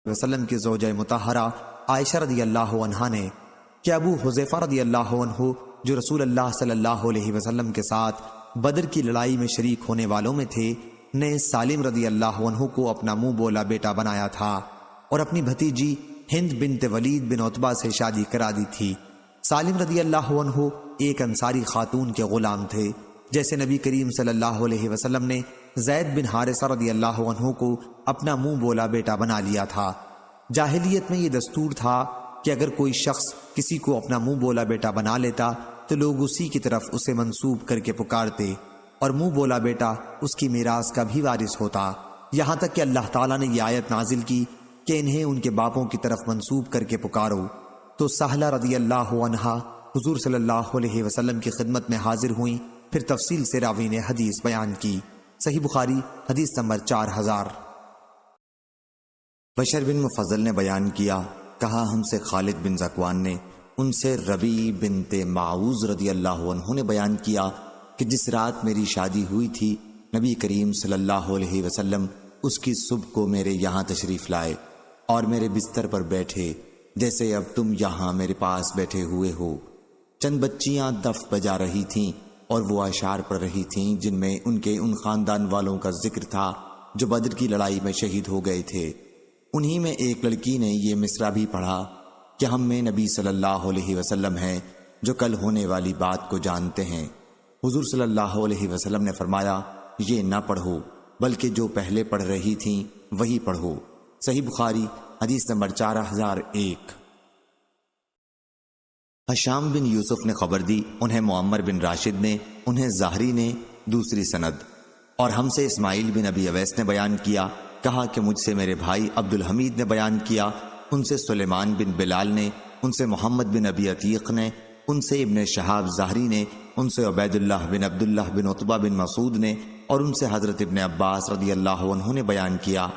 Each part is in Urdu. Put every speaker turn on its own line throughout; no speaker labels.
وسلم کی زوجہ مطہرہ عائشہ رضی اللہ عنہا نے کہ ابو حذیفہ رضی اللہ عنہ جو رسول اللہ صلی اللہ علیہ وسلم کے ساتھ بدر کی لڑائی میں شریک ہونے والوں میں تھے نے سالم رضی اللہ عنہ کو اپنا منہ بولا بیٹا بنایا تھا اور اپنی بھتیجی ہند بنت ولید بن عتبہ سے شادی کرا دی تھی۔ سالم رضی اللہ عنہ ایک انصاری خاتون کے غلام تھے، جیسے نبی کریم صلی اللہ علیہ وسلم نے زید بن حارثہ رضی اللہ عنہ کو اپنا منہ بولا بیٹا بنا لیا تھا۔ جاہلیت میں یہ دستور تھا کہ اگر کوئی شخص کسی کو اپنا منہ بولا بیٹا بنا لیتا تو لوگ اسی کی طرف اسے منسوب کر کے پکارتے اور منہ بولا بیٹا اس کی میراث کا بھی وارث ہوتا، یہاں تک کہ اللہ تعالیٰ نے یہ آیت نازل کی کہ انہیں ان کے باپوں کی طرف منسوب کر کے پکارو۔ تو سہلہ رضی اللہ عنہا حضور صلی اللہ علیہ وسلم کی خدمت میں حاضر ہوئیں، پھر تفصیل سے راوی نے حدیث بیان کی۔ صحیح بخاری حدیث نمبر 4000۔ بشر بن مفضل نے بیان کیا، کہا ہم سے خالد بن زکوان نے، ان سے ربیع بنت معوذ رضی اللہ عنہ نے بیان کیا کہ جس رات میری شادی ہوئی تھی نبی کریم صلی اللہ علیہ وسلم اس کی صبح کو میرے یہاں تشریف لائے اور میرے بستر پر بیٹھے جیسے اب تم یہاں میرے پاس بیٹھے ہوئے ہو۔ چند بچیاں دف بجا رہی تھیں اور وہ اشعار پڑھ رہی تھیں جن میں ان کے ان خاندان والوں کا ذکر تھا جو بدر کی لڑائی میں شہید ہو گئے تھے۔ انہی میں ایک لڑکی نے یہ مصرع بھی پڑھا کہ ہم میں نبی صلی اللہ علیہ وسلم ہیں جو کل ہونے والی بات کو جانتے ہیں۔ حضور صلی اللہ علیہ وسلم نے فرمایا یہ نہ پڑھو بلکہ جو پہلے پڑھ رہی تھیں وہی پڑھو۔ صحیح بخاری حدیث نمبر 4001۔ ہشام بن یوسف نے خبر دی، انہیں معمر بن راشد نے، انہیں زہری نے دوسری سند، اور ہم سے اسماعیل بن ابی اویس نے بیان کیا، کہا کہ مجھ سے میرے بھائی عبد الحمید نے بیان کیا، ان سے سلیمان بن بلال نے، ان سے محمد بن ابی عتیق نے، ان سے ابن شہاب زہری نے، ان سے عبید اللہ بن عبداللہ بن عتبہ بن مسعود نے، اور ان سے حضرت ابن عباس رضی اللہ عنہ نے بیان کیا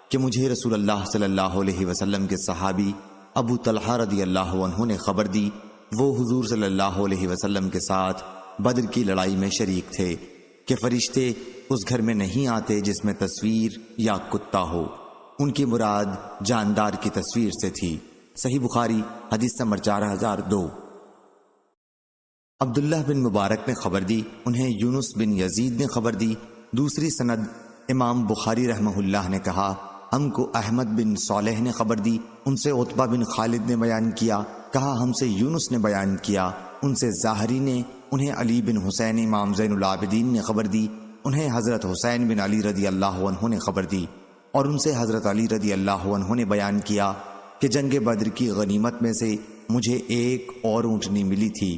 کہ مجھے رسول اللہ صلی اللہ علیہ وسلم کے صحابی ابو طلحہ رضی اللہ عنہ نے خبر دی، وہ حضور صلی اللہ علیہ وسلم کے ساتھ بدر کی لڑائی میں شریک تھے کہ فرشتے اس گھر میں نہیں آتے جس میں تصویر یا کتا ہو۔ ان کی مراد جاندار کی تصویر سے تھی۔ صحیح بخاری حدیث نمبر 4002۔ عبداللہ بن مبارک نے خبر دی، انہیں یونس بن یزید نے خبر دی۔ دوسری سند امام بخاری رحمہ اللہ نے کہا ہم کو احمد بن صالح نے خبر دی، ان سے عتبہ بن خالد نے بیان کیا، کہا ہم سے یونس نے بیان کیا، ان سے زاہری نے، انہیں علی بن حسین امام زین العابدین نے خبر دی، انہیں حضرت حسین بن علی رضی اللہ عنہ نے خبر دی، اور ان سے حضرت علی رضی اللہ عنہ نے بیان کیا کہ جنگ بدر کی غنیمت میں سے مجھے ایک اور اونٹنی ملی تھی،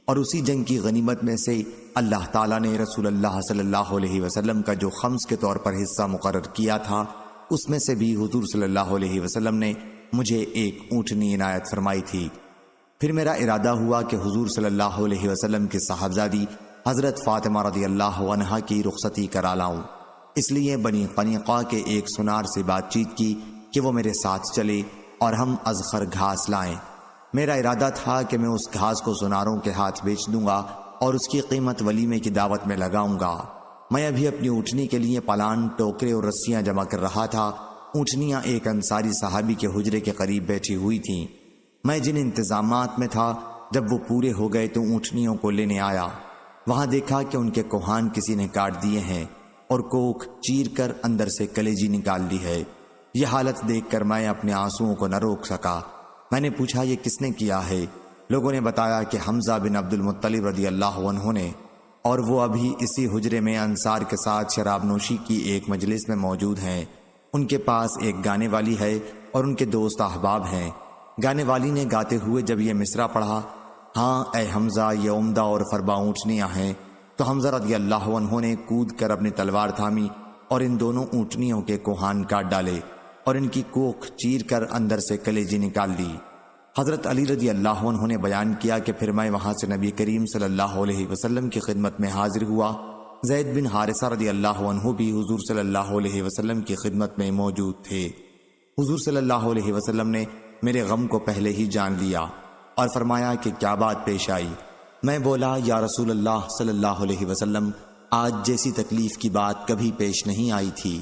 اور اسی جنگ کی غنیمت میں سے اللہ تعالیٰ نے رسول اللہ صلی اللہ علیہ وسلم کا جو خمس کے طور پر حصہ مقرر کیا تھا اس میں سے بھی حضور صلی اللہ علیہ وسلم نے مجھے ایک اونٹنی عنایت فرمائی تھی۔ پھر میرا ارادہ ہوا کہ حضور صلی اللہ علیہ وسلم کی صاحبزادی حضرت فاطمہ رضی اللہ عنہا کی رخصتی کرا لاؤں، اس لیے بنی قنیقہ کے ایک سنار سے بات چیت کی کہ وہ میرے ساتھ چلے اور ہم ازخر گھاس لائیں۔ میرا ارادہ تھا کہ میں اس گھاس کو سناروں کے ہاتھ بیچ دوں گا اور اس کی قیمت ولیمے کی دعوت میں لگاؤں گا۔ میں ابھی اپنی اونٹنی کے لیے پالان، ٹوکرے اور رسیاں جمع کر رہا تھا۔ اونٹنیاں ایک انصاری صحابی کے حجرے کے قریب بیٹھی ہوئی تھیں۔ میں جن انتظامات میں تھا جب وہ پورے ہو گئے تو اونٹنیوں کو لینے آیا، وہاں دیکھا کہ ان کے کوہان کسی نے کاٹ دیے ہیں اور کوکھ چیر کر اندر سے کلیجی نکال لی ہے۔ یہ حالت دیکھ کر میں اپنے آنسوؤں کو نہ روک سکا۔ میں نے پوچھا یہ کس نے کیا ہے؟ لوگوں نے بتایا کہ حمزہ بن عبد المطلب رضی اللہ عنہ نے، اور وہ ابھی اسی حجرے میں انصار کے ساتھ شراب نوشی کی ایک مجلس میں موجود ہیں۔ ان کے پاس ایک گانے والی ہے اور ان کے دوست احباب ہیں۔ گانے والی نے گاتے ہوئے جب یہ مصرع پڑھا، ہاں اے حمزہ یہ عمدہ اور فربا اونٹنیاں ہیں، تو حمزہ رضی اللہ عنہ نے کود کر اپنی تلوار تھامی اور ان دونوں اونٹنیوں کے کوہان کاٹ ڈالے اور ان کی کوکھ چیر کر اندر سے کلیجی نکال لی۔ حضرت علی رضی اللہ عنہ نے بیان کیا کہ پھر میں وہاں سے نبی کریم صلی اللہ علیہ وسلم کی خدمت میں حاضر ہوا۔ زید بن حارثہ رضی اللہ عنہ بھی حضور صلی اللہ علیہ وسلم کی خدمت میں موجود تھے۔ حضور صلی اللہ علیہ وسلم نے میرے غم کو پہلے ہی جان لیا اور فرمایا کہ کیا بات پیش آئی؟ میں بولا یا رسول اللہ صلی اللہ علیہ وسلم، آج جیسی تکلیف کی بات کبھی پیش نہیں آئی تھی۔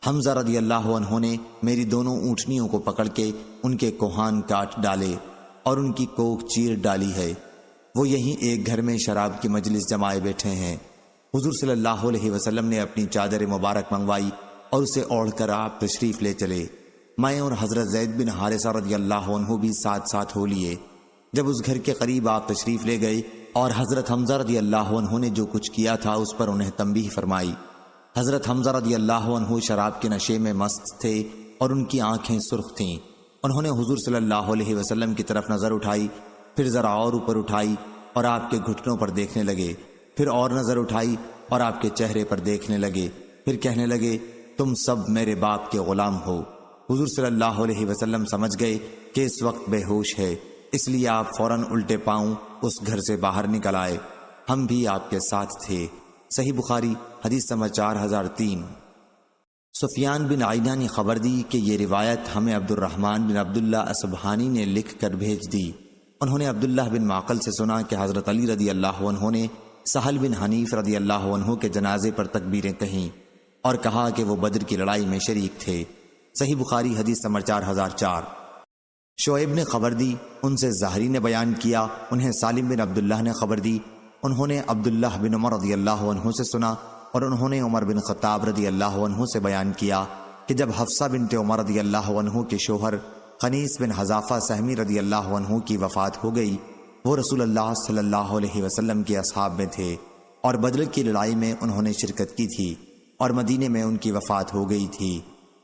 حمزہ رضی اللہ عنہ نے میری دونوں اونٹنیوں کو پکڑ کے ان کے کوہان کاٹ ڈالے اور ان کی کوکھ چیر ڈالی ہے۔ وہ یہیں ایک گھر میں شراب کی مجلس جمائے بیٹھے ہیں۔ حضور صلی اللہ علیہ وسلم نے اپنی چادر مبارک منگوائی اور اسے اوڑھ کر آپ تشریف لے چلے۔ میں اور حضرت زید بن حارثہ رضی اللہ عنہ بھی ساتھ ساتھ ہو لیے۔ جب اس گھر کے قریب آپ تشریف لے گئے اور حضرت حمزہ رضی اللہ عنہ نے جو کچھ کیا تھا اس پر انہیں تنبیہ فرمائی۔ حضرت حمزہ رضی اللہ عنہ شراب کے نشے میں مست تھے اور ان کی آنکھیں سرخ تھیں۔ انہوں نے حضور صلی اللہ علیہ وسلم کی طرف نظر اٹھائی، پھر ذرا اور اوپر اٹھائی اور آپ کے گھٹنوں پر دیکھنے لگے، پھر اور نظر اٹھائی اور آپ کے چہرے پر دیکھنے لگے، پھر کہنے لگے تم سب میرے باپ کے غلام ہو۔ حضور صلی اللہ علیہ وسلم سمجھ گئے کہ اس وقت بے ہوش ہے، اس لیے آپ فوراً الٹے پاؤں اس گھر سے باہر نکل آئے۔ ہم بھی آپ کے ساتھ تھے۔ صحیح بخاری حدیث نمبر 4003۔ سفیان بن عیینہ نے خبر دی کہ یہ روایت ہمیں عبد الرحمن بن عبداللہ اصبہانی نے لکھ کر بھیج دی۔ انہوں نے عبداللہ بن معقل سے سنا کہ حضرت علی رضی اللہ عنہ نے سہل بن حنیف رضی اللہ عنہ کے جنازے پر تکبیریں کہیں اور کہا کہ وہ بدر کی لڑائی میں شریک تھے۔ صحیح بخاری حدیث نمبر 4004۔ شعیب نے خبر دی، ان سے زہری نے بیان کیا، انہیں سالم بن عبداللہ نے خبر دی، انہوں نے عبداللہ بن عمر رضی اللہ عنہ سے سنا اور انہوں نے عمر بن خطاب رضی اللہ عنہ سے بیان کیا کہ جب حفصہ بنت عمر رضی اللہ عنہ کے شوہر خنیس بن حذافہ سہمی رضی اللہ عنہ کی وفات ہو گئی، وہ رسول اللہ صلی اللہ علیہ وسلم کے اصحاب میں تھے اور بدر کی لڑائی میں انہوں نے شرکت کی تھی اور مدینے میں ان کی وفات ہو گئی تھی۔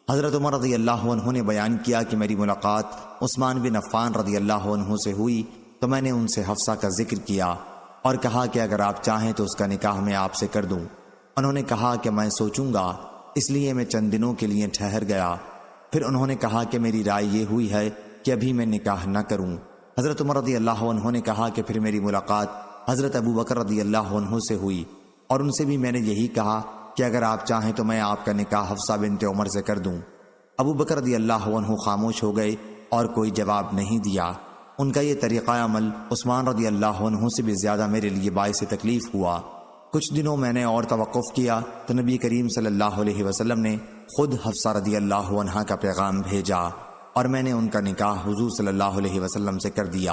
حضرت عمر رضی اللہ عنہ نے بیان کیا کہ میری ملاقات عثمان بن عفان رضی اللہ عنہ سے ہوئی تو میں نے ان سے حفصہ کا ذکر کیا اور کہا کہ اگر آپ چاہیں تو اس کا نکاح میں آپ سے کر دوں۔ انہوں نے کہا کہ میں سوچوں گا، اس لیے میں چند دنوں کے لیے ٹھہر گیا۔ پھر انہوں نے کہا کہ میری رائے یہ ہوئی ہے کہ ابھی میں نکاح نہ کروں۔ حضرت عمر رضی اللہ عنہ نے کہا کہ پھر میری ملاقات حضرت ابو بکر رضی اللہ عنہ سے ہوئی اور ان سے بھی میں نے یہی کہا کہ اگر آپ چاہیں تو میں آپ کا نکاح حفصہ بنت عمر سے کر دوں۔ ابو بکر رضی اللہ عنہ خاموش ہو گئے اور کوئی جواب نہیں دیا۔ ان کا یہ طریقہ عمل عثمان رضی اللہ عنہ سے بھی زیادہ میرے لیے باعث تکلیف ہوا۔ کچھ دنوں میں نے اور توقف کیا تو نبی کریم صلی اللہ علیہ وسلم نے خود حفصہ رضی اللہ عنہ کا پیغام بھیجا اور میں نے ان کا نکاح حضور صلی اللہ علیہ وسلم سے کر دیا۔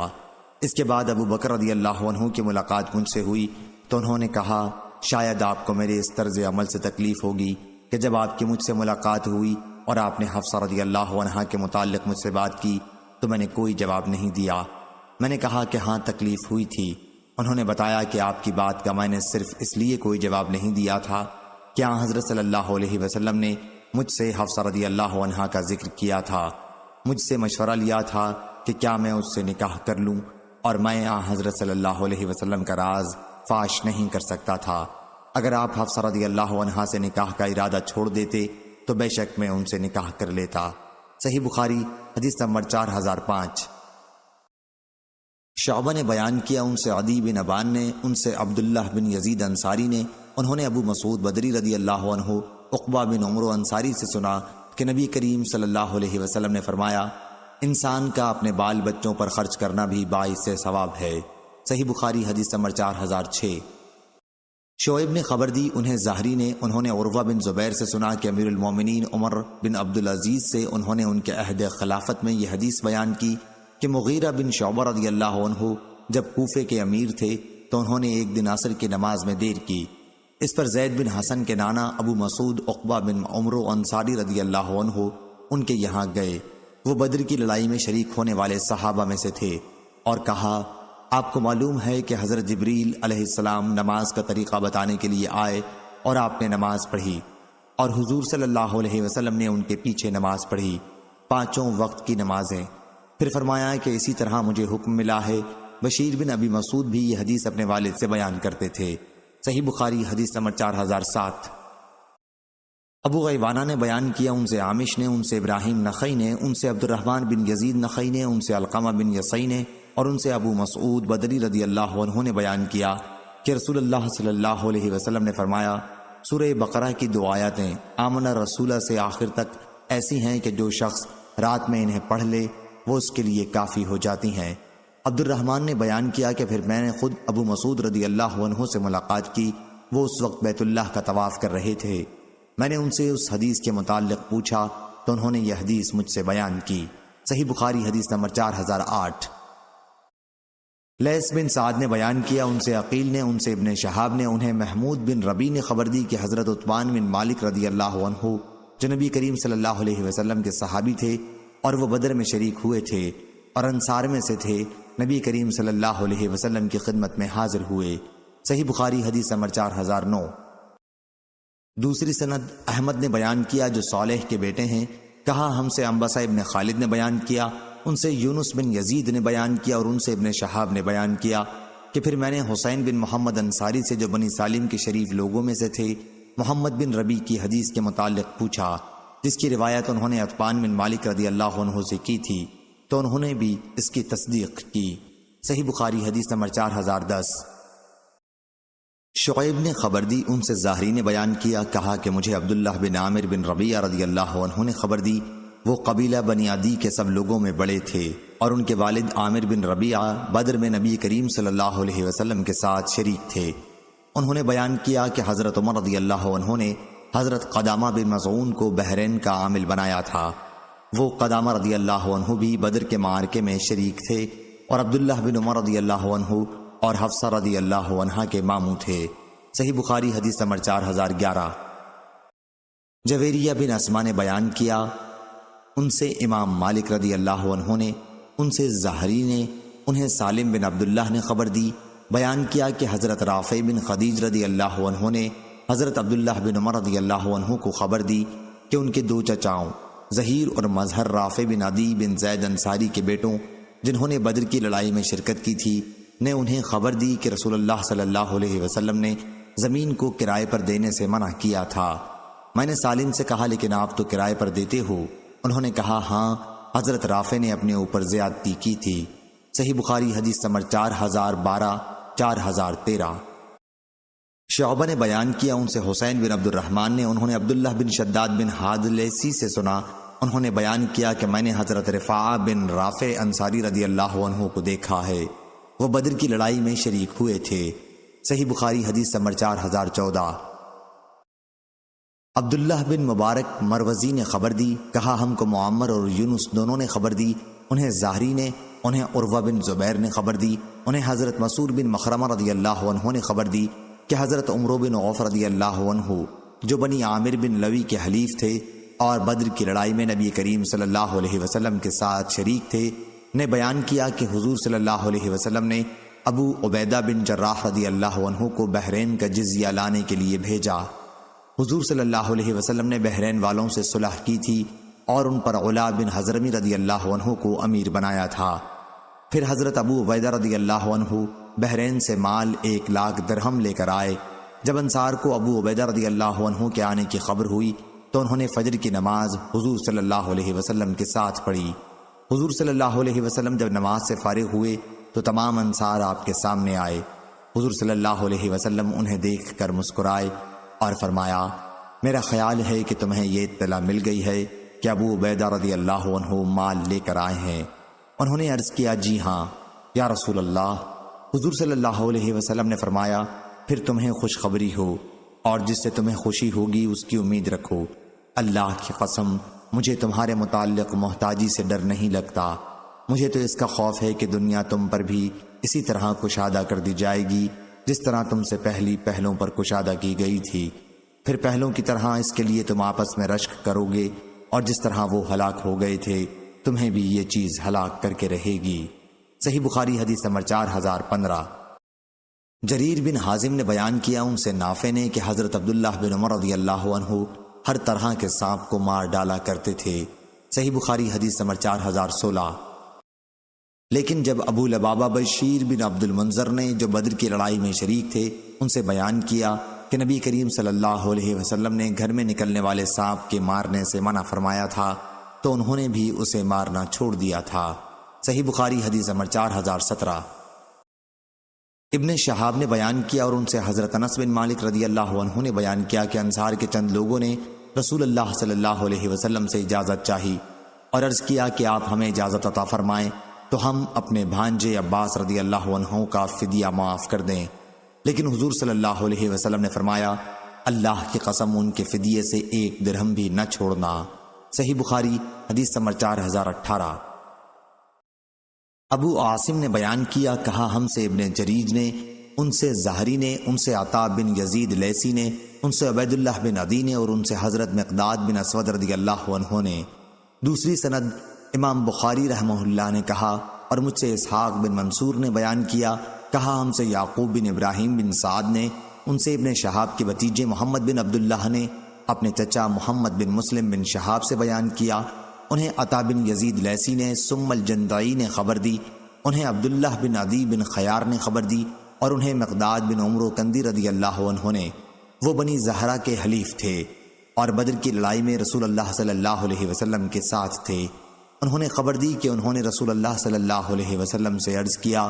اس کے بعد ابو بکر رضی اللہ عنہ کی ملاقات مجھ سے ہوئی تو انہوں نے کہا شاید آپ کو میرے اس طرز عمل سے تکلیف ہوگی کہ جب آپ کی مجھ سے ملاقات ہوئی اور آپ نے حفصہ رضی اللہ عنہ کے متعلق مجھ سے بات کی تو میں نے کوئی جواب نہیں دیا۔ میں نے کہا کہ ہاں تکلیف ہوئی تھی۔ انہوں نے بتایا کہ آپ کی بات کا میں نے صرف اس لیے کوئی جواب نہیں دیا تھا کہ حضرت صلی اللہ علیہ وسلم نے مجھ سے حفصہ رضی اللہ عنہ کا ذکر کیا تھا، مجھ سے مشورہ لیا تھا کہ کیا میں اس سے نکاح کر لوں، اور میں حضرت صلی اللہ علیہ وسلم کا راز فاش نہیں کر سکتا تھا۔ اگر آپ حفصہ رضی اللہ عنہ سے نکاح کا ارادہ چھوڑ دیتے تو بے شک میں ان سے نکاح کر لیتا۔ صحیح بخاری حدیث نمبر 4005۔ شعبہ نے بیان کیا، ان سے عدی بن ابان نے، ان سے عبداللہ بن یزید انصاری نے، انہوں نے ابو مسعود بدری رضی اللہ عنہ عقبہ بن عمرو انصاری سے سنا کہ نبی کریم صلی اللہ علیہ وسلم نے فرمایا انسان کا اپنے بال بچوں پر خرچ کرنا بھی باعث ثواب ہے۔ صحیح بخاری حدیث نمبر 4006۔ شعیب نے خبر دی، انہیں زہری نے، انہوں نے عروہ بن زبیر سے سنا کہ امیر المومنین عمر بن عبدالعزیز سے انہوں نے ان کے عہد خلافت میں یہ حدیث بیان کی کہ مغیرہ بن شعبہ رضی اللہ عنہ جب کوفے کے امیر تھے تو انہوں نے ایک دن عصر کی نماز میں دیر کی۔ اس پر زید بن حسن کے نانا ابو مسعود عقبہ بن عمرو انصاری رضی اللہ عنہ ان کے یہاں گئے۔ وہ بدر کی لڑائی میں شریک ہونے والے صحابہ میں سے تھے اور کہا آپ کو معلوم ہے کہ حضرت جبریل علیہ السلام نماز کا طریقہ بتانے کے لیے آئے اور آپ نے نماز پڑھی اور حضور صلی اللہ علیہ وسلم نے ان کے پیچھے نماز پڑھی، 5 وقت کی نمازیں۔ پھر فرمایا کہ اسی طرح مجھے حکم ملا ہے۔ بشیر بن ابی مسعود بھی یہ حدیث اپنے والد سے بیان کرتے تھے۔ صحیح بخاری حدیث نمبر 4007۔ ابو غیوانہ نے بیان کیا، ان سے عامش نے، ان سے ابراہیم نخعی نے، ان سے عبد الرحمن بن یزید نخعی نے، ان سے علقمہ بن یسعی نے اور ان سے ابو مسعود بدری رضی اللہ عنہ نے بیان کیا کہ رسول اللہ صلی اللہ علیہ وسلم نے فرمایا سورہ بقرہ کی 2 آیتیں آمن رسولہ سے آخر تک ایسی ہیں کہ جو شخص رات میں انہیں پڑھ لے وہ اس کے لیے کافی ہو جاتی ہیں۔ عبد الرحمن نے بیان کیا کہ پھر میں نے خود ابو مسعود رضی اللہ عنہ سے ملاقات کی، وہ اس وقت بیت اللہ کا طواف کر رہے تھے۔ میں نے ان سے اس حدیث کے متعلق پوچھا تو انہوں نے یہ حدیث مجھ سے بیان کی۔ صحیح بخاری حدیث نمبر 4008۔ لیث بن سعد نے بیان کیا، ان سے عقیل نے، ان سے ابن شہاب نے، انہیں محمود بن ربی نے خبر دی کہ حضرت عثمان بن مالک رضی اللہ عنہ جو نبی کریم صلی اللہ علیہ وسلم کے صحابی تھے اور وہ بدر میں شریک ہوئے تھے اور انصار میں سے تھے، نبی کریم صلی اللہ علیہ وسلم کی خدمت میں حاضر ہوئے۔ صحیح بخاری حدیث نمبر 4009۔ دوسری سند احمد نے بیان کیا جو صالح کے بیٹے ہیں، کہا ہم سے انبسہ ابن خالد نے بیان کیا، ان سے یونس بن یزید نے بیان کیا اور ان سے ابن شہاب نے بیان کیا کہ پھر میں نے حسین بن محمد انصاری سے جو بنی سالم کے شریف لوگوں میں سے تھے محمد بن ربی کی حدیث کے متعلق پوچھا، جس کی روایت انہوں نے عثمان بن مالک رضی اللہ عنہ سے کی تھی، تو انہوں نے بھی اس کی تصدیق کی۔ صحیح بخاری حدیث نمبر 4010۔ شعیب نے خبر دی، ان سے زاہری نے بیان کیا، کہا کہ مجھے عبداللہ بن عامر بن ربیعہ رضی اللہ عنہ نے خبر دی، وہ قبیلہ بنی عدی کے سب لوگوں میں بڑے تھے اور ان کے والد عامر بن ربیعہ بدر میں نبی کریم صلی اللہ علیہ وسلم کے ساتھ شریک تھے۔ انہوں نے بیان کیا کہ حضرت عمر رضی اللہ عنہ نے حضرت قدامہ بن مظعون کو بحرین کا عامل بنایا تھا۔ وہ قدامہ رضی اللہ عنہ بھی بدر کے معرکے میں شریک تھے اور عبداللہ بن عمر رضی اللہ عنہ اور حفصہ رضی اللہ عنہا کے ماموں تھے۔ صحیح بخاری حدیث نمبر 4011۔ جویریہ بن اسما نے بیان کیا، ان سے امام مالک رضی اللہ عنہ نے، ان سے زہری نے، انہیں سالم بن عبداللہ نے خبر دی، بیان کیا کہ حضرت رافع بن خدیج رضی اللہ عنہ نے حضرت عبداللہ بن عمر رضی اللہ عنہ کو خبر دی کہ ان کے دو چچاؤں ظہیر اور مظہر رافع بن عدی بن زید انصاری کے بیٹوں جنہوں نے بدر کی لڑائی میں شرکت کی تھی نے انہیں خبر دی کہ رسول اللہ صلی اللہ علیہ وسلم نے زمین کو کرائے پر دینے سے منع کیا تھا۔ میں نے سالم سے کہا لیکن آپ تو کرائے پر دیتے ہو؟ انہوں نے کہا ہاں، حضرت رافع نے اپنے اوپر زیادتی کی تھی۔ صحیح بخاری حدیث نمبر 4012 4013۔ شعبہ نے بیان کیا، ان سے حسین بن عبد الرحمن نے، انہوں نے عبداللہ بن شداد بن حاد لیسی سے سنا، انہوں نے بیان کیا کہ میں نے حضرت رفاعہ بن رافع انصاری رضی اللہ عنہ کو دیکھا ہے، وہ بدر کی لڑائی میں شریک ہوئے تھے۔ صحیح بخاری حدیث نمبر 4014۔ عبداللہ بن مبارک مروزی نے خبر دی، کہا ہم کو معمر اور یونس دونوں نے خبر دی، انہیں زاہری نے، انہیں عروہ بن زبیر نے خبر دی، انہیں حضرت مسعود بن مخرمہ رضی اللہ عنہ نے خبر دی کہ حضرت عمرو بن عوف رضی اللہ عنہ جو بنی عامر بن لوی کے حلیف تھے اور بدر کی لڑائی میں نبی کریم صلی اللہ علیہ وسلم کے ساتھ شریک تھے، نے بیان کیا کہ حضور صلی اللہ علیہ وسلم نے ابو عبیدہ بن جراح رضی اللہ عنہ کو بحرین کا جزیہ لانے کے لیے بھیجا۔ حضور صلی اللہ علیہ وسلم نے بحرین والوں سے صلح کی تھی اور ان پر علا بن حضرمی رضی اللہ عنہ کو امیر بنایا تھا۔ پھر حضرت ابو عبیدہ رضی اللہ عنہ بحرین سے مال 1,00,000 درہم لے کر آئے۔ جب انصار کو ابو عبیدہ رضی اللہ عنہ کے آنے کی خبر ہوئی تو انہوں نے فجر کی نماز حضور صلی اللہ علیہ وسلم کے ساتھ پڑھی۔ حضور صلی اللہ علیہ وسلم جب نماز سے فارغ ہوئے تو تمام انصار آپ کے سامنے آئے۔ حضور صلی اللہ علیہ وسلم انہیں دیکھ کر مسکرائے اور فرمایا، میرا خیال ہے کہ تمہیں یہ اطلاع مل گئی ہے کہ ابو عبیدہ رضی اللہ عنہ مال لے کر آئے ہیں۔ انہوں نے عرض کیا، جی ہاں یا رسول اللہ۔ حضور صلی اللہ علیہ وسلم نے فرمایا، پھر تمہیں خوشخبری ہو اور جس سے تمہیں خوشی ہوگی اس کی امید رکھو۔ اللہ کی قسم مجھے تمہارے متعلق محتاجی سے ڈر نہیں لگتا، مجھے تو اس کا خوف ہے کہ دنیا تم پر بھی اسی طرح کشادہ کر دی جائے گی جس طرح تم سے پہلی پہلوں پر کشادہ کی گئی تھی، پھر پہلوں کی طرح اس کے لیے تم آپس میں رشک کرو گے اور جس طرح وہ ہلاک ہو گئے تھے تمہیں بھی یہ چیز ہلاک کر کے رہے گی۔ صحیح بخاری حدیث نمبر 4015۔ جریر بن حازم نے بیان کیا، ان سے نافع نے کہ حضرت عبداللہ بن عمر رضی اللہ عنہ ہر طرح کے سانپ کو مار ڈالا کرتے تھے۔ صحیح بخاری حدیث نمبر 4016۔ لیکن جب ابو لبابہ بشیر بن عبد المنذر نے جو بدر کی لڑائی میں شریک تھے ان سے بیان کیا کہ نبی کریم صلی اللہ علیہ وسلم نے گھر میں نکلنے والے سانپ کے مارنے سے منع فرمایا تھا تو انہوں نے بھی اسے مارنا چھوڑ دیا تھا۔ صحیح بخاری حدیث نمبر 4017۔ ابن شہاب نے بیان کیا اور ان سے حضرت انس بن مالک رضی اللہ عنہ نے بیان کیا کہ انصار کے چند لوگوں نے رسول اللہ صلی اللہ علیہ وسلم سے اجازت چاہی اور عرض کیا کہ آپ ہمیں اجازت عطا فرمائیں تو ہم اپنے بھانجے عباس رضی اللہ عنہ کا فدیہ معاف کر دیں، لیکن حضور صلی اللہ علیہ وسلم نے فرمایا اللہ کی قسم ان کے فدیے سے 1 درہم بھی نہ چھوڑنا۔ صحیح بخاری حدیث نمبر 4018۔ ابو عاصم نے بیان کیا، کہا ہم سے ابن جریج نے، ان سے زہری نے، ان سے عطا بن یزید لیسی نے، ان سے عبید اللہ بن عدی نے، اور ان سے حضرت مقداد بن اسود رضی اللہ عنہ نے۔ دوسری سند امام بخاری رحمہ اللہ نے کہا، اور مجھ سے اسحاق بن منصور نے بیان کیا، کہا ہم سے یعقوب بن ابراہیم بن سعد نے، ان سے ابن شہاب کے بھتیجے محمد بن عبداللہ نے اپنے چچا محمد بن مسلم بن شہاب سے بیان کیا، انہیں عطا بن یزید لیسی نے ثم الجندعی نے خبر دی، انہیں عبداللہ بن عدی بن خیار نے خبر دی، اور انہیں مقداد بن عمرو کندی رضی اللہ عنہ نے۔ وہ بنی زہرہ کے حلیف تھے اور بدر کی لڑائی میں رسول اللہ صلی اللہ علیہ وسلم کے ساتھ تھے۔ انہوں نے خبر دی کہ انہوں نے رسول اللہ صلی اللہ علیہ وسلم سے عرض کیا،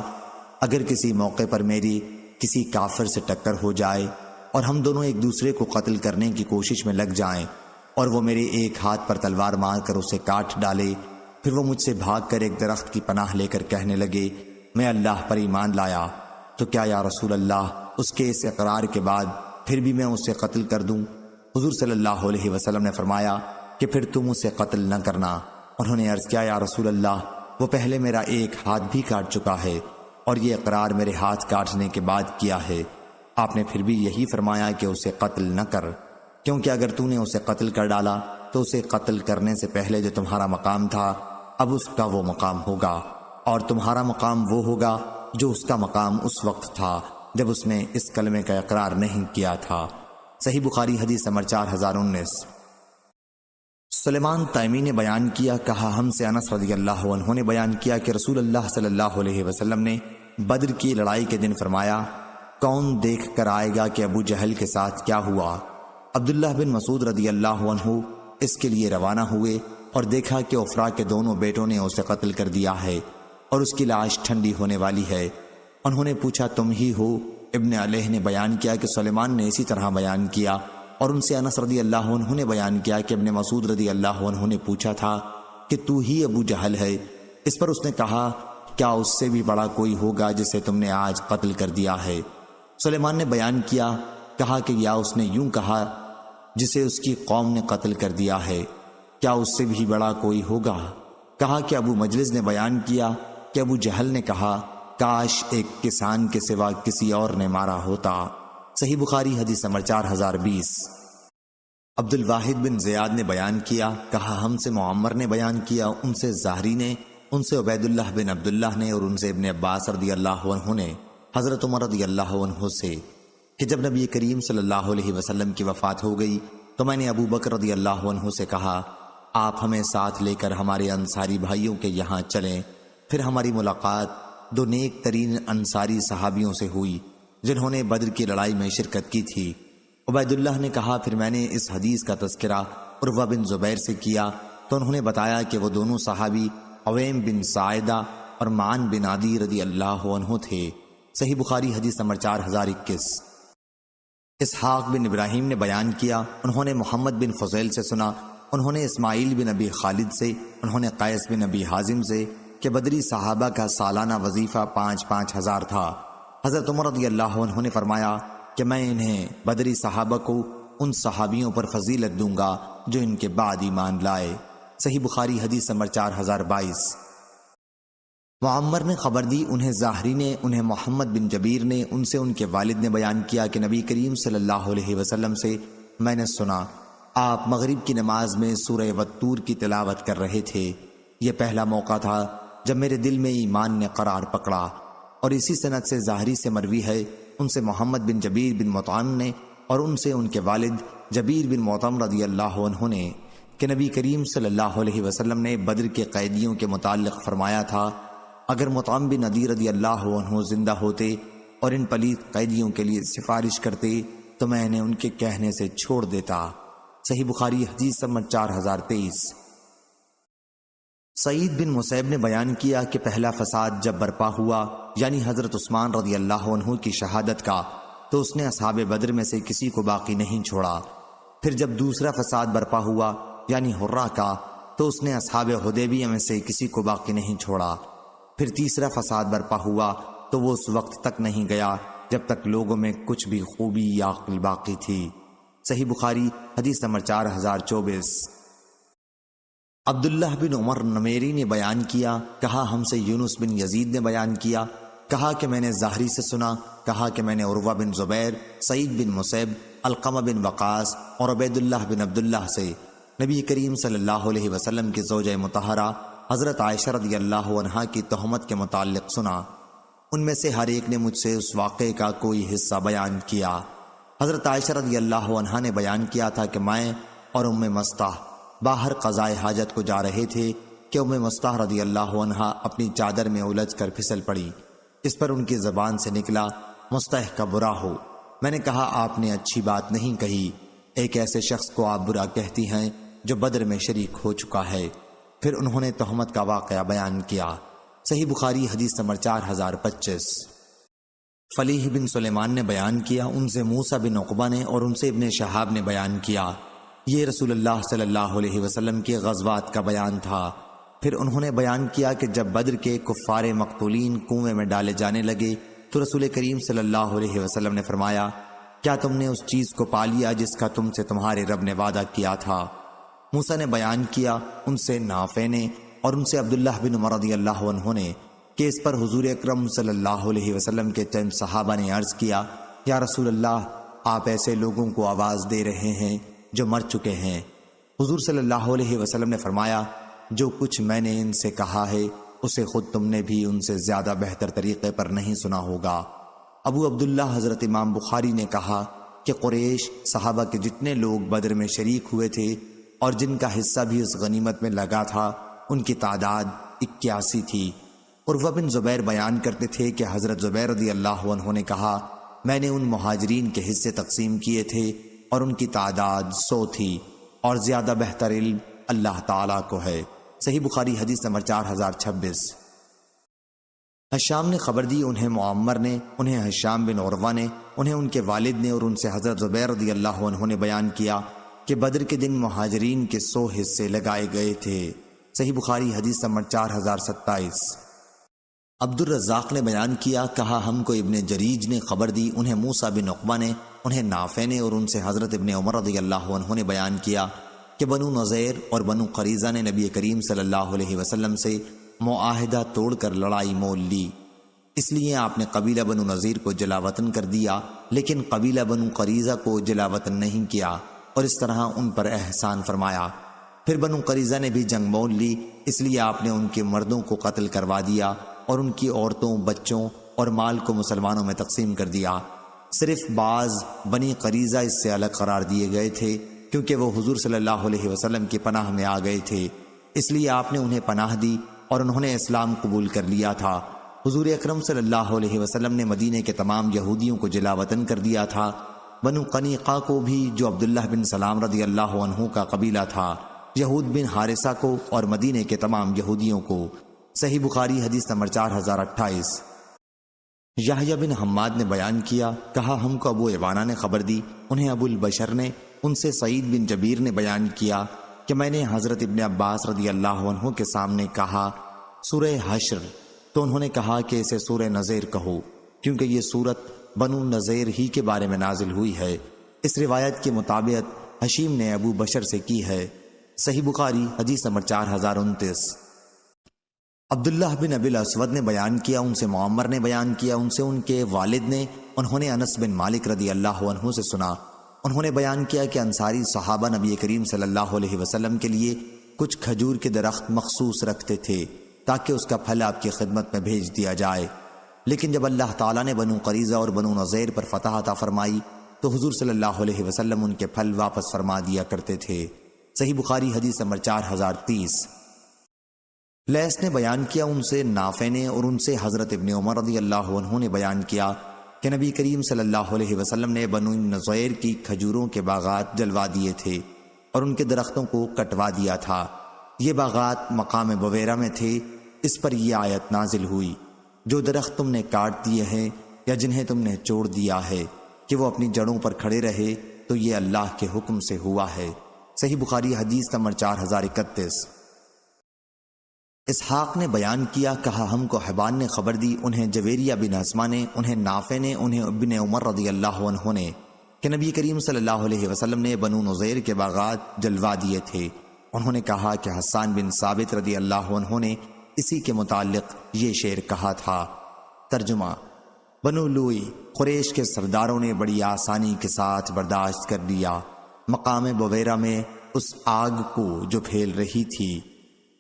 اگر کسی موقع پر میری کسی کافر سے ٹکر ہو جائے اور ہم دونوں ایک دوسرے کو قتل کرنے کی کوشش میں لگ جائیں اور وہ میرے ایک ہاتھ پر تلوار مار کر اسے کاٹ ڈالے، پھر وہ مجھ سے بھاگ کر ایک درخت کی پناہ لے کر کہنے لگے میں اللہ پر ایمان لایا، تو کیا یا رسول اللہ اس کے اس اقرار کے بعد پھر بھی میں اسے قتل کر دوں؟ حضور صلی اللہ علیہ وسلم نے فرمایا کہ پھر تم اسے قتل نہ کرنا۔ انہوں نے عرض کیا، یا رسول اللہ وہ پہلے میرا ایک ہاتھ بھی کاٹ چکا ہے اور یہ اقرار میرے ہاتھ کاٹنے کے بعد کیا ہے۔ آپ نے پھر بھی یہی فرمایا کہ اسے قتل نہ کر، کیونکہ اگر تو نے اسے قتل کر ڈالا تو اسے قتل کرنے سے پہلے جو تمہارا مقام تھا اب اس کا وہ مقام ہوگا، اور تمہارا مقام وہ ہوگا جو اس کا مقام اس وقت تھا جب اس نے اس کلمے کا اقرار نہیں کیا تھا۔ صحیح بخاری حدیث نمبر 4019۔ سلیمان تیمی نے بیان کیا، کہا ہم سے انس رضی اللہ عنہ نے بیان کیا کہ رسول اللہ صلی اللہ علیہ وسلم نے بدر کی لڑائی کے دن فرمایا، کون دیکھ کر آئے گا کہ ابو جہل کے ساتھ کیا ہوا؟ عبداللہ بن مسعود رضی اللہ عنہ اس کے لیے روانہ ہوئے اور دیکھا کہ عفرا کے دونوں بیٹوں نے اسے قتل کر دیا ہے اور اس کی لاش ٹھنڈی ہونے والی ہے۔ انہوں نے پوچھا تم ہی ہو؟ ابن علیہ نے بیان کیا کہ سلیمان نے اسی طرح بیان کیا، اور ان سے انس رضی اللہ عنہ نے بیان کیا کہ ابن مسعود رضی اللہ عنہ نے پوچھا تھا کہ تو ہی ابو جہل ہے؟ اس پر اس نے کہا، کیا اس سے بھی بڑا کوئی ہوگا جسے تم نے آج قتل کر دیا ہے؟ سلیمان نے بیان کیا، کہا کہ یا اس نے یوں کہا جسے اس کی قوم نے قتل کر دیا ہے، کیا اس سے بھی بڑا کوئی ہوگا؟ کہا کہ ابو مجلس نے بیان کیا کہ ابو جہل نے کہا، کاش ایک کسان کے سوا کسی اور نے مارا ہوتا۔ صحیح بخاری حدیث نمبر 4020۔ عبد الواحد بن زیاد نے بیان کیا، کہا ہم سے معمر نے بیان کیا، ان سے زہری نے، ان سے عبید اللہ بن عبداللہ نے، اور ان سے ابن عباس رضی اللہ عنہ نے حضرت عمر رضی اللہ عنہ سے کہ جب نبی کریم صلی اللہ علیہ وسلم کی وفات ہو گئی تو میں نے ابو بکر رضی اللہ عنہ سے کہا، آپ ہمیں ساتھ لے کر ہمارے انصاری بھائیوں کے یہاں چلیں۔ پھر ہماری ملاقات دو نیک ترین انصاری صحابیوں سے ہوئی جنہوں نے بدر کی لڑائی میں شرکت کی تھی۔ عبید اللہ نے کہا، پھر میں نے اس حدیث کا تذکرہ عروہ بن زبیر سے کیا تو انہوں نے بتایا کہ وہ دونوں صحابی عویم بن ساعدہ اور معن بن عدی رضی اللہ عنہ تھے۔ صحیح بخاری حدیث نمبر 4021۔ اسحاق بن ابراہیم نے بیان کیا، انہوں نے محمد بن فضیل سے سنا، انہوں نے اسماعیل بن ابی خالد سے، انہوں نے قیس بن ابی حازم سے کہ بدری صحابہ کا سالانہ وظیفہ 5,000 5,000 تھا۔ حضرت عمر رضی اللہ عنہ نے فرمایا کہ میں انہیں بدری صحابہ کو ان صحابیوں پر فضیلت دوں گا جو ان کے بعد ایمان لائے۔ صحیح بخاری حدیث نمبر 4022۔ معمر نے خبر دی، انہیں زاہری نے، انہیں محمد بن جبیر نے، ان سے ان کے والد نے بیان کیا کہ نبی کریم صلی اللہ علیہ وسلم سے میں نے سنا آپ مغرب کی نماز میں سورہ والطور کی تلاوت کر رہے تھے۔ یہ پہلا موقع تھا جب میرے دل میں ایمان نے قرار پکڑا۔ اور اسی سند سے زاہری سے مروی ہے، ان سے محمد بن جبیر بن مطعم نے، اور ان سے ان کے والد جبیر بن مطعم رضی اللہ عنہ نے کہ نبی کریم صلی اللہ علیہ وسلم نے بدر کے قیدیوں کے متعلق فرمایا تھا، اگر مطعم بن عدی رضی اللہ عنہ زندہ ہوتے اور ان پلیت قیدیوں کے لیے سفارش کرتے تو میں انہیں ان کے کہنے سے چھوڑ دیتا۔ صحیح بخاری حدیث نمبر 4023۔ سعید بن مسیب نے بیان کیا کہ پہلا فساد جب برپا ہوا یعنی حضرت عثمان رضی اللہ عنہ کی شہادت کا تو اس نے اصحاب بدر میں سے کسی کو باقی نہیں چھوڑا۔ پھر جب دوسرا فساد برپا ہوا یعنی حرہ کا تو اس نے اصحاب حدیبیہ میں سے کسی کو باقی نہیں چھوڑا۔ پھر تیسرا فساد برپا ہوا تو وہ اس وقت تک نہیں گیا جب تک لوگوں میں کچھ بھی خوبی یا عقل باقی تھی۔ صحیح بخاری حدیث نمبر 4024۔ عبداللہ بن عمر نمیری نے بیان کیا، کہا ہم سے یونس بن یزید نے بیان کیا، کہا کہ میں نے زہری سے سنا، کہا کہ میں نے عروہ بن زبیر، سعید بن مسیب، علقمہ بن وقاص اور عبید اللہ بن عبداللہ سے نبی کریم صلی اللہ علیہ وسلم کی زوجہ مطہرہ حضرت عائشہ رضی اللہ عنہا کی تہمت کے متعلق سنا۔ ان میں سے ہر ایک نے مجھ سے اس واقعے کا کوئی حصہ بیان کیا۔ حضرت عائشہ رضی اللہ عنہا نے بیان کیا تھا کہ میں اور ام مستح باہر قضائے حاجت کو جا رہے تھے کہ ام مستح رضی اللہ عنہا اپنی چادر میں الجھ کر پھسل پڑی۔ اس پر ان کی زبان سے نکلا، مستح کا برا ہو۔ میں نے کہا آپ نے اچھی بات نہیں کہی، ایک ایسے شخص کو آپ برا کہتی ہیں جو بدر میں شریک ہو چکا ہے۔ پھر انہوں نے تہمت کا واقعہ بیان کیا۔ صحیح بخاری حدیث نمبر 4025۔ فلیح بن سلیمان نے بیان کیا، ان سے موسیٰ بن عقبہ نے اور ان سے ابن شہاب نے بیان کیا، یہ رسول اللہ صلی اللہ علیہ وسلم کے غزوات کا بیان تھا۔ پھر انہوں نے بیان کیا کہ جب بدر کے کفار مقتولین کنویں میں ڈالے جانے لگے تو رسول کریم صلی اللہ علیہ وسلم نے فرمایا، کیا تم نے اس چیز کو پا لیا جس کا تم سے تمہارے رب نے وعدہ کیا تھا؟ موسیٰ نے بیان کیا، ان سے نافع نے اور ان سے عبداللہ بن عمر رضی اللہ عنہ نے کہ اس پر حضور اکرم صلی اللہ علیہ وسلم کے چند صحابہ نے عرض کیا، یا رسول اللہ، آپ ایسے لوگوں کو آواز دے رہے ہیں جو مر چکے ہیں۔ حضور صلی اللہ علیہ وسلم نے فرمایا، جو کچھ میں نے ان سے کہا ہے اسے خود تم نے بھی ان سے زیادہ بہتر طریقے پر نہیں سنا ہوگا۔ ابو عبداللہ حضرت امام بخاری نے کہا کہ قریش صحابہ کے جتنے لوگ بدر میں شریک ہوئے تھے اور جن کا حصہ بھی اس غنیمت میں لگا تھا ان کی تعداد 81 تھی۔ عروہ بن زبیر بیان کرتے تھے کہ حضرت زبیر رضی اللہ عنہ نے کہا، میں نے ان مہاجرین کے حصے تقسیم کیے تھے اور ان کی تعداد 100 تھی، اور زیادہ بہتر علم اللہ تعالیٰ کو ہے۔ صحیح بخاری حدیث نمبر 4026۔ حشام نے خبر دی، انہیں معمر نے، انہیں حشام بن عروہ نے، انہیں ان کے والد نے اور ان سے حضرت زبیر رضی اللہ عنہ نے بیان کیا کہ بدر کے دن مہاجرین کے 100 حصے لگائے گئے تھے۔ صحیح بخاری حدیث نمبر 4027۔ عبد الرزاق نے بیان کیا، کہا ہم کو ابن جریج نے خبر دی، انہیں موسیٰ بن عقبہ نے، انہیں نافع نے اور ان سے حضرت ابن عمر رضی اللہ عنہ نے بیان کیا کہ بنو نذیر اور بنو قریظہ نے نبی کریم صلی اللہ علیہ وسلم سے معاہدہ توڑ کر لڑائی مول لی، اس لیے آپ نے قبیلہ بنو نذیر کو جلا وطن کر دیا، لیکن قبیلہ بنو قریظہ کو جلا وطن نہیں کیا اور اس طرح ان پر احسان فرمایا۔ پھر بنو قریظہ نے بھی جنگ مول لی، اس لیے آپ نے ان کے مردوں کو قتل کروا دیا اور ان کی عورتوں، بچوں اور مال کو مسلمانوں میں تقسیم کر دیا۔ صرف بعض بنی قریظہ اس سے الگ قرار دیے گئے تھے کیونکہ وہ حضور صلی اللہ علیہ وسلم کی پناہ میں آ گئے تھے، اس لیے آپ نے انہیں پناہ دی اور انہوں نے اسلام قبول کر لیا تھا۔ حضور اکرم صلی اللہ علیہ وسلم نے مدینے کے تمام یہودیوں کو جلا وطن کر دیا تھا، بنو قنیقہ کو بھی جو عبداللہ بن سلام رضی اللہ عنہ کا قبیلہ تھا، یہود بن حارثہ کو اور مدینے کے تمام یہودیوں کو۔ صحیح بخاری حدیث نمبر 4028۔ یحییٰ بن حماد نے بیان کیا، کہا ہم کو ابو عوانہ نے خبر دی، انہیں ابو البشر نے، ان سے سعید بن جبیر نے بیان کیا کہ میں نے حضرت ابن عباس رضی اللہ عنہ کے سامنے کہا سورہ حشر، تو انہوں نے کہا کہ اسے سورہ نذیر کہو کیونکہ یہ سورت بنو نذیر ہی کے بارے میں نازل ہوئی ہے۔ اس روایت کے مطابق حشیم نے ابو بشر سے کی ہے۔ صحیح بخاری حدیث نمبر 4029۔ عبداللہ بن ابی الاسود نے بیان کیا، ان سے معمر نے بیان کیا، ان سے ان کے والد نے، انہوں نے انس بن مالک رضی اللہ عنہ سے سنا، انہوں نے بیان کیا کہ انصاری صحابہ نبی کریم صلی اللہ علیہ وسلم کے لیے کچھ کھجور کے درخت مخصوص رکھتے تھے تاکہ اس کا پھل آپ کی خدمت میں بھیج دیا جائے، لیکن جب اللہ تعالیٰ نے بنو قریظہ اور بنو نذیر پر فتح عطا فرمائی تو حضور صلی اللہ علیہ وسلم ان کے پھل واپس فرما دیا کرتے تھے۔ صحیح بخاری حدیث نمبر 4030۔ لیث نے بیان کیا، ان سے نافع نے اور ان سے حضرت ابن عمر رضی اللہ عنہ نے بیان کیا کہ نبی کریم صلی اللہ علیہ وسلم نے بنو نذیر کی کھجوروں کے باغات جلوا دیے تھے اور ان کے درختوں کو کٹوا دیا تھا۔ یہ باغات مقام بویرہ میں تھے۔ اس پر یہ آیت نازل ہوئی، جو درخت تم نے کاٹ دیے ہیں یا جنہیں تم نے چھوڑ دیا ہے کہ وہ اپنی جڑوں پر کھڑے رہے تو یہ اللہ کے حکم سے ہوا ہے۔ صحیح بخاری حدیث نمبر 4031۔ اسحاق نے بیان کیا، کہا ہم کو حبان نے خبر دی، انہیں جویریہ بن اسما نے، انہیں نافع نے، انہیں ابن عمر رضی اللہ عنہ نے کہ نبی کریم صلی اللہ علیہ وسلم نے بنو نذیر کے باغات جلوا دیے تھے۔ انہوں نے کہا کہ حسان بن ثابت رضی اللہ عنہ نے اسی کے متعلق یہ شعر کہا تھا۔ ترجمہ: بنو لوئی قریش کے سرداروں نے بڑی آسانی کے ساتھ برداشت کر لیا مقام بویرہ میں اس آگ کو جو پھیل رہی تھی۔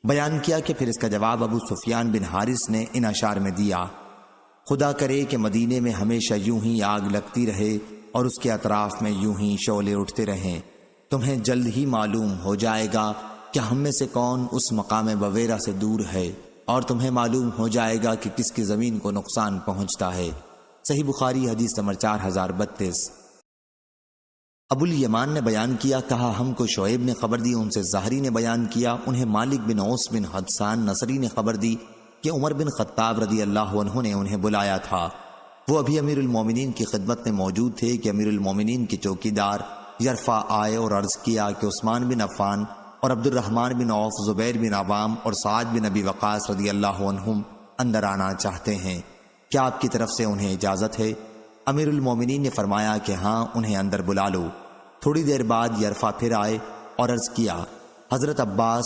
بیان کیا کہ پھر اس کا جواب ابو سفیان بن حارث نے ان اشعار میں دیا: خدا کرے کہ مدینے میں ہمیشہ یوں ہی آگ لگتی رہے اور اس کے اطراف میں یوں ہی شعلے اٹھتے رہیں۔ تمہیں جلد ہی معلوم ہو جائے گا کہ ہم میں سے کون اس مقام بویرہ سے دور ہے، اور تمہیں معلوم ہو جائے گا کہ کس کی زمین کو نقصان پہنچتا ہے۔ صحیح بخاری حدیث نمبر 4032۔ ابو الیمان نے بیان کیا، کہا ہم کو شعیب نے خبر دی، ان سے زہری نے بیان کیا، انہیں مالک بن اوس بن حدثان نصری نے خبر دی کہ عمر بن خطاب رضی اللہ عنہ نے انہیں بلایا تھا۔ وہ ابھی امیر المومنین کی خدمت میں موجود تھے کہ امیر المومنین کے چوکیدار یرفع آئے اور عرض کیا کہ عثمان بن عفان اور عبد الرحمن بن عوف، زبیر بن عوام اور سعد بن ابی وقاص رضی اللہ عنہم اندر آنا چاہتے ہیں، کیا آپ کی طرف سے انہیں اجازت ہے؟ امیر المومنین نے فرمایا کہ ہاں، انہیں اندر بلا لو۔ تھوڑی دیر بعد یرفع پھر آئے اور عرض کیا، حضرت عباس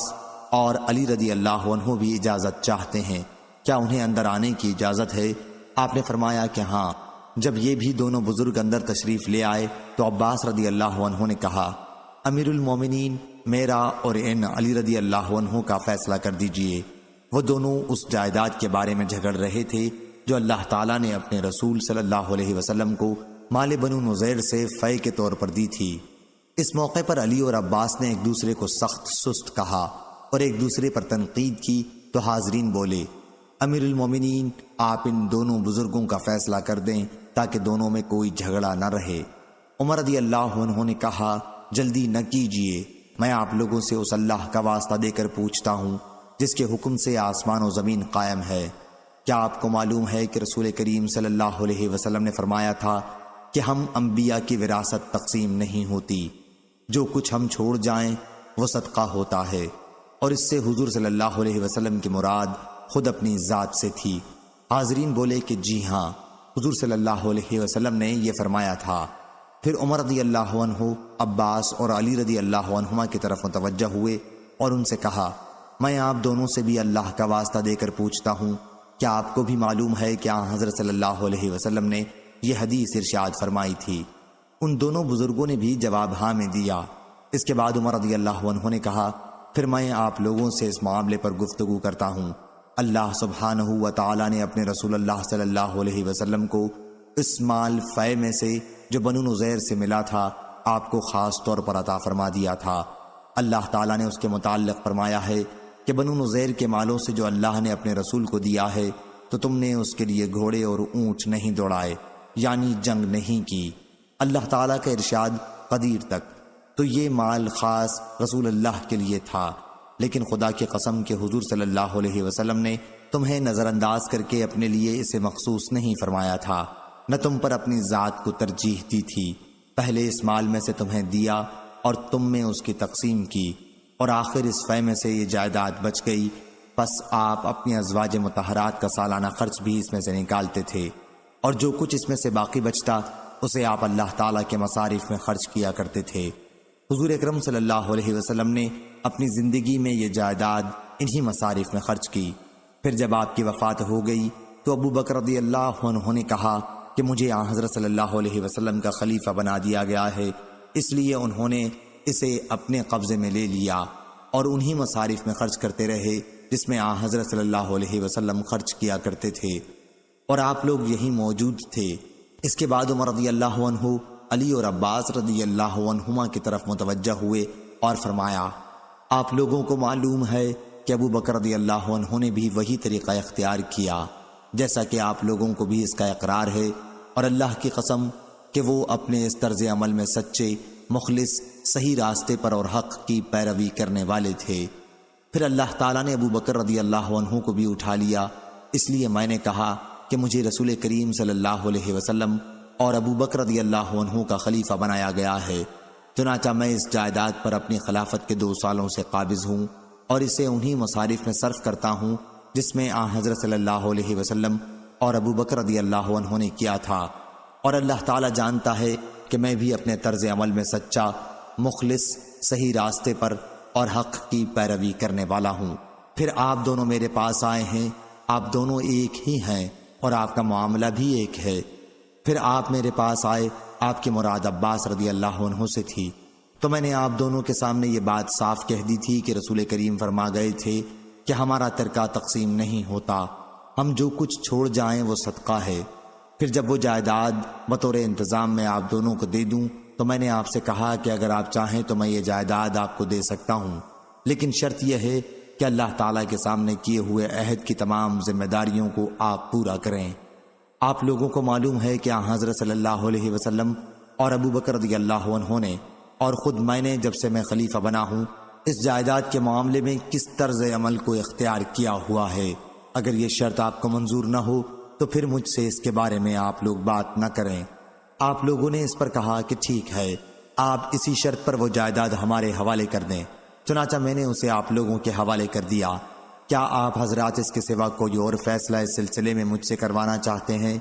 اور علی رضی اللہ عنہ بھی اجازت چاہتے ہیں، کیا انہیں اندر آنے کی اجازت ہے؟ آپ نے فرمایا کہ ہاں۔ جب یہ بھی دونوں بزرگ اندر تشریف لے آئے تو عباس رضی اللہ عنہ نے کہا، امیر المومنین، میرا اور ان علی رضی اللہ عنہ کا فیصلہ کر دیجئے۔ وہ دونوں اس جائیداد کے بارے میں جھگڑ رہے تھے جو اللہ تعالیٰ نے اپنے رسول صلی اللہ علیہ وسلم کو مال بنو نذیر سے فے کے طور پر دی تھی۔ اس موقع پر علی اور عباس نے ایک دوسرے کو سخت سست کہا اور ایک دوسرے پر تنقید کی تو حاضرین بولے، امیر المومنین، آپ ان دونوں بزرگوں کا فیصلہ کر دیں تاکہ دونوں میں کوئی جھگڑا نہ رہے۔ عمر رضی اللہ عنہ نے کہا، جلدی نہ کیجیے، میں آپ لوگوں سے اس اللہ کا واسطہ دے کر پوچھتا ہوں جس کے حکم سے آسمان و زمین قائم ہے۔ کیا آپ کو معلوم ہے کہ رسول کریم صلی اللہ علیہ وسلم نے فرمایا تھا کہ ہم انبیاء کی وراثت تقسیم نہیں ہوتی، جو کچھ ہم چھوڑ جائیں وہ صدقہ ہوتا ہے، اور اس سے حضور صلی اللہ علیہ وسلم کی مراد خود اپنی ذات سے تھی۔ حاضرین بولے کہ جی ہاں، حضور صلی اللہ علیہ وسلم نے یہ فرمایا تھا۔ پھر عمر رضی اللہ عنہ عباس اور علی رضی اللہ عنہما کی طرف متوجہ ہوئے اور ان سے کہا، میں آپ دونوں سے بھی اللہ کا واسطہ دے کر پوچھتا ہوں، کیا آپ کو بھی معلوم ہے کہ حضرت صلی اللہ علیہ وسلم نے یہ حدیث ارشاد فرمائی تھی؟ ان دونوں بزرگوں نے بھی جواب ہاں میں دیا۔ اس کے بعد عمر رضی اللہ عنہ نے کہا، پھر میں آپ لوگوں سے اس معاملے پر گفتگو کرتا ہوں۔ اللہ سبحانہ و تعالی نے اپنے رسول اللہ صلی اللہ علیہ وسلم کو اس مال فے میں سے جو بنو نذیر سے ملا تھا آپ کو خاص طور پر عطا فرما دیا تھا۔ اللہ تعالیٰ نے اس کے متعلق فرمایا ہے کہ بنو نذیر کے مالوں سے جو اللہ نے اپنے رسول کو دیا ہے تو تم نے اس کے لیے گھوڑے اور اونٹ نہیں دوڑائے، یعنی جنگ نہیں کی۔ اللہ تعالیٰ کا ارشاد قدیر تک، تو یہ مال خاص رسول اللہ کے لیے تھا، لیکن خدا کی قسم کہ حضور صلی اللہ علیہ وسلم نے تمہیں نظر انداز کر کے اپنے لیے اسے مخصوص نہیں فرمایا تھا، نہ تم پر اپنی ذات کو ترجیح دی تھی۔ پہلے اس مال میں سے تمہیں دیا اور تم میں اس کی تقسیم کی، اور آخر اس فے میں سے یہ جائیداد بچ گئی، پس آپ اپنی ازواج مطہرات کا سالانہ خرچ بھی اس میں سے نکالتے تھے، اور جو کچھ اس میں سے باقی بچتا اسے آپ اللہ تعالیٰ کے مصارف میں خرچ کیا کرتے تھے۔ حضور اکرم صلی اللہ علیہ وسلم نے اپنی زندگی میں یہ جائیداد انہی مصارف میں خرچ کی۔ پھر جب آپ کی وفات ہو گئی تو ابو بکر رضی اللہ عنہ نے کہا کہ مجھے حضرت صلی اللہ علیہ وسلم کا خلیفہ بنا دیا گیا ہے، اس لیے انہوں نے اسے اپنے قبضے میں لے لیا اور انہی مصارف میں خرچ کرتے رہے جس میں حضرت صلی اللہ علیہ وسلم خرچ کیا کرتے تھے، اور آپ لوگ یہی موجود تھے۔ اس کے بعد عمر رضی اللہ عنہ علی اور عباس رضی اللہ عنہما کی طرف متوجہ ہوئے اور فرمایا، آپ لوگوں کو معلوم ہے کہ ابو بکر رضی اللہ عنہ نے بھی وہی طریقہ اختیار کیا جیسا کہ آپ لوگوں کو بھی اس کا اقرار ہے، اور اللہ کی قسم کہ وہ اپنے اس طرز عمل میں سچے، مخلص، صحیح راستے پر اور حق کی پیروی کرنے والے تھے۔ پھر اللہ تعالیٰ نے ابو بکر رضی اللہ عنہ کو بھی اٹھا لیا، اس لیے میں نے کہا کہ مجھے رسول کریم صلی اللہ علیہ وسلم اور ابو بکر رضی اللہ عنہ کا خلیفہ بنایا گیا ہے، چنانچہ میں اس جائیداد پر اپنی خلافت کے 2 سالوں سے قابض ہوں اور اسے انہی مصارف میں صرف کرتا ہوں جس میں حضرت صلی اللہ علیہ وسلم اور ابو بکر رضی اللہ عنہ نے کیا تھا، اور اللہ تعالیٰ جانتا ہے کہ میں بھی اپنے طرز عمل میں سچا، مخلص، صحیح راستے پر اور حق کی پیروی کرنے والا ہوں۔ پھر آپ دونوں میرے پاس آئے ہیں، آپ دونوں ایک ہی ہیں اور آپ کا معاملہ بھی ایک ہے۔ پھر آپ میرے پاس آئے، آپ کی مراد عباس رضی اللہ عنہ سے تھی، تو میں نے آپ دونوں کے سامنے یہ بات صاف کہہ دی تھی کہ رسول کریم فرما گئے تھے کہ ہمارا ترکہ تقسیم نہیں ہوتا، ہم جو کچھ چھوڑ جائیں وہ صدقہ ہے۔ پھر جب وہ جائیداد بطور انتظام میں آپ دونوں کو دے دوں تو میں نے آپ سے کہا کہ اگر آپ چاہیں تو میں یہ جائیداد آپ کو دے سکتا ہوں، لیکن شرط یہ ہے کہ اللہ تعالیٰ کے سامنے کیے ہوئے عہد کی تمام ذمہ داریوں کو آپ پورا کریں۔ آپ لوگوں کو معلوم ہے کہ حضرت صلی اللہ علیہ وسلم اور ابو بکر رضی اللہ عنہ نے اور خود میں نے جب سے میں خلیفہ بنا ہوں اس جائیداد کے معاملے میں کس طرز عمل کو اختیار کیا ہوا ہے۔ اگر یہ شرط آپ کو منظور نہ ہو تو پھر مجھ سے اس کے بارے میں آپ لوگ بات نہ کریں۔ آپ لوگوں نے اس پر کہا کہ ٹھیک ہے، آپ اسی شرط پر وہ جائیداد ہمارے حوالے کر دیں۔ چنانچہ میں نے اسے آپ لوگوں کے حوالے کر دیا۔ کیا آپ حضرات اس کے سوا کوئی اور فیصلہ اس سلسلے میں مجھ سے کروانا چاہتے ہیں؟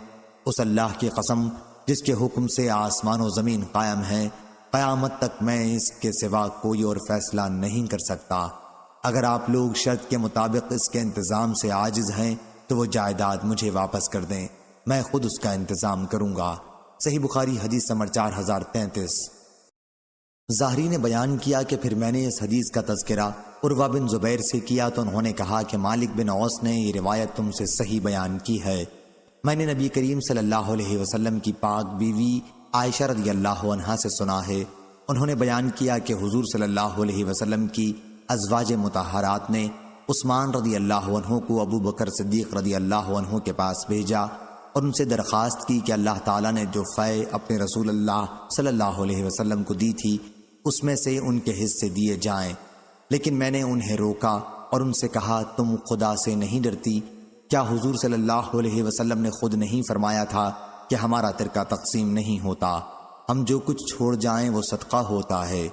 اس اللہ کی قسم جس کے حکم سے آسمان و زمین قائم ہے، قیامت تک میں اس کے سوا کوئی اور فیصلہ نہیں کر سکتا۔ اگر آپ لوگ شرط کے مطابق اس کے انتظام سے عاجز ہیں تو وہ جائیداد مجھے واپس کر دیں، میں خود اس کا انتظام کروں گا۔ صحیح بخاری حدیث نمبر 4033۔ ظاہری نے بیان کیا کہ پھر میں نے اس حدیث کا تذکرہ عروہ بن زبیر سے کیا تو انہوں نے کہا کہ مالک بن اوس نے یہ روایت تم سے صحیح بیان کی ہے۔ میں نے نبی کریم صلی اللہ علیہ وسلم کی پاک بیوی عائشہ رضی اللہ عنہا سے سنا ہے، انہوں نے بیان کیا کہ حضور صلی اللہ علیہ وسلم کی ازواج مطہرات نے عثمان رضی اللہ عنہ کو ابو بکر صدیق رضی اللہ عنہ کے پاس بھیجا اور ان سے درخواست کی کہ اللہ تعالیٰ نے جو فے اپنے رسول اللہ صلی اللہ علیہ وسلم کو دی تھی اس میں سے ان کے حصے دیے جائیں، لیکن میں نے انہیں روکا اور ان سے کہا تم خدا سے نہیں ڈرتی؟ کیا حضور صلی اللہ علیہ وسلم نے خود نہیں فرمایا تھا کہ ہمارا ترکہ تقسیم نہیں ہوتا، ہم جو کچھ چھوڑ جائیں وہ صدقہ ہوتا ہے؟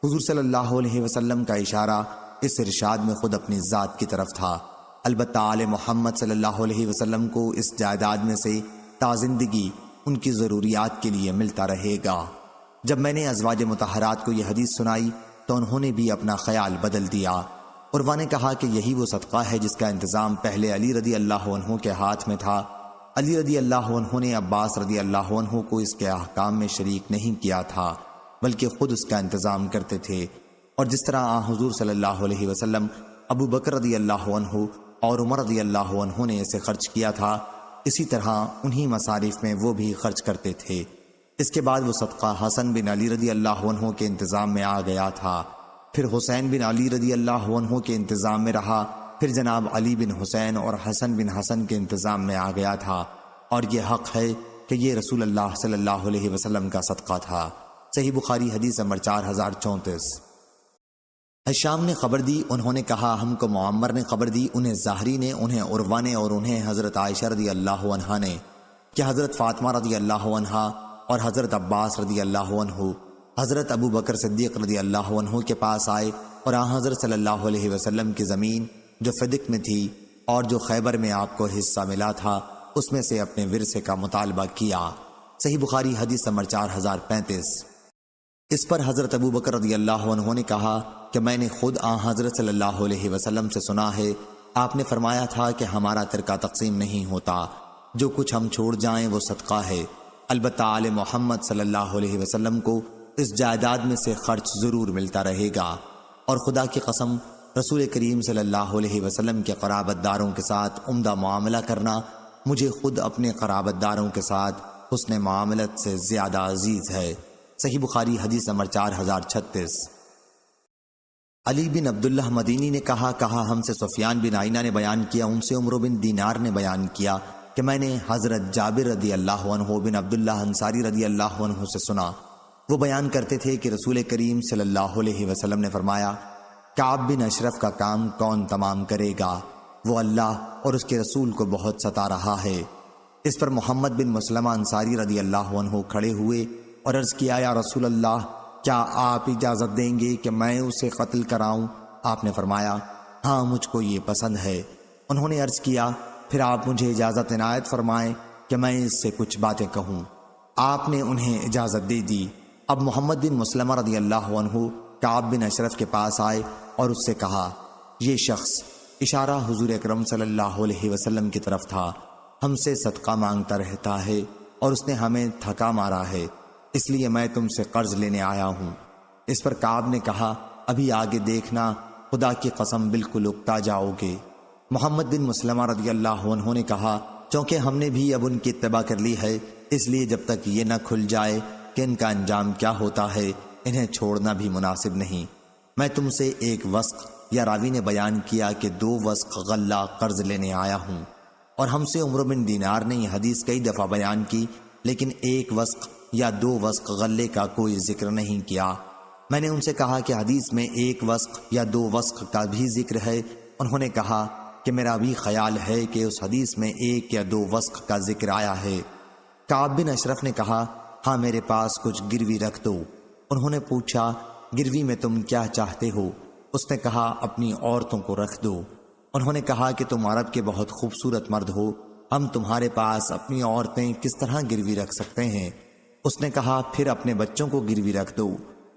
حضور صلی اللہ علیہ وسلم کا اشارہ اس ارشاد میں خود اپنی ذات کی طرف تھا، البتہ آل محمد صلی اللہ علیہ وسلم کو اس جائیداد میں سے تا زندگی ان کی ضروریات کے لیے ملتا رہے گا۔ جب میں نے ازواج مطہرات کو یہ حدیث سنائی تو انہوں نے بھی اپنا خیال بدل دیا۔ عروہ نے کہا کہ یہی وہ صدقہ ہے جس کا انتظام پہلے علی رضی اللہ عنہ کے ہاتھ میں تھا۔ علی رضی اللہ عنہ نے عباس رضی اللہ عنہ کو اس کے احکام میں شریک نہیں کیا تھا بلکہ خود اس کا انتظام کرتے تھے، اور جس طرح حضور صلی اللہ علیہ وسلم ابو بکر رضی اللہ عنہ اور عمر رضی اللہ عنہ نے اسے خرچ کیا تھا، اسی طرح انہی مصارف میں وہ بھی خرچ کرتے تھے۔ اس کے بعد وہ صدقہ حسن بن علی رضی اللہ عنہ کے انتظام میں آ گیا تھا، پھر حسین بن علی رضی اللہ عنہ کے انتظام میں رہا، پھر جناب علی بن حسین اور حسن بن حسن کے انتظام میں آ گیا تھا، اور یہ حق ہے کہ یہ رسول اللہ صلی اللہ علیہ وسلم کا صدقہ تھا۔ صحیح بخاری حدیث نمبر 4034۔ ہشام نے خبر دی، انہوں نے کہا ہم کو معمر نے خبر دی، انہیں ظاہری نے، انہیں عروہ نے اور انہیں حضرت عائشہ رضی اللہ عنہا نے کہ حضرت فاطمہ رضی اللہ عنہا اور حضرت عباس رضی اللہ عنہ حضرت ابو بکر صدیق رضی اللہ عنہ کے پاس آئے اور حضرت صلی اللہ علیہ وسلم کی زمین جو فدق میں تھی اور جو خیبر میں آپ کو حصہ ملا تھا اس میں سے اپنے ورثے کا مطالبہ کیا۔ صحیح بخاری حدیث نمبر 4035۔ اس پر حضرت ابو بکر رضی اللہ عنہ نے کہا کہ میں نے خود حضرت صلی اللہ علیہ وسلم سے سنا ہے، آپ نے فرمایا تھا کہ ہمارا ترکہ تقسیم نہیں ہوتا، جو کچھ ہم چھوڑ جائیں وہ صدقہ ہے، البتہ آل محمد صلی اللہ علیہ وسلم کو اس جائیداد میں سے خرچ ضرور ملتا رہے گا، اور خدا کی قسم رسول کریم صلی اللہ علیہ وسلم کے قرابت داروں کے ساتھ عمدہ معاملہ کرنا مجھے خود اپنے قرابت داروں کے ساتھ حسن معاملت سے زیادہ عزیز ہے۔ صحیح بخاری حدیث نمبر 4036۔ علی بن عبداللہ مدینی نے کہا ہم سے سفیان بن عینہ نے بیان کیا، ان سے عمرو بن دینار نے بیان کیا کہ میں نے حضرت جابر رضی اللہ عنہ بن عبداللہ انصاری رضی اللہ عنہ سے سنا، وہ بیان کرتے تھے کہ رسول کریم صلی اللہ علیہ وسلم نے فرمایا کعب بن اشرف کا کام کون تمام کرے گا، وہ اللہ اور اس کے رسول کو بہت ستا رہا ہے۔ اس پر محمد بن مسلمہ انصاری رضی اللہ عنہ کھڑے ہوئے اور عرض کیا یا رسول اللہ، کیا آپ اجازت دیں گے کہ میں اسے قتل کراؤں؟ آپ نے فرمایا ہاں مجھ کو یہ پسند ہے۔ انہوں نے عرض کیا پھر آپ مجھے اجازت عنایت فرمائیں کہ میں اس سے کچھ باتیں کہوں۔ آپ نے انہیں اجازت دے دی۔ اب محمد بن مسلمہ رضی اللہ عنہ کعب بن اشرف کے پاس آئے اور اس سے کہا، یہ شخص، اشارہ حضور اکرم صلی اللہ علیہ وسلم کی طرف تھا، ہم سے صدقہ مانگتا رہتا ہے اور اس نے ہمیں تھکا مارا ہے، اس لیے میں تم سے قرض لینے آیا ہوں۔ اس پر کعب نے کہا، ابھی آگے دیکھنا، خدا کی قسم بالکل اکتا جاؤ گے۔ محمد بن مسلمہ رضی اللہ عنہ نے کہا، چونکہ ہم نے بھی اب ان کی اتباع کر لی ہے، اس لیے جب تک یہ نہ کھل جائے کہ ان کا انجام کیا ہوتا ہے، انہیں چھوڑنا بھی مناسب نہیں۔ میں تم سے ایک وسق، یا راوی نے بیان کیا کہ 2 وسق غلہ قرض لینے آیا ہوں، اور ہم سے عمرو بن دینار نے یہ حدیث کئی دفعہ بیان کی، لیکن 1 وسق یا 2 وسق غلے کا کوئی ذکر نہیں کیا۔ میں نے ان سے کہا کہ حدیث میں 1 وسق یا 2 وسق کا بھی ذکر ہے۔ انہوں نے کہا کہ میرا بھی خیال ہے کہ اس حدیث میں 1 یا 2 وسق کا ذکر آیا ہے۔ کعب بن اشرف نے کہا، ہاں میرے پاس کچھ گروی رکھ دو۔ انہوں نے پوچھا، گروی میں تم کیا چاہتے ہو؟ اس نے کہا، اپنی عورتوں کو رکھ دو۔ انہوں نے کہا کہ تم عرب کے بہت خوبصورت مرد ہو، ہم تمہارے پاس اپنی عورتیں کس طرح گروی رکھ سکتے ہیں؟ اس نے کہا، پھر اپنے بچوں کو گروی رکھ دو۔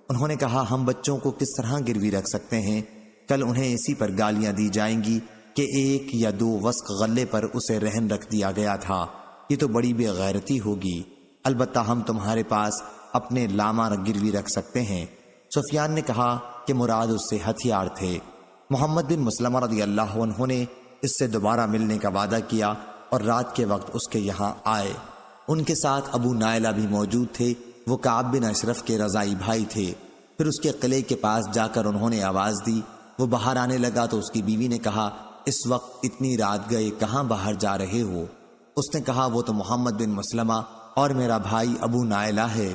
انہوں نے کہا، ہم بچوں کو کس طرح گروی رکھ سکتے ہیں؟ کل انہیں اسی پر گالیاں دی جائیں گی کہ 1 یا 2 وسق غلے پر اسے رہن رکھ دیا گیا تھا، یہ تو بڑی بے غیرتی ہوگی۔ البتہ ہم تمہارے پاس اپنے لاما گروی رکھ سکتے ہیں۔ سفیان نے کہا کہ مراد اس سے ہتھیار تھے۔ محمد بن مسلمہ رضی اللہ عنہ نے اس سے دوبارہ ملنے کا وعدہ کیا اور رات کے وقت اس کے یہاں آئے۔ ان کے ساتھ ابو نائلہ بھی موجود تھے، وہ کعب بن اشرف کے رضائی بھائی تھے۔ پھر اس کے قلعے کے پاس جا کر انہوں نے آواز دی، وہ باہر آنے لگا تو اس کی بیوی نے کہا، اس وقت اتنی رات گئے کہاں باہر جا رہے ہو؟ اس نے کہا، وہ تو محمد بن مسلمہ اور میرا بھائی ابو نائلہ ہے۔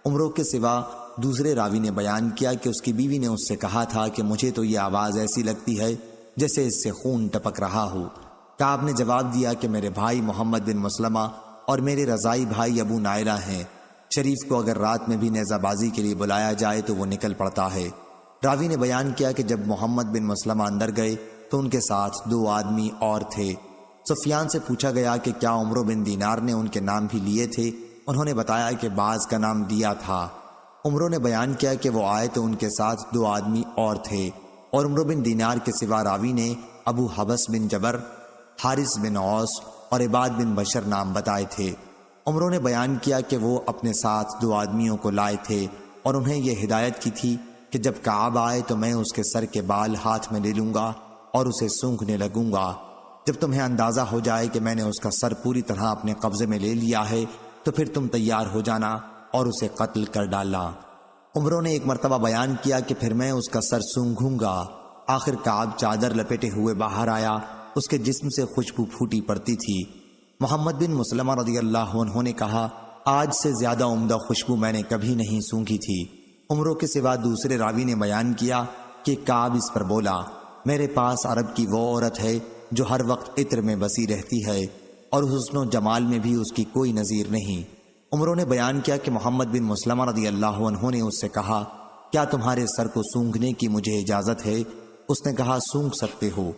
عمرو کے سوا دوسرے راوی نے بیان کیا کہ اس کی بیوی نے اس سے کہا تھا کہ مجھے تو یہ آواز ایسی لگتی ہے جیسے اس سے خون ٹپک رہا ہو۔ کعب نے جواب دیا کہ میرے بھائی محمد بن مسلمہ اور میرے رضائی بھائی ابو نائلہ ہیں، شریف کو اگر رات میں بھی نیزہ بازی کے لیے بلایا جائے تو وہ نکل پڑتا ہے۔ راوی نے بیان کیا کہ جب محمد بن مسلمہ اندر گئے تو ان کے ساتھ 2 آدمی اور تھے۔ سفیان سے پوچھا گیا کہ کیا عمرو بن دینار نے ان کے نام بھی لیے تھے؟ انہوں نے بتایا کہ بعض کا نام دیا تھا۔ عمرو نے بیان کیا کہ وہ آئے تو ان کے ساتھ 2 آدمی اور تھے، اور عمرو بن دینار کے سوا راوی نے ابو حبس بن جبر، حارث بن عوس اور عباد بن بشر نام بتائے تھے۔ عمرو نے بیان کیا کہ وہ اپنے ساتھ 2 آدمیوں کو لائے تھے اور انہیں یہ ہدایت کی تھی کہ جب کعب آئے تو میں اس کے سر کے بال ہاتھ میں لے لوں گا اور اسے سونگھنے لگوں گا۔ جب تمہیں اندازہ ہو جائے کہ میں نے اس کا سر پوری طرح اپنے قبضے میں لے لیا ہے تو پھر تم تیار ہو جانا اور اسے قتل کر ڈالنا۔ عمرو نے ایک مرتبہ بیان کیا کہ پھر میں اس کا سر سونگھوں گا۔ آخر کعب چادر لپیٹے ہوئے باہر آیا، اس کے جسم سے خوشبو پھوٹی پڑتی تھی۔ محمد بن مسلمہ رضی اللہ عنہ نے کہا، آج سے زیادہ عمدہ خوشبو میں نے کبھی نہیں سونگھی تھی۔ عمرو کے سوا دوسرے راوی نے بیان کیا کہ کعب اس پر بولا، میرے پاس عرب کی وہ عورت ہے جو ہر وقت عطر میں بسی رہتی ہے اور حسن و جمال میں بھی اس کی کوئی نظیر نہیں۔ عمرو نے بیان کیا کہ محمد بن مسلمہ رضی اللہ عنہ نے اس سے کہا، کیا تمہارے سر کو سونگھنے کی مجھے اجازت ہے؟ اس نے کہا، سونگھ سکتے ہو۔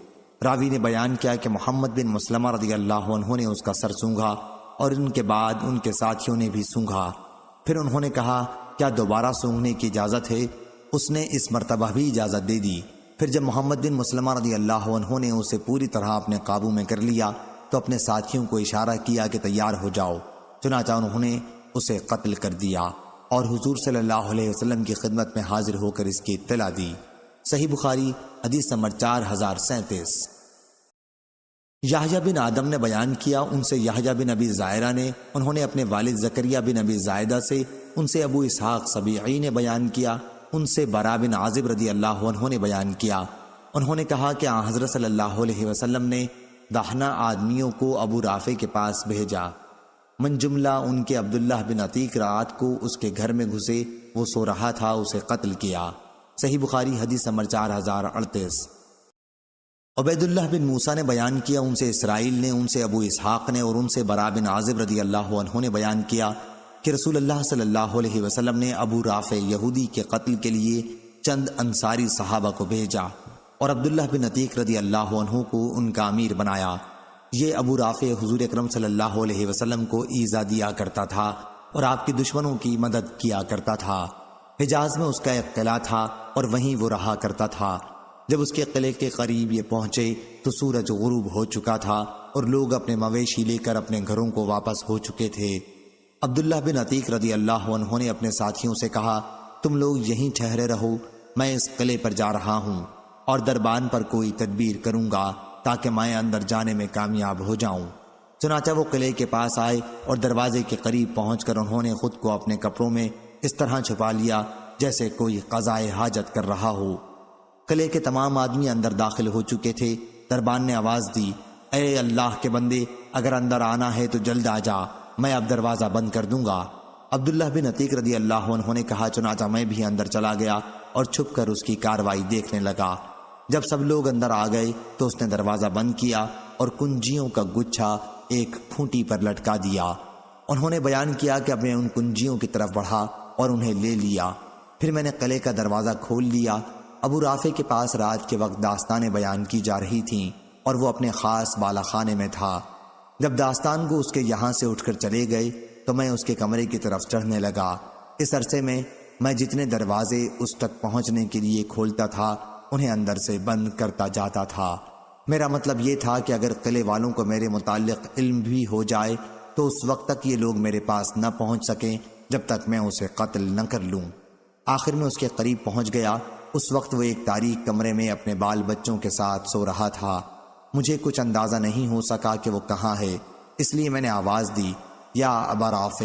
راوی نے بیان کیا کہ محمد بن مسلمہ رضی اللہ عنہ نے اس کا سر سونگھا اور ان کے بعد ان کے ساتھیوں نے بھی سونگھا۔ پھر انہوں نے کہا، کیا دوبارہ سونگھنے کی اجازت ہے؟ اس نے اس مرتبہ بھی اجازت دے دی۔ پھر جب محمد بن مسلمہ رضی اللہ عنہ نے اسے پوری طرح اپنے قابو میں کر لیا تو اپنے ساتھیوں کو اشارہ کیا کہ تیار ہو جاؤ، چنانچہ انہوں نے اسے قتل کر دیا اور حضور صلی اللہ علیہ وسلم کی خدمت میں حاضر ہو کر اس کی اطلاع دی۔ صحیح بخاری حدیث نمبر 4037۔ یحییٰ بن آدم نے بیان کیا، ان سے یحییٰ بن ابی زائرہ نے، انہوں نے اپنے والد زکریا بن ابی زائدہ سے، ان سے ابو اسحاق سبیعی نے بیان کیا، ان سے برا بن عازب رضی اللہ عنہ نے بیان کیا۔ انہوں نے کہا کہ آن حضرت صلی اللہ علیہ وسلم نے داہنہ آدمیوں کو ابو رافع کے پاس بھیجا، من جملہ ان کے عبداللہ بن عتیق رات کو اس کے گھر میں گھسے، وہ سو رہا تھا، اسے قتل کیا۔ صحیح بخاری حدیث نمبر 4038۔ عبید اللہ بن موسیٰ نے بیان کیا، ان سے اسرائیل نے، ان سے ابو اسحاق نے اور ان سے برا بن عازب رضی اللہ عنہ نے بیان کیا کہ رسول اللہ صلی اللہ علیہ وسلم نے ابو رافع یہودی کے قتل کے لیے چند انصاری صحابہ کو بھیجا اور عبداللہ بن عتیق رضی اللہ عنہ کو ان کا امیر بنایا۔ یہ ابو رافع حضور اکرم صلی اللہ علیہ وسلم کو ایذا دیا کرتا تھا، اور آپ کے دشمنوں کی مدد کیا کرتا تھا۔ حجاز میں اس کا ایک قلعہ تھا اور وہیں وہ رہا کرتا تھا۔ جب اس کے قلعے کے قریب یہ پہنچے تو سورج غروب ہو چکا تھا اور لوگ اپنے مویشی لے کر اپنے گھروں کو واپس ہو چکے تھے۔ عبداللہ بن عتیق رضی اللہ عنہ نے اپنے ساتھیوں سے کہا، تم لوگ یہیں ٹھہرے رہو، میں اس قلعے پر جا رہا ہوں اور دربان پر کوئی تدبیر کروں گا تاکہ میں اندر جانے میں کامیاب ہو جاؤں۔ چنانچہ وہ قلعے کے پاس آئے اور دروازے کے قریب پہنچ کر انہوں نے خود کو اپنے کپڑوں میں اس طرح چھپا لیا جیسے کوئی قضائے حاجت کر رہا ہو۔ قلعے کے تمام آدمی اندر داخل ہو چکے تھے۔ دربان نے آواز دی، اے اللہ کے بندے، اگر اندر آنا ہے تو جلد آ جا، میں اب دروازہ بند کر دوں گا۔ عبداللہ بن عتیق رضی اللہ عنہ نے کہا، چنانچہ میں بھی اندر چلا گیا اور چھپ کر اس کی کاروائی دیکھنے لگا۔ جب سب لوگ اندر آ گئے تو اس نے دروازہ بند کیا اور کنجیوں کا گچھا ایک پھونٹی پر لٹکا دیا۔ انہوں نے بیان کیا کہ اب میں ان کنجیوں کی طرف بڑھا اور انہیں لے لیا۔ پھر میں نے قلعے کا دروازہ کھول لیا۔ ابو رافع کے پاس رات کے وقت داستانیں بیان کی جا رہی تھیں اور وہ اپنے خاص بالا خانے میں تھا۔ جب داستان کو اس کے یہاں سے اٹھ کر چلے گئے تو میں اس کے کمرے کی طرف چڑھنے لگا۔ اس عرصے میں جتنے دروازے اس تک پہنچنے کے لیے کھولتا تھا انہیں اندر سے بند کرتا جاتا تھا۔ میرا مطلب یہ تھا کہ اگر قلعے والوں کو میرے متعلق علم بھی ہو جائے تو اس وقت تک یہ لوگ میرے پاس نہ پہنچ سکیں جب تک میں اسے قتل نہ کر لوں۔ آخر میں اس کے قریب پہنچ گیا۔ اس وقت وہ ایک تاریک کمرے میں اپنے بال بچوں کے ساتھ سو رہا تھا۔ مجھے کچھ اندازہ نہیں ہو سکا کہ وہ کہاں ہے، اس لیے میں نے آواز دی، یا ابا رافع۔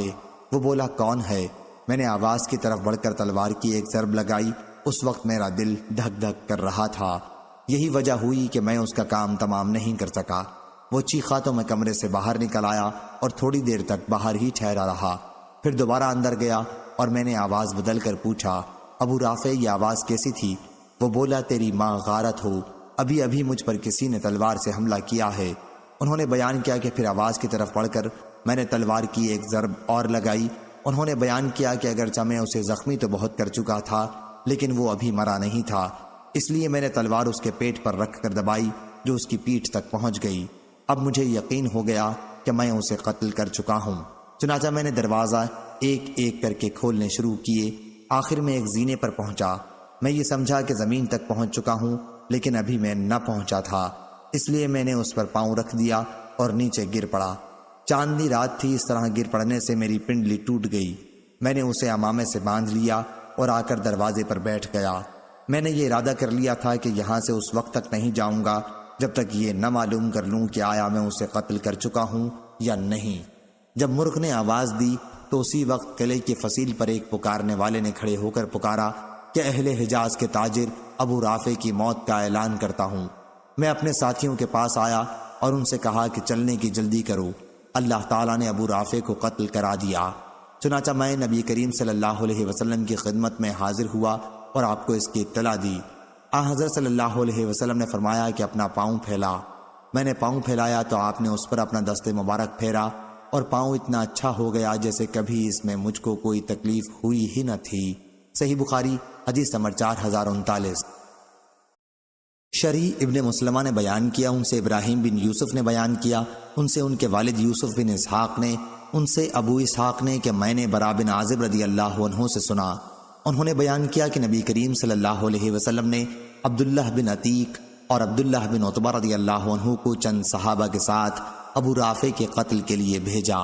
وہ بولا، کون ہے؟ میں نے آواز کی طرف بڑھ کر تلوار کی ایک ضرب لگائی۔ اس وقت میرا دل دھک دھک کر رہا تھا۔ یہی وجہ ہوئی کہ میں اس کا کام تمام نہیں کر سکا۔ وہ چیخا تو میں کمرے سے باہر نکل آیا اور تھوڑی دیر تک باہر ہی ٹھہرا رہا۔ پھر دوبارہ اندر گیا اور میں نے آواز بدل کر پوچھا، ابو رافع یہ آواز کیسی تھی؟ وہ بولا، تیری ماں غارت ہو، ابھی ابھی مجھ پر کسی نے تلوار سے حملہ کیا ہے۔ انہوں نے بیان کیا کہ پھر آواز کی طرف بڑھ کر میں نے تلوار کی ایک ضرب اور لگائی۔ انہوں نے بیان کیا کہ اگرچہ میں اسے زخمی تو بہت کر چکا تھا لیکن وہ ابھی مرا نہیں تھا، اس لیے میں نے تلوار اس کے پیٹ پر رکھ کر دبائی جو اس کی پیٹھ تک پہنچ گئی۔ اب مجھے یقین ہو گیا کہ میں اسے قتل کر چکا ہوں۔ چنانچہ میں نے دروازہ ایک ایک کر کے کھولنے شروع کیے۔ آخر میں ایک زینے پر پہنچا۔ میں یہ سمجھا کہ زمین تک پہنچ چکا ہوں لیکن ابھی میں نہ پہنچا تھا، اس لیے میں نے اس پر پاؤں رکھ دیا اور نیچے گر پڑا۔ چاندنی رات تھی، اس طرح گر پڑنے سے میری پنڈلی ٹوٹ گئی۔ میں نے اسے عمامے سے باندھ لیا اور آ کر دروازے پر بیٹھ گیا۔ میں نے یہ ارادہ کر لیا تھا کہ یہاں سے اس وقت تک نہیں جاؤں گا جب تک یہ نہ معلوم کر لوں کہ آیا میں اسے قتل کر چکا ہوں یا نہیں۔ جب مرغ نے آواز دی تو اسی وقت قلعے کی فصیل پر ایک پکارنے والے نے کھڑے ہو کر پکارا کہ اہل حجاز کے تاجر ابو رافع کی موت کا اعلان کرتا ہوں۔ میں اپنے ساتھیوں کے پاس آیا اور ان سے کہا کہ چلنے کی جلدی کرو، اللہ تعالیٰ نے ابو رافع کو قتل کرا دیا۔ چنانچہ میں نبی کریم صلی اللہ علیہ وسلم کی خدمت میں حاضر ہوا اور آپ کو اس کی اطلاع دی۔ حضرت صلی اللہ علیہ وسلم نے فرمایا کہ اپنا پاؤں پھیلا۔ میں نے پاؤں پھیلایا تو آپ نے اس پر اپنا دست مبارک پھیرا اور پاؤں اتنا اچھا ہو گیا جیسے کبھی اس میں مجھ کو کوئی تکلیف ہوئی ہی نہ تھی۔ صحیح بخاری حدیث نمبر 4039۔ شریح ابن مسلمہ نے بیان کیا، ان سے ابراہیم بن یوسف نے بیان کیا، ان سے ان کے والد یوسف بن اسحاق نے، ان سے ابو اسحاق نے کہ میں نے برا بن عازب رضی اللہ عنہ سے سنا۔ انہوں نے بیان کیا کہ نبی کریم صلی اللہ علیہ وسلم نے عبداللہ بن عتیق اور عبداللہ بن عتبہ رضی اللہ عنہ کو چند صحابہ کے ساتھ ابو رافع کے قتل کے لیے بھیجا۔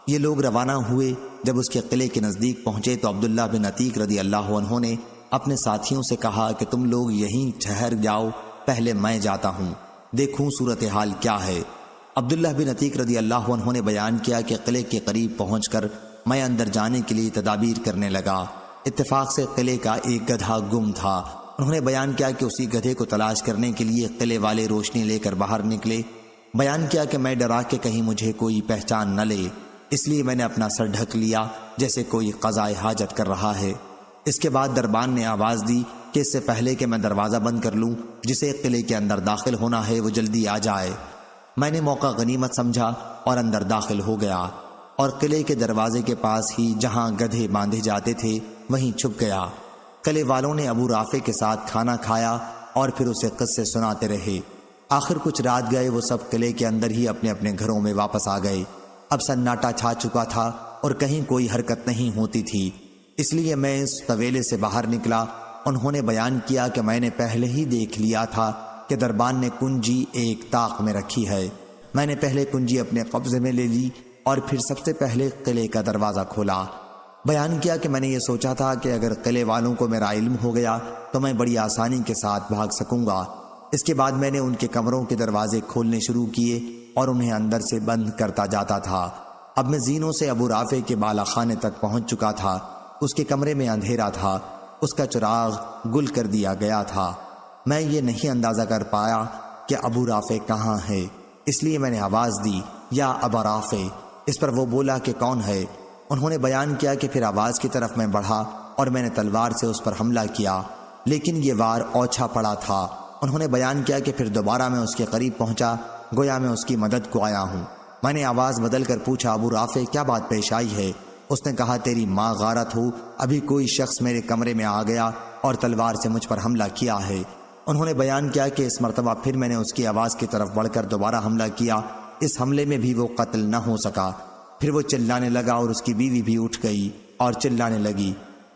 یہ لوگ روانہ ہوئے۔ جب اس کے قلعے کے نزدیک پہنچے تو عبداللہ بن عتیق رضی اللہ عنہ نے اپنے ساتھیوں سے کہا کہ تم لوگ یہیں ٹھہر جاؤ، پہلے میں جاتا ہوں، دیکھوں صورتحال کیا ہے۔ عبداللہ بن عتیق رضی اللہ عنہ نے بیان کیا کہ قلعے کے قریب پہنچ کر میں اندر جانے کے لیے تدابیر کرنے لگا۔ اتفاق سے قلعے کا ایک گدھا گم تھا۔ انہوں نے بیان کیا کہ اسی گدھے کو تلاش کرنے کے لیے قلعے والے روشنی لے کر باہر نکلے۔ بیان کیا کہ میں ڈرا کہ کہیں مجھے کوئی پہچان نہ لے، اس لیے میں نے اپنا سر ڈھک لیا جیسے کوئی قضائے حاجت کر رہا ہے۔ اس کے بعد دربان نے آواز دی کہ اس سے پہلے کہ میں دروازہ بند کر لوں، جسے قلعے کے اندر داخل ہونا ہے وہ جلدی آ جائے۔ میں نے موقع غنیمت سمجھا اور اندر داخل ہو گیا اور قلعے کے دروازے کے پاس ہی جہاں گدھے باندھے جاتے تھے وہیں چھپ گیا۔ قلعے والوں نے ابو رافع کے ساتھ کھانا کھایا اور پھر اسے قصے سناتے رہے۔ آخر کچھ رات گئے وہ سب قلعے کے اندر ہی اپنے اپنے گھروں میں واپس آ گئے۔ اب سناٹا چھا چکا تھا اور کہیں کوئی حرکت نہیں ہوتی تھی، اس لیے میں اس طویلے سے باہر نکلا۔ انہوں نے بیان کیا کہ میں نے پہلے ہی دیکھ لیا تھا کہ دربان نے کنجی ایک طاق میں رکھی ہے۔ میں نے پہلے کنجی اپنے قبضے میں لے لی اور پھر سب سے پہلے قلعے کا دروازہ کھولا۔ بیان کیا کہ میں نے یہ سوچا تھا کہ اگر قلعے والوں کو میرا علم ہو گیا تو میں بڑی آسانی کے ساتھ بھاگ سکوں گا۔ اس کے بعد میں نے ان کے کمروں کے دروازے کھولنے شروع کیے اور انہیں اندر سے بند کرتا جاتا تھا۔ اب میں زینوں سے ابو رافع کے بالا خانے تک پہنچ چکا تھا۔ اس کے کمرے میں اندھیرا تھا، اس کا چراغ گل کر دیا گیا تھا۔ میں یہ نہیں اندازہ کر پایا کہ ابو رافع کہاں ہے، اس لیے میں نے آواز دی، یا ابا رافع۔ اس پر وہ بولا کہ کون ہے؟ انہوں نے بیان کیا کہ پھر آواز کی طرف میں بڑھا اور میں نے تلوار سے اس پر حملہ کیا، لیکن یہ وار اوچھا پڑا تھا۔ انہوں نے بیان کیا کہ پھر دوبارہ میں اس کے قریب پہنچا، گویا میں اس کی مدد کو آیا ہوں۔ میں نے آواز بدل کر پوچھا، ابو رافع کیا بات پیش آئی ہے؟ اس نے کہا، تیری ماں غارت ہو، ابھی کوئی شخص میرے کمرے میں آ گیا اور تلوار سے مجھ پر حملہ کیا ہے۔ انہوں نے بیان کیا کہ اس مرتبہ پھر میں نے اس کی آواز کی طرف بڑھ کر دوبارہ حملہ کیا، اس حملے میں بھی وہ قتل نہ ہو سکا۔ پھر وہ چلانے لگا اور اس کی بیوی بھی اٹھ گئی اور چلانے لگی۔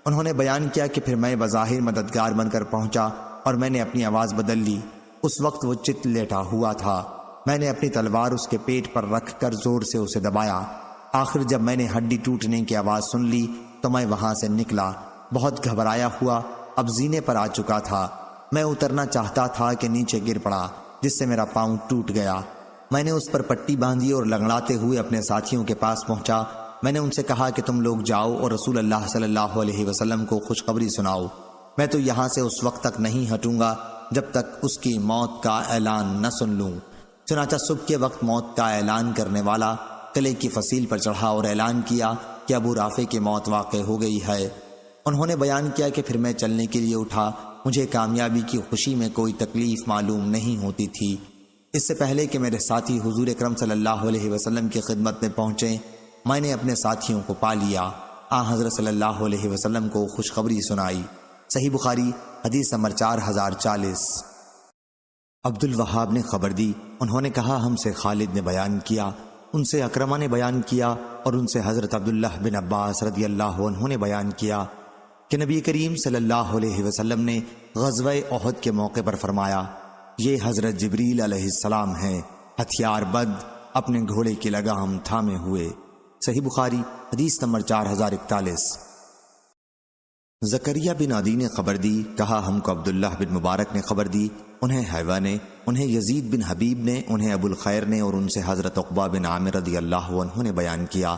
انہوں نے بیان کیا کہ پھر میں بظاہر مددگار بن کر پہنچا اور میں نے اپنی آواز بدل لی۔ اس وقت وہ چت لیٹا ہوا تھا۔ میں نے اپنی تلوار اس کے پیٹ پر رکھ کر زور سے اسے دبایا۔ آخر جب میں نے ہڈی ٹوٹنے کی آواز سن لی تو میں وہاں سے نکلا، بہت گھبرایا ہوا، اب زینے پر آ چکا تھا۔ میں اترنا چاہتا تھا کہ نیچے گر پڑا، جس سے میرا پاؤں ٹوٹ گیا۔ میں نے اس پر پٹی باندھی اور لنگڑاتے ہوئے اپنے ساتھیوں کے پاس پہنچا۔ میں نے ان سے کہا کہ تم لوگ جاؤ اور رسول اللہ صلی اللہ علیہ وسلم کو خوشخبری سناؤ۔ میں تو یہاں سے اس وقت تک نہیں ہٹوں گا جب تک اس کی موت کا اعلان نہ سن لوں۔ چنانچہ صبح کے وقت موت کا اعلان کرنے والا قلعے کی فصیل پر چڑھا اور اعلان کیا کہ ابو رافع کی موت واقع ہو گئی ہے۔ انہوں نے بیان کیا کہ پھر میں چلنے کے لیے اٹھا۔ مجھے کامیابی کی خوشی میں کوئی تکلیف معلوم نہیں ہوتی تھی۔ اس سے پہلے کہ میرے ساتھی حضور اکرم صلی اللہ علیہ وسلم کی خدمت میں پہنچیں، میں نے اپنے ساتھیوں کو پا لیا۔ حضرت صلی اللہ علیہ وسلم کو خوشخبری سنائی۔ صحیح بخاری حدیث نمبر 4040۔ عبد الوہاب نے خبر دی، انہوں نے کہا ہم سے خالد نے بیان کیا، ان سے اکرمہ نے بیان کیا اور ان سے حضرت عبداللہ بن عباس رضی اللہ عنہ نے بیان کیا کہ نبی کریم صلی اللہ علیہ وسلم نے غزوہ احد کے موقع پر فرمایا، یہ حضرت جبریل علیہ السلام ہیں، ہتھیار بند، اپنے گھوڑے کی لگام تھامے ہوئے۔ صحیح بخاری حدیث نمبر 4041۔ زکریا بن عدی نے خبر دی، کہا ہم کو عبداللہ بن مبارک نے خبر دی، انہیں حیوہ نے، انہیں یزید بن حبیب نے، انہیں ابو الخیر نے اور ان سے حضرت عقبہ بن عامر رضی اللہ عنہ نے بیان کیا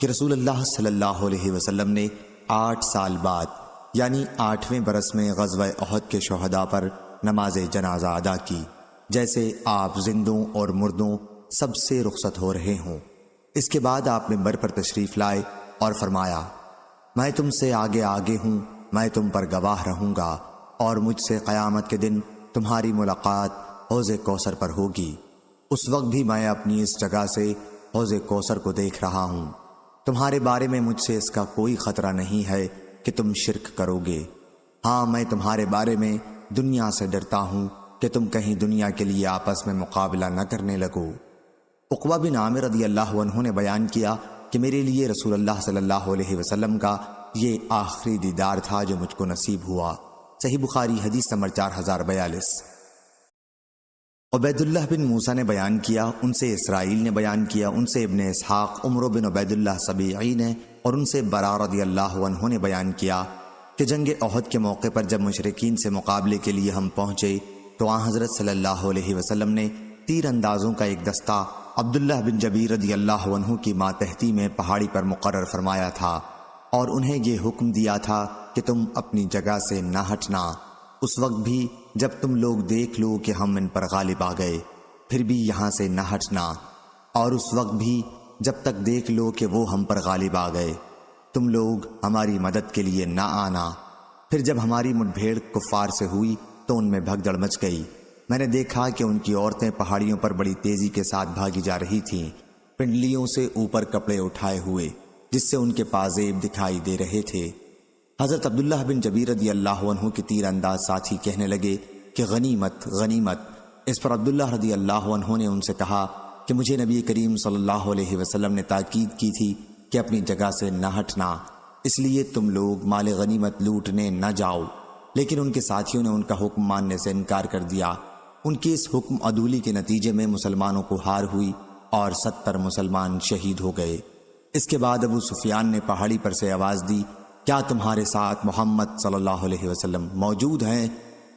کہ رسول اللہ صلی اللہ علیہ وسلم نے 8 سال بعد یعنی 8ویں برس میں غزوہ احد کے شہداء پر نماز جنازہ ادا کی، جیسے آپ زندوں اور مردوں سب سے رخصت ہو رہے ہوں۔ اس کے بعد آپ منبر پر تشریف لائے اور فرمایا، میں تم سے آگے آگے ہوں، میں تم پر گواہ رہوں گا اور مجھ سے قیامت کے دن تمہاری ملاقات حوض کوثر پر ہوگی۔ اس وقت بھی میں اپنی اس جگہ سے حوض کوثر کو دیکھ رہا ہوں۔ تمہارے بارے میں مجھ سے اس کا کوئی خطرہ نہیں ہے کہ تم شرک کرو گے۔ ہاں، میں تمہارے بارے میں دنیا سے ڈرتا ہوں کہ تم کہیں دنیا کے لیے آپس میں مقابلہ نہ کرنے لگو۔ عقبہ بن عامر رضی اللہ عنہ نے بیان کیا کہ میرے لیے رسول اللہ صلی اللہ علیہ وسلم کا یہ آخری دیدار تھا جو مجھ کو نصیب ہوا۔ صحیح بخاری حدیث نمبر 4042۔ عبید اللہ بن موسیٰ نے بیان کیا، ان سے اسرائیل نے بیان کیا، ان سے ابن اسحاق، عمرو بن عبید اللہ سبیعی نے اور ان سے برا رضی اللہ عنہ نے بیان کیا کہ جنگ احد کے موقع پر جب مشرکین سے مقابلے کے لیے ہم پہنچے تو آن حضرت صلی اللہ علیہ وسلم نے تیر اندازوں کا ایک دستہ عبداللہ بن جبیر رضی اللہ عنہ کی ماتحتی میں پہاڑی پر مقرر فرمایا تھا اور انہیں یہ حکم دیا تھا کہ تم اپنی جگہ سے نہ ہٹنا۔ اس وقت بھی جب تم لوگ دیکھ لو کہ ہم ان پر غالب آ گئے، پھر بھی یہاں سے نہ ہٹنا، اور اس وقت بھی جب تک دیکھ لو کہ وہ ہم پر غالب آ گئے، تم لوگ ہماری مدد کے لیے نہ آنا۔ پھر جب ہماری مٹ بھیڑ کفار سے ہوئی تو ان میں بھگدڑ مچ گئی۔ میں نے دیکھا کہ ان کی عورتیں پہاڑیوں پر بڑی تیزی کے ساتھ بھاگی جا رہی تھیں، پنڈلیوں سے اوپر کپڑے اٹھائے ہوئے، جس سے ان کے پازیب دکھائی دے رہے تھے۔ حضرت عبداللہ بن جبیر رضی اللہ عنہ کے تیر انداز ساتھی کہنے لگے کہ غنیمت غنیمت۔ اس پر عبداللہ رضی اللہ عنہ نے ان سے کہا کہ مجھے نبی کریم صلی اللہ علیہ وسلم نے تاکید کی تھی کہ اپنی جگہ سے نہ ہٹنا، اس لیے تم لوگ مال غنیمت لوٹنے نہ جاؤ۔ لیکن ان کے ساتھیوں نے ان کا حکم ماننے سے انکار کر دیا۔ ان کی اس حکم عدولی کے نتیجے میں مسلمانوں کو ہار ہوئی اور 70 مسلمان شہید ہو گئے۔ اس کے بعد ابو سفیان نے پہاڑی پر سے آواز دی، کیا تمہارے ساتھ محمد صلی اللہ علیہ وسلم موجود ہیں؟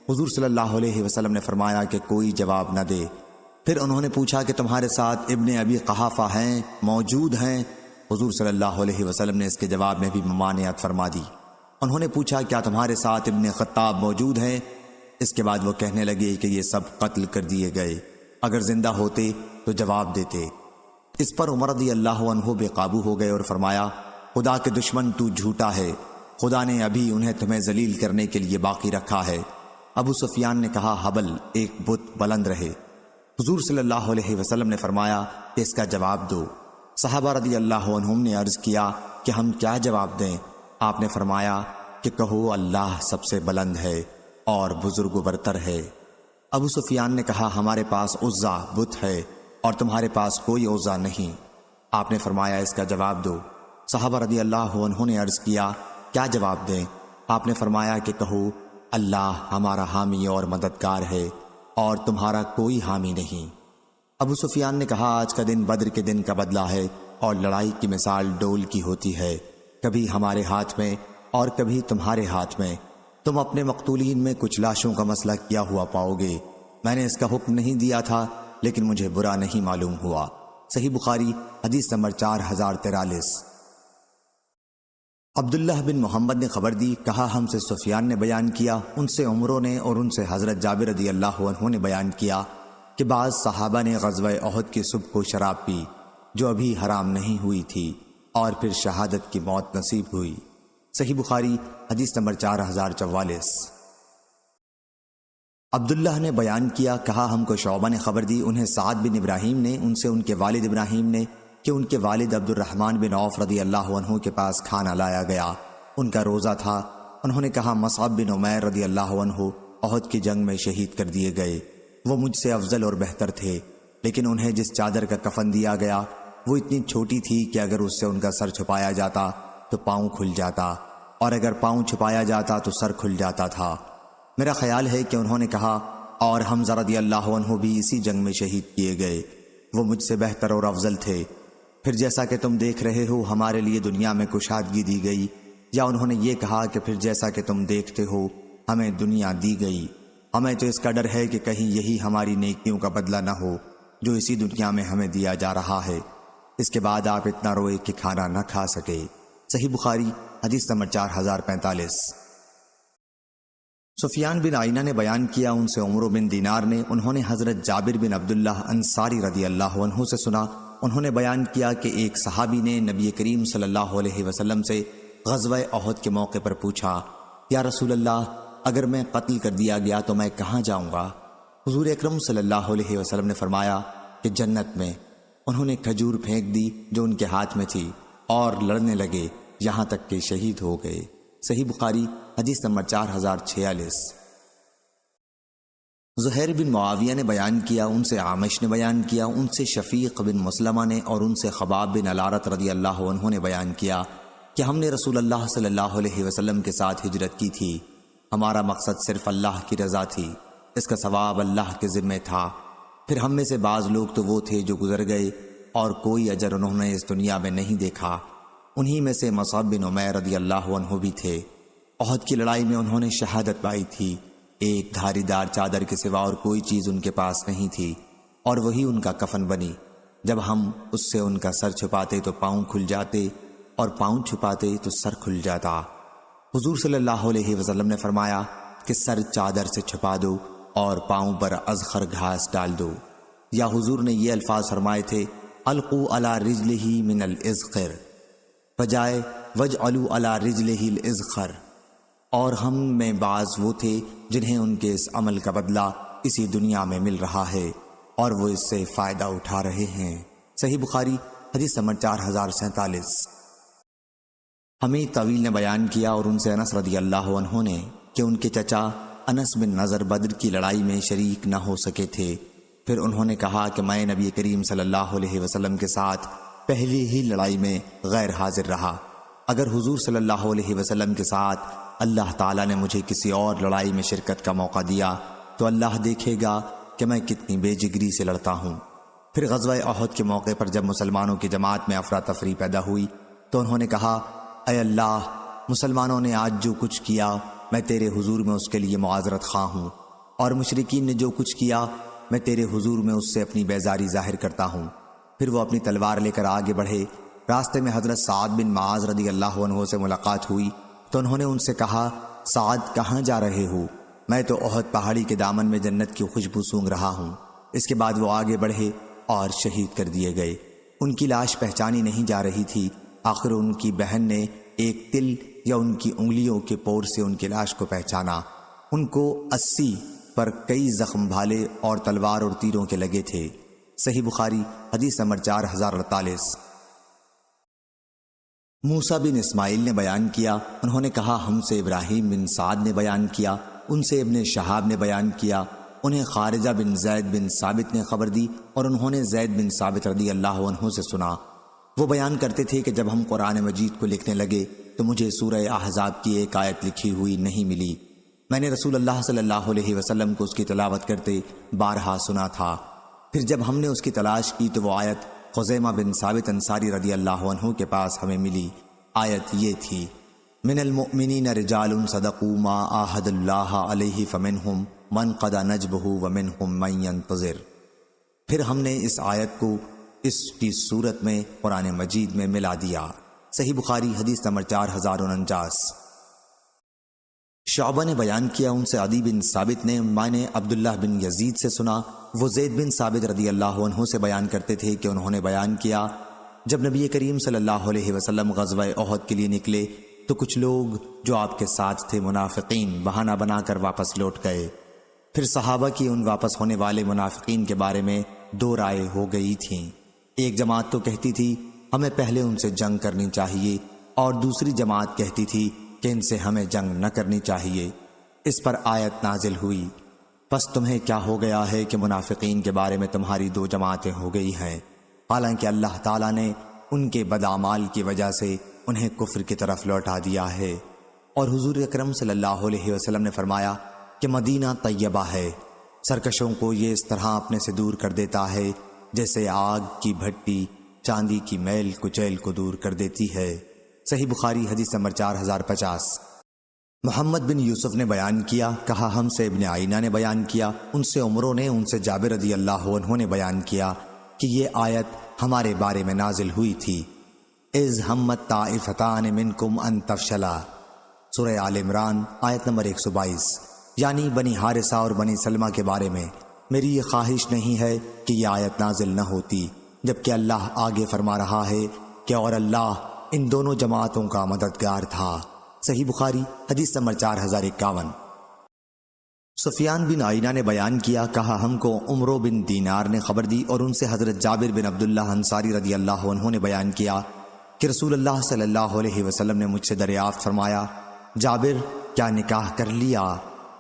حضور صلی اللہ علیہ وسلم نے فرمایا کہ کوئی جواب نہ دے۔ پھر انہوں نے پوچھا کہ تمہارے ساتھ ابن ابی قحافہ ہیں، موجود ہیں؟ حضور صلی اللہ علیہ وسلم نے اس کے جواب میں بھی ممانعت فرما دی۔ انہوں نے پوچھا کیا تمہارے ساتھ ابن خطاب موجود ہیں؟ اس کے بعد وہ کہنے لگے کہ یہ سب قتل کر دیے گئے، اگر زندہ ہوتے تو جواب دیتے۔ اس پر عمر رضی اللہ عنہ بے قابو ہو گئے اور فرمایا، خدا کے دشمن تو جھوٹا ہے، خدا نے ابھی انہیں تمہیں ذلیل کرنے کے لیے باقی رکھا ہے۔ ابو سفیان نے کہا، حبل ایک بت بلند رہے۔ حضور صلی اللہ علیہ وسلم نے فرمایا کہ اس کا جواب دو۔ صحابہ رضی اللہ عنہم نے عرض کیا کہ ہم کیا جواب دیں؟ آپ نے فرمایا کہ کہو اللہ سب سے بلند ہے اور بزرگ و برتر ہے۔ ابو سفیان نے کہا، ہمارے پاس عزا بت ہے اور تمہارے پاس کوئی عزا نہیں۔ آپ نے فرمایا اس کا جواب دو۔ صحابہ رضی اللہ عنہ نے عرض کیا کیا جواب دیں؟ آپ نے فرمایا کہ کہو اللہ ہمارا حامی اور مددگار ہے اور تمہارا کوئی حامی نہیں۔ ابو سفیان نے کہا، آج کا دن بدر کے دن کا بدلہ ہے اور لڑائی کی مثال ڈول کی ہوتی ہے، کبھی ہمارے ہاتھ میں اور کبھی تمہارے ہاتھ میں۔ تم اپنے مقتولین میں کچھ لاشوں کا مسئلہ کیا ہوا پاؤ گے۔ میں نے اس کا حکم نہیں دیا تھا لیکن مجھے برا نہیں معلوم ہوا۔ صحیح بخاری حدیث نمبر 4043۔ عبداللہ بن محمد نے خبر دی، کہا ہم سے سفیان نے بیان کیا، ان سے عمروں نے اور ان سے حضرت جابر رضی اللہ عنہ نے بیان کیا کہ بعض صحابہ نے غزوہ احد کی صبح کو شراب پی جو ابھی حرام نہیں ہوئی تھی اور پھر شہادت کی موت نصیب ہوئی۔ صحیح بخاری حدیث نمبر 4044۔ عبداللہ نے بیان کیا، کہا ہم کو شعبہ نے خبر دی، انہیں سعد بن ابراہیم نے، ان سے ان کے والد ابراہیم نے کہ ان کے والد عبد الرحمن بن عوف رضی اللہ عنہ کے پاس کھانا لایا گیا، ان کا روزہ تھا۔ انہوں نے کہا مصعب بن عمیر رضی اللہ عنہ احد کی جنگ میں شہید کر دیے گئے، وہ مجھ سے افضل اور بہتر تھے، لیکن انہیں جس چادر کا کفن دیا گیا وہ اتنی چھوٹی تھی کہ اگر اس سے ان کا سر چھپایا جاتا تو پاؤں کھل جاتا اور اگر پاؤں چھپایا جاتا تو سر کھل جاتا تھا۔ میرا خیال ہے کہ انہوں نے کہا اور حمزہ رضی اللہ عنہ بھی اسی جنگ میں شہید کیے گئے، وہ مجھ سے بہتر اور افضل تھے۔ پھر جیسا کہ تم دیکھ رہے ہو ہمارے لیے دنیا میں کشادگی دی گئی، یا انہوں نے یہ کہا کہ پھر جیسا کہ تم دیکھتے ہو ہمیں دنیا دی گئی، ہمیں تو اس کا ڈر ہے کہ کہیں یہی ہماری نیکیوں کا بدلہ نہ ہو جو اسی دنیا میں ہمیں دیا جا رہا ہے۔ اس کے بعد آپ اتنا روئے کہ کھانا نہ کھا سکے۔ صحیح بخاری حدیث نمبر 4045۔ سفیان بن عینہ نے بیان کیا، ان سے عمرو بن دینار نے، انہوں نے حضرت جابر بن عبداللہ انصاری رضی اللہ عنہ سے سنا، انہوں نے بیان کیا کہ ایک صحابی نے نبی کریم صلی اللہ علیہ وسلم سے غزوہ احد کے موقع پر پوچھا، یا رسول اللہ اگر میں قتل کر دیا گیا تو میں کہاں جاؤں گا؟ حضور اکرم صلی اللہ علیہ وسلم نے فرمایا کہ جنت میں۔ انہوں نے کھجور پھینک دی جو ان کے ہاتھ میں تھی اور لڑنے لگے یہاں تک کہ شہید ہو گئے۔ صحیح بخاری حدیث نمبر 4046۔ زہیر بن معاویہ نے بیان کیا، ان سے عامش نے بیان کیا، ان سے شفیق بن مسلمہ نے اور ان سے خباب بن الارت رضی اللہ عنہ نے بیان کیا کہ ہم نے رسول اللہ صلی اللہ علیہ وسلم کے ساتھ ہجرت کی تھی، ہمارا مقصد صرف اللہ کی رضا تھی، اس کا ثواب اللہ کے ذمے تھا۔ پھر ہم میں سے بعض لوگ تو وہ تھے جو گزر گئے اور کوئی اجر انہوں نے اس دنیا میں نہیں دیکھا، انہی میں سے مصعب بن عمیر رضی اللہ عنہ بھی تھے۔ احد کی لڑائی میں انہوں نے شہادت پائی تھی، ایک دھاری دار چادر کے سوا اور کوئی چیز ان کے پاس نہیں تھی اور وہی ان کا کفن بنی۔ جب ہم اس سے ان کا سر چھپاتے تو پاؤں کھل جاتے اور پاؤں چھپاتے تو سر کھل جاتا۔ حضور صلی اللہ علیہ وسلم نے فرمایا کہ سر چادر سے چھپا دو اور پاؤں پر ازخر گھاس ڈال دو، یا حضور نے یہ الفاظ فرمائے تھے القو علی رجلہ من الازخر بجائے وجعلوا علی رجلہ الازخر۔ اور ہم میں بعض وہ تھے جنہیں ان کے اس عمل کا بدلہ اسی دنیا میں مل رہا ہے اور وہ اس سے فائدہ اٹھا رہے ہیں۔ صحیح بخاری حدیث نمبر 4047۔ ہمیں طویل نے بیان کیا اور ان سے انس رضی اللہ عنہ نے کہ ان کے چچا انس بن نضر بدر کی لڑائی میں شریک نہ ہو سکے تھے۔ پھر انہوں نے کہا کہ میں نبی کریم صلی اللہ علیہ وسلم کے ساتھ پہلی ہی لڑائی میں غیر حاضر رہا۔ اگر حضور صلی اللہ علیہ وسلم کے ساتھ اللہ تعالیٰ نے مجھے کسی اور لڑائی میں شرکت کا موقع دیا تو اللہ دیکھے گا کہ میں کتنی بے جگری سے لڑتا ہوں۔ پھر غزوہ احد کے موقع پر جب مسلمانوں کی جماعت میں افراتفری پیدا ہوئی تو انہوں نے کہا، اے اللہ، مسلمانوں نے آج جو کچھ کیا میں تیرے حضور میں اس کے لیے معذرت خواہ ہوں، اور مشرکین نے جو کچھ کیا میں تیرے حضور میں اس سے اپنی بیزاری ظاہر کرتا ہوں۔ پھر وہ اپنی تلوار لے کر آگے بڑھے۔ راستے میں حضرت سعد بن معاذ رضی اللہ عنہ سے ملاقات ہوئی تو انہوں نے ان سے کہا، سعد کہاں جا رہے ہو؟ میں تو احد پہاڑی کے دامن میں جنت کی خوشبو سونگھ رہا ہوں۔ اس کے بعد وہ آگے بڑھے اور شہید کر دیے گئے۔ ان کی لاش پہچانی نہیں جا رہی تھی۔ آخر ان کی بہن نے ایک تل یا ان کی انگلیوں کے پور سے ان کی لاش کو پہچانا۔ ان کو 80 پر کئی زخم بھالے اور تلوار اور تیروں کے لگے تھے۔ صحیح بخاری حدیث نمبر 4048۔ موسیٰ بن اسماعیل نے بیان کیا، انہوں نے کہا ہم سے ابراہیم بن سعد نے بیان کیا، ان سے ابن شہاب نے بیان کیا، انہیں خارجہ بن زید بن ثابت نے خبر دی اور انہوں نے زید بن ثابت رضی اللہ عنہ سے سنا۔ وہ بیان کرتے تھے کہ جب ہم قرآن مجید کو لکھنے لگے تو مجھے سورہ احزاب کی ایک آیت لکھی ہوئی نہیں ملی۔ میں نے رسول اللہ صلی اللہ علیہ وسلم کو اس کی تلاوت کرتے بارہا سنا تھا۔ پھر جب ہم نے اس کی تلاش کی تو وہ آیت خزیمہ بن ثابت انصاری رضی اللہ عنہ کے پاس ہمیں ملی۔ آیت یہ تھی، من المؤمنین رجال صدقوا ما عاہد اللہ علیہ فمنہم من قضى نجبہ ومنہم من ينتظر۔ پھر ہم نے اس آیت کو اس کی صورت میں قرآن مجید میں ملا دیا۔ صحیح بخاری حدیث نمبر 4049۔ شعبہ نے بیان کیا، ان سے عدی بن ثابت نے میں نے عبداللہ بن یزید سے سنا، وہ زید بن ثابت رضی اللہ عنہ سے بیان کرتے تھے کہ انہوں نے بیان کیا، جب نبی کریم صلی اللہ علیہ وسلم غزوہ احد کے لیے نکلے تو کچھ لوگ جو آپ کے ساتھ تھے منافقین بہانہ بنا کر واپس لوٹ گئے۔ پھر صحابہ کی ان واپس ہونے والے منافقین کے بارے میں دو رائے ہو گئی تھیں۔ ایک جماعت تو کہتی تھی ہمیں پہلے ان سے جنگ کرنی چاہیے، اور دوسری جماعت کہتی تھی کہ ان سے ہمیں جنگ نہ کرنی چاہیے۔ اس پر آیت نازل ہوئی، پس تمہیں کیا ہو گیا ہے کہ منافقین کے بارے میں تمہاری دو جماعتیں ہو گئی ہیں، حالانکہ اللہ تعالیٰ نے ان کے بداعمال کی وجہ سے انہیں کفر کی طرف لوٹا دیا ہے۔ اور حضور اکرم صلی اللہ علیہ وسلم نے فرمایا کہ مدینہ طیبہ ہے، سرکشوں کو یہ اس طرح اپنے سے دور کر دیتا ہے جیسے آگ کی بھٹی چاندی کی میل کچیل کو دور کر دیتی ہے۔ صحیح بخاری حدیث نمبر 4050۔ محمد بن یوسف نے بیان کیا، کہا ہم سے ابن آئینہ نے بیان کیا، ان سے عمروں نے، ان سے جابر رضی اللہ عنہ نے بیان کیا کہ یہ آیت ہمارے بارے میں نازل ہوئی تھی، اذ ہمت طائفتان منکم ان تفشلا، سورہ آل عمران آیت نمبر 122، یعنی بنی حارثہ اور بنی سلمہ کے بارے میں میری یہ خواہش نہیں ہے کہ یہ آیت نازل نہ ہوتی، جبکہ اللہ آگے فرما رہا ہے کہ اور اللہ ان دونوں جماعتوں کا مددگار تھا۔ صحیح بخاری حدیث نمبر 4051۔ سفیان بن آئینہ نے بیان کیا، کہا ہم کو عمرو بن دینار نے خبر دی اور ان سے حضرت جابر بن عبداللہ انصاری رضی اللہ عنہ نے بیان کیا کہ رسول اللہ صلی اللہ علیہ وسلم نے مجھ سے دریافت فرمایا، جابر کیا نکاح کر لیا؟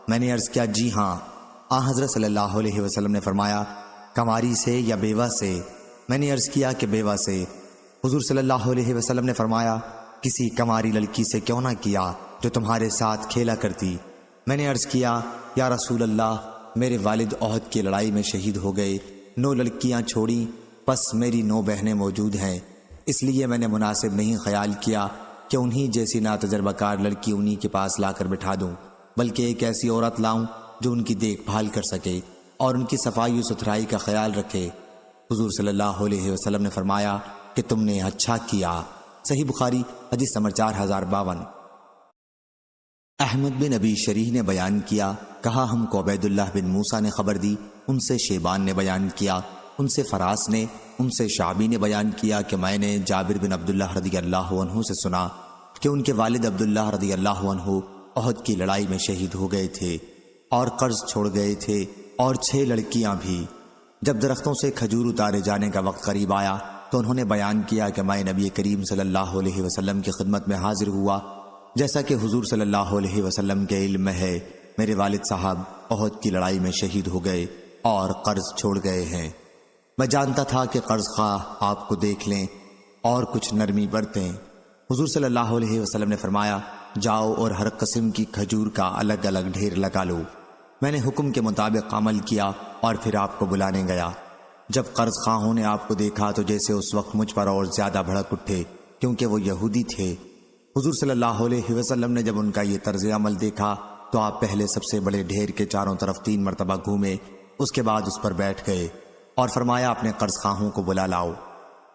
میں نے عرض کیا جی ہاں۔ حضرت صلی اللہ علیہ وسلم نے فرمایا، کماری سے یا بیوہ سے؟ میں نے عرض کیا کہ بیوہ سے۔ حضور صلی اللہ علیہ وسلم نے فرمایا، کسی کماری لڑکی سے کیوں نہ کیا جو تمہارے ساتھ کھیلا کرتی؟ میں نے عرض کیا، یا رسول اللہ، میرے والد احد کی لڑائی میں شہید ہو گئے، 9 لڑکیاں چھوڑیں، پس میری 9 بہنیں موجود ہیں، اس لیے میں نے مناسب نہیں خیال کیا کہ انہی جیسی ناتجربہ کار لڑکی انہی کے پاس لا کر بٹھا دوں، بلکہ ایک ایسی عورت لاؤں جو ان کی دیکھ بھال کر سکے اور ان کی صفائی و ستھرائی کا خیال رکھے۔ حضور صلی اللہ علیہ وسلم نے فرمایا کہ تم نے اچھا کیا۔ صحیح بخاری حدیث نمبر 4052۔ احمد بن ابی شریح نے بیان کیا، کہا ہم کو عبید اللہ بن موسیٰ نے خبر دی، ان سے شیبان نے بیان کیا، ان سے فراس نے، ان سے شعبی نے بیان کیا کہ میں نے جابر بن عبداللہ رضی اللہ عنہ سے سنا کہ ان کے والد عبداللہ رضی اللہ عنہ احد کی لڑائی میں شہید ہو گئے تھے اور قرض چھوڑ گئے تھے، اور 6 لڑکیاں بھی۔ جب درختوں سے کھجور اتارے جانے کا وقت قریب آیا تو انہوں نے بیان کیا کہ میں نبی کریم صلی اللہ علیہ وسلم کی خدمت میں حاضر ہوا، جیسا کہ حضور صلی اللہ علیہ وسلم کے علم میں ہے، میرے والد صاحب احد کی لڑائی میں شہید ہو گئے اور قرض چھوڑ گئے ہیں۔ میں جانتا تھا کہ قرض خواہ آپ کو دیکھ لیں اور کچھ نرمی برتیں۔ حضور صلی اللہ علیہ وسلم نے فرمایا، جاؤ اور ہر قسم کی کھجور کا الگ الگ ڈھیر لگا لو۔ میں نے حکم کے مطابق عمل کیا اور پھر آپ کو بلانے گیا۔ جب قرض خواہوں نے آپ کو دیکھا تو جیسے اس وقت مجھ پر اور زیادہ بھڑک اٹھے، کیونکہ وہ یہودی تھے۔ حضور صلی اللہ علیہ وسلم نے جب ان کا یہ طرز عمل دیکھا تو آپ پہلے سب سے بڑے ڈھیر کے چاروں طرف 3 مرتبہ گھومے، اس کے بعد اس پر بیٹھ گئے اور فرمایا، اپنے قرض خواہوں کو بلا لاؤ۔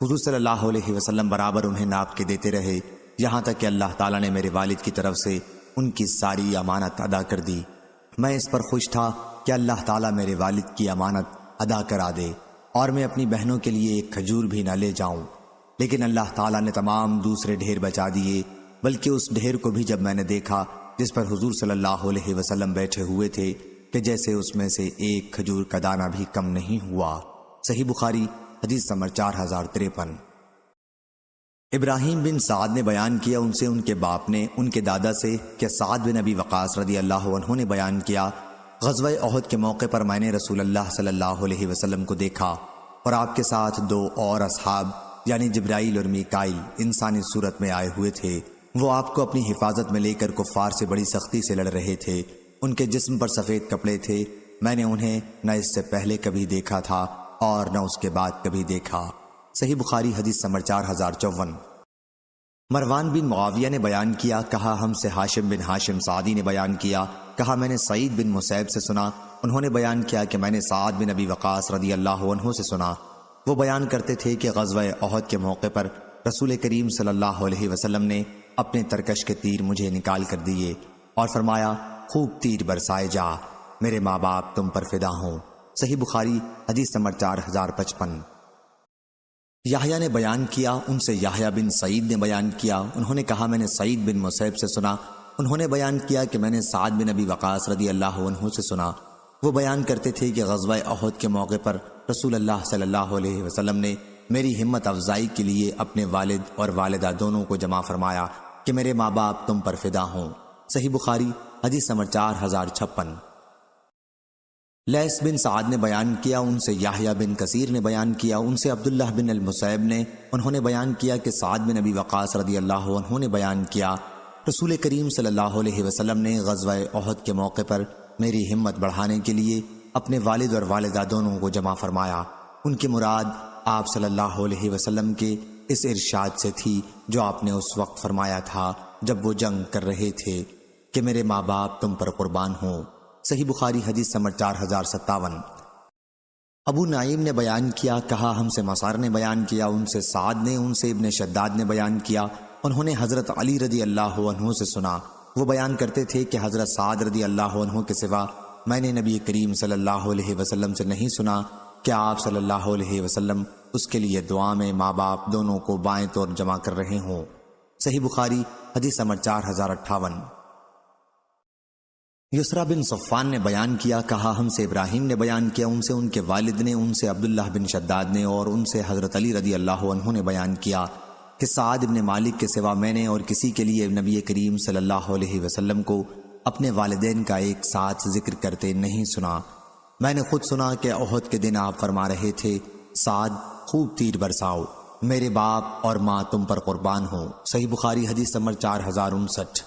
حضور صلی اللہ علیہ وسلم برابر انہیں ناپ کے دیتے رہے، یہاں تک کہ اللہ تعالیٰ نے میرے والد کی طرف سے ان کی ساری امانت ادا کر دی۔ میں اس پر خوش تھا کہ اللہ تعالیٰ میرے والد کی امانت ادا کرا دے اور میں اپنی بہنوں کے لیے ایک کھجور بھی نہ لے جاؤں، لیکن اللہ تعالیٰ نے تمام دوسرے ڈھیر بچا دیے، بلکہ اس ڈھیر کو بھی جب میں نے دیکھا جس پر حضور صلی اللہ علیہ وسلم بیٹھے ہوئے تھے کہ جیسے اس میں سے ایک کھجور کا دانہ بھی کم نہیں ہوا۔ صحیح بخاری حدیث نمبر 4053۔ ابراہیم بن سعد نے بیان کیا ان سے ان کے باپ نے ان کے دادا سے کہ سعد بن ابی وقاص رضی اللہ عنہ نے بیان کیا، غزوہ احد کے موقع پر میں نے رسول اللہ صلی اللہ علیہ وسلم کو دیکھا اور آپ کے ساتھ 2 اور اصحاب یعنی جبرائیل اور میکائیل انسانی صورت میں آئے ہوئے تھے۔ وہ آپ کو اپنی حفاظت میں لے کر کفار سے بڑی سختی سے لڑ رہے تھے۔ ان کے جسم پر سفید کپڑے تھے، میں نے انہیں نہ اس سے پہلے کبھی دیکھا تھا اور نہ اس کے بعد کبھی دیکھا۔ صحیح بخاری حدیث نمبر 4054۔ مروان بن معاویہ نے بیان کیا، کہا ہم سے ہاشم بن ہاشم سعدی نے بیان کیا، کہا میں نے سعید بن مسیب سے سنا، انہوں نے بیان کیا کہ میں نے سعد بن ابی وقاص رضی اللہ عنہ سے سنا۔ وہ بیان کرتے تھے کہ غزوہ احد کے موقع پر رسول کریم صلی اللہ علیہ وسلم نے اپنے ترکش کے تیر مجھے نکال کر دیے اور فرمایا، خوب تیر برسائے جا، میرے ماں باپ تم پر فدا ہوں۔ صحیح بخاری حدیث نمبر 4055۔ یحییٰ نے بیان کیا، ان سے یحییٰ بن سعید نے بیان کیا، انہوں نے کہا میں نے سعید بن مسیب سے سنا، انہوں نے بیان کیا کہ میں نے سعد بن ابی وقاص رضی اللہ عنہ سے سنا۔ وہ بیان کرتے تھے کہ غزوہ احد کے موقع پر رسول اللہ صلی اللہ علیہ وسلم نے میری ہمت افزائی کے لیے اپنے والد اور والدہ دونوں کو جمع فرمایا کہ میرے ماں باپ تم پر فدا ہوں۔ صحیح بخاری حدیث نمبر 4056۔ لیث بن سعد نے بیان کیا، ان سے یحییٰ بن کثیر نے بیان کیا، ان سے عبداللہ بن المسیب نے، انہوں نے بیان کیا کہ سعد بن ابی وقاص رضی اللہ عنہ نے بیان کیا، رسول کریم صلی اللہ علیہ وسلم نے غزوہ احد کے موقع پر میری ہمت بڑھانے کے لیے اپنے والد اور والدہ دونوں کو جمع فرمایا۔ ان کی مراد آپ صلی اللہ علیہ وسلم کے اس ارشاد سے تھی جو آپ نے اس وقت فرمایا تھا جب وہ جنگ کر رہے تھے کہ میرے ماں باپ تم پر قربان ہوں۔ صحیح بخاری حدیث نمبر 4057۔ ابو نعیم نے بیان کیا، کہا ہم سے مسعر نے بیان کیا، ان سے سعد نے، ان سے ابن شداد نے بیان کیا، انہوں نے حضرت علی رضی اللہ عنہ سے سنا۔ وہ بیان کرتے تھے کہ حضرت سعد رضی اللہ عنہ کے سوا میں نے نبی کریم صلی اللہ علیہ وسلم سے نہیں سنا کہ آپ صلی اللہ علیہ وسلم اس کے لیے دعا میں ماں باپ دونوں کو بائیں طور جمع کر رہے ہوں۔ صحیح بخاری حدیث نمبر 4058۔ یسرا بن صفان نے بیان کیا، کہا ہم سے ابراہیم نے بیان کیا، ان سے ان کے والد نے، ان سے عبداللہ بن شداد نے اور ان سے حضرت علی رضی اللہ عنہ نے بیان کیا کہ سعد بن مالک کے سوا میں نے اور کسی کے لیے نبی کریم صلی اللہ علیہ وسلم کو اپنے والدین کا ایک ساتھ ذکر کرتے نہیں سنا۔ میں نے خود سنا کہ احد کے دن آپ فرما رہے تھے، سعد خوب تیر برساؤ، میرے باپ اور ماں تم پر قربان ہوں۔ صحیح بخاری حدیث نمبر 4059۔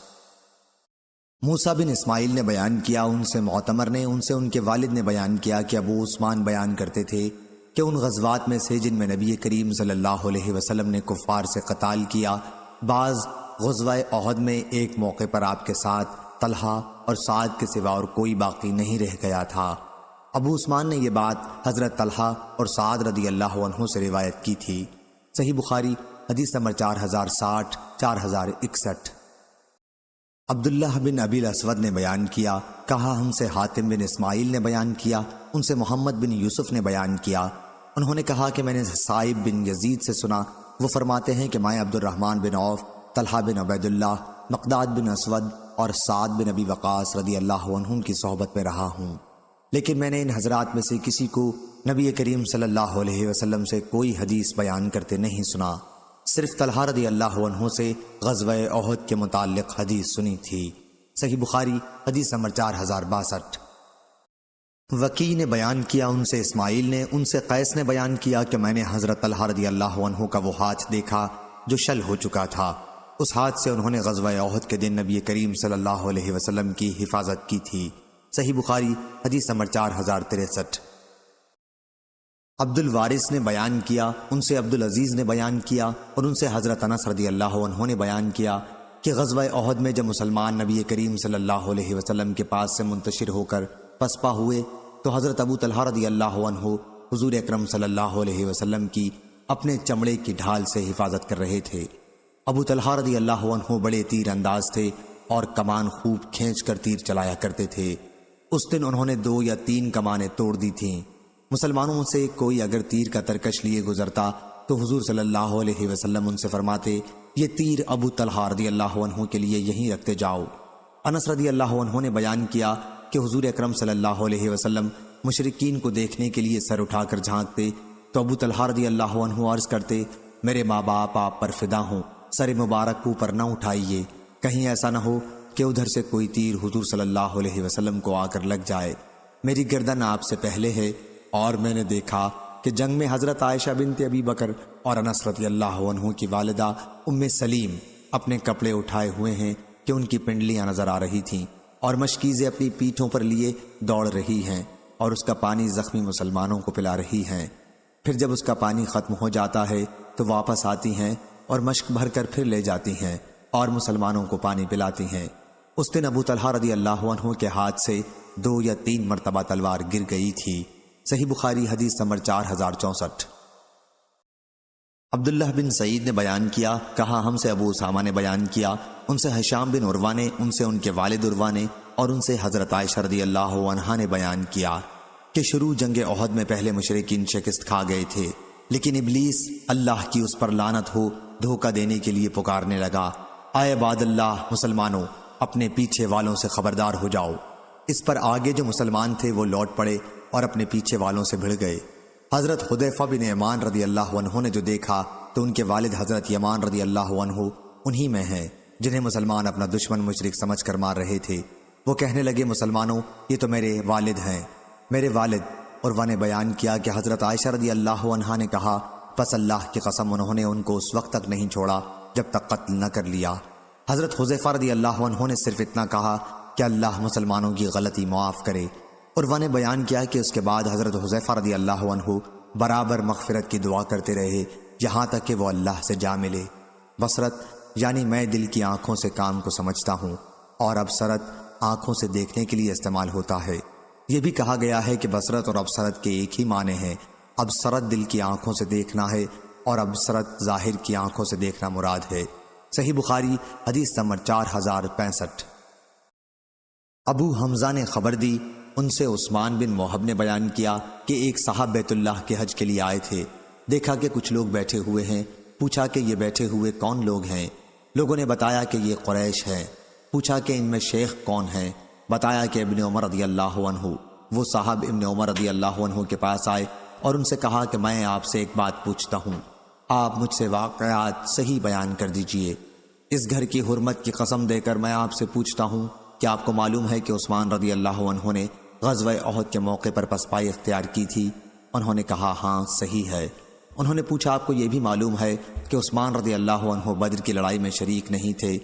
موسیٰ بن اسماعیل نے بیان کیا، ان سے معتمر نے، ان سے ان کے والد نے بیان کیا کہ ابو عثمان بیان کرتے تھے کہ ان غزوات میں سے جن میں نبی کریم صلی اللہ علیہ وسلم نے کفار سے قتال کیا، بعض غزوہ احد میں ایک موقع پر آپ کے ساتھ طلحہ اور سعد کے سوا اور کوئی باقی نہیں رہ گیا تھا۔ ابو عثمان نے یہ بات حضرت طلحہ اور سعد رضی اللہ عنہ سے روایت کی تھی۔ صحیح بخاری حدیث نمبر 4060 4061۔ عبداللہ بن ابی الاسود نے بیان کیا، کہا ہم سے حاتم بن اسماعیل نے بیان کیا، ان سے محمد بن یوسف نے بیان کیا، انہوں نے کہا کہ میں نے صائب بن یزید سے سنا، وہ فرماتے ہیں کہ میں عبد الرحمن بن عوف، طلحہ بن عبید اللہ، مقداد بن اسود اور سعد بن ابی وقاص رضی اللہ عنہ کی صحبت میں رہا ہوں، لیکن میں نے ان حضرات میں سے کسی کو نبی کریم صلی اللہ علیہ وسلم سے کوئی حدیث بیان کرتے نہیں سنا، صرف طلحہ رضی اللہ عنہ سے غزوہ احد کے متعلق حدیث سنی تھی۔ صحیح بخاری حدیث نمبر 4062۔ وکی نے بیان کیا ان سے اسماعیل نے، ان سے قیس نے بیان کیا کہ میں نے حضرت طلحہ رضی اللہ عنہ کا وہ ہاتھ دیکھا جو شل ہو چکا تھا۔ اس ہاتھ سے انہوں نے غزوہ احد کے دن نبی کریم صلی اللہ علیہ وسلم کی حفاظت کی تھی۔ صحیح بخاری حدیث نمبر 4063۔ عبد الوارث نے بیان کیا، ان سے عبد العزیز نے بیان کیا اور ان سے حضرت انس رضی اللہ عنہ نے بیان کیا کہ غزوہ احد میں جب مسلمان نبی کریم صلی اللہ علیہ وسلم کے پاس سے منتشر ہو کر پسپا ہوئے تو حضرت ابو طلحہ رضی اللہ عنہ حضور اکرم صلی اللہ علیہ وسلم کی اپنے چمڑے کی ڈھال سے حفاظت کر رہے تھے۔ ابو طلحہ رضی اللہ عنہ بڑے تیر انداز تھے اور کمان خوب کھینچ کر تیر چلایا کرتے تھے۔ اس دن انہوں نے 2 یا 3 کمانیں توڑ دی تھیں۔ مسلمانوں سے کوئی اگر تیر کا ترکش لیے گزرتا تو حضور صلی اللہ علیہ وسلم ان سے فرماتے، یہ تیر ابو طلحہ رضی اللہ عنہ کے لیے یہیں رکھتے جاؤ۔ انس رضی اللہ عنہ نے بیان کیا کہ حضور اکرم صلی اللہ علیہ وسلم مشرکین کو دیکھنے کے لیے سر اٹھا کر جھانکتے تو ابو طلحہ رضی اللہ عنہ عرض کرتے، میرے ماں باپ آپ پر فدا ہوں، سر مبارک اوپر نہ اٹھائیے، کہیں ایسا نہ ہو کہ ادھر سے کوئی تیر حضور صلی اللہ علیہ وسلم کو آ کر لگ جائے۔ میری گردن آپ سے پہلے ہے، اور میں نے دیکھا کہ جنگ میں حضرت عائشہ بنت ابی بکر اور انس رضی اللہ عنہ کی والدہ ام سلیم اپنے کپڑے اٹھائے ہوئے ہیں کہ ان کی پنڈلیاں نظر آ رہی تھیں اور مشکیزیں اپنی پیٹھوں پر لیے دوڑ رہی ہیں اور اس کا پانی زخمی مسلمانوں کو پلا رہی ہیں۔ پھر جب اس کا پانی ختم ہو جاتا ہے تو واپس آتی ہیں اور مشک بھر کر پھر لے جاتی ہیں اور مسلمانوں کو پانی پلاتی ہیں۔ اس دن ابو طلحہ رضی اللہ عنہ کے ہاتھ سے 2 یا 3 مرتبہ تلوار گر گئی تھی۔ صحیح بخاری حدیث نمبر 4064۔ عبداللہ بن سعید نے بیان کیا، کہا ہم سے ابو اسامہ نے بیان کیا، ان سے ہشام بن عروہ نے، ان سے ان کے والد عروہ نے اور ان سے حضرت عائشہ رضی اللہ عنہا نے بیان کیا کہ شروع جنگ احد میں پہلے مشرکین شکست کھا گئے تھے، لیکن ابلیس اللہ کی اس پر لعنت ہو دھوکہ دینے کے لیے پکارنے لگا، اے عباد اللہ مسلمانوں اپنے پیچھے والوں سے خبردار ہو جاؤ۔ اس پر آگے جو مسلمان تھے وہ لوٹ پڑے اور اپنے پیچھے والوں سے بھڑ گئے۔ حضرت حذیفہ بن یمان رضی اللہ عنہ نے جو دیکھا تو ان کے والد حضرت یمان رضی اللہ عنہ انہی میں ہیں جنہیں مسلمان اپنا دشمن مشرک سمجھ کر مار رہے تھے۔ وہ کہنے لگے، مسلمانوں یہ تو میرے والد ہیں۔ میرے والد عروہ نے بیان کیا کہ حضرت عائشہ رضی اللہ عنہا نے کہا، پس اللہ کی قسم انہوں نے ان کو اس وقت تک نہیں چھوڑا جب تک قتل نہ کر لیا۔ حضرت حذیفہ رضی اللہ عنہ نے صرف اتنا کہا کہ اللہ مسلمانوں کی غلطی معاف کرے۔ عروہ نے بیان کیا کہ اس کے بعد حضرت حذیفہ رضی اللہ عنہ برابر مغفرت کی دعا کرتے رہے یہاں تک کہ وہ اللہ سے جا ملے۔ بصرت یعنی میں دل کی آنکھوں سے کام کو سمجھتا ہوں، اور ابصرت آنکھوں سے دیکھنے کے لیے استعمال ہوتا ہے۔ یہ بھی کہا گیا ہے کہ بصرت اور ابصرت کے ایک ہی معنی ہیں۔ ابصرت دل کی آنکھوں سے دیکھنا ہے اور ابصرت ظاہر کی آنکھوں سے دیکھنا مراد ہے۔ صحیح بخاری حدیث نمبر 4065۔ ابو حمزہ نے خبر دی، ان سے عثمان بن موہب نے بیان کیا کہ ایک صاحب بیت اللہ کے حج کے لیے آئے تھے، دیکھا کہ کچھ لوگ بیٹھے ہوئے ہیں، پوچھا کہ یہ بیٹھے ہوئے کون لوگ ہیں؟ لوگوں نے بتایا کہ یہ قریش ہیں۔ پوچھا کہ ان میں شیخ کون ہیں؟ بتایا کہ ابن عمر رضی اللہ عنہ۔ وہ صاحب ابن عمر رضی اللہ عنہ کے پاس آئے اور ان سے کہا کہ میں آپ سے ایک بات پوچھتا ہوں، آپ مجھ سے واقعات صحیح بیان کر دیجئے۔ اس گھر کی حرمت کی قسم دے کر میں آپ سے پوچھتا ہوں کہ آپ کو معلوم ہے کہ عثمان رضی اللہ عنہ نے غزوہ احد کے موقع پر پسپائی اختیار کی تھی؟ انہوں نے کہا ہاں صحیح ہے۔ انہوں نے پوچھا آپ کو یہ بھی معلوم ہے کہ عثمان رضی اللہ عنہ بدر کی لڑائی میں شریک نہیں تھے؟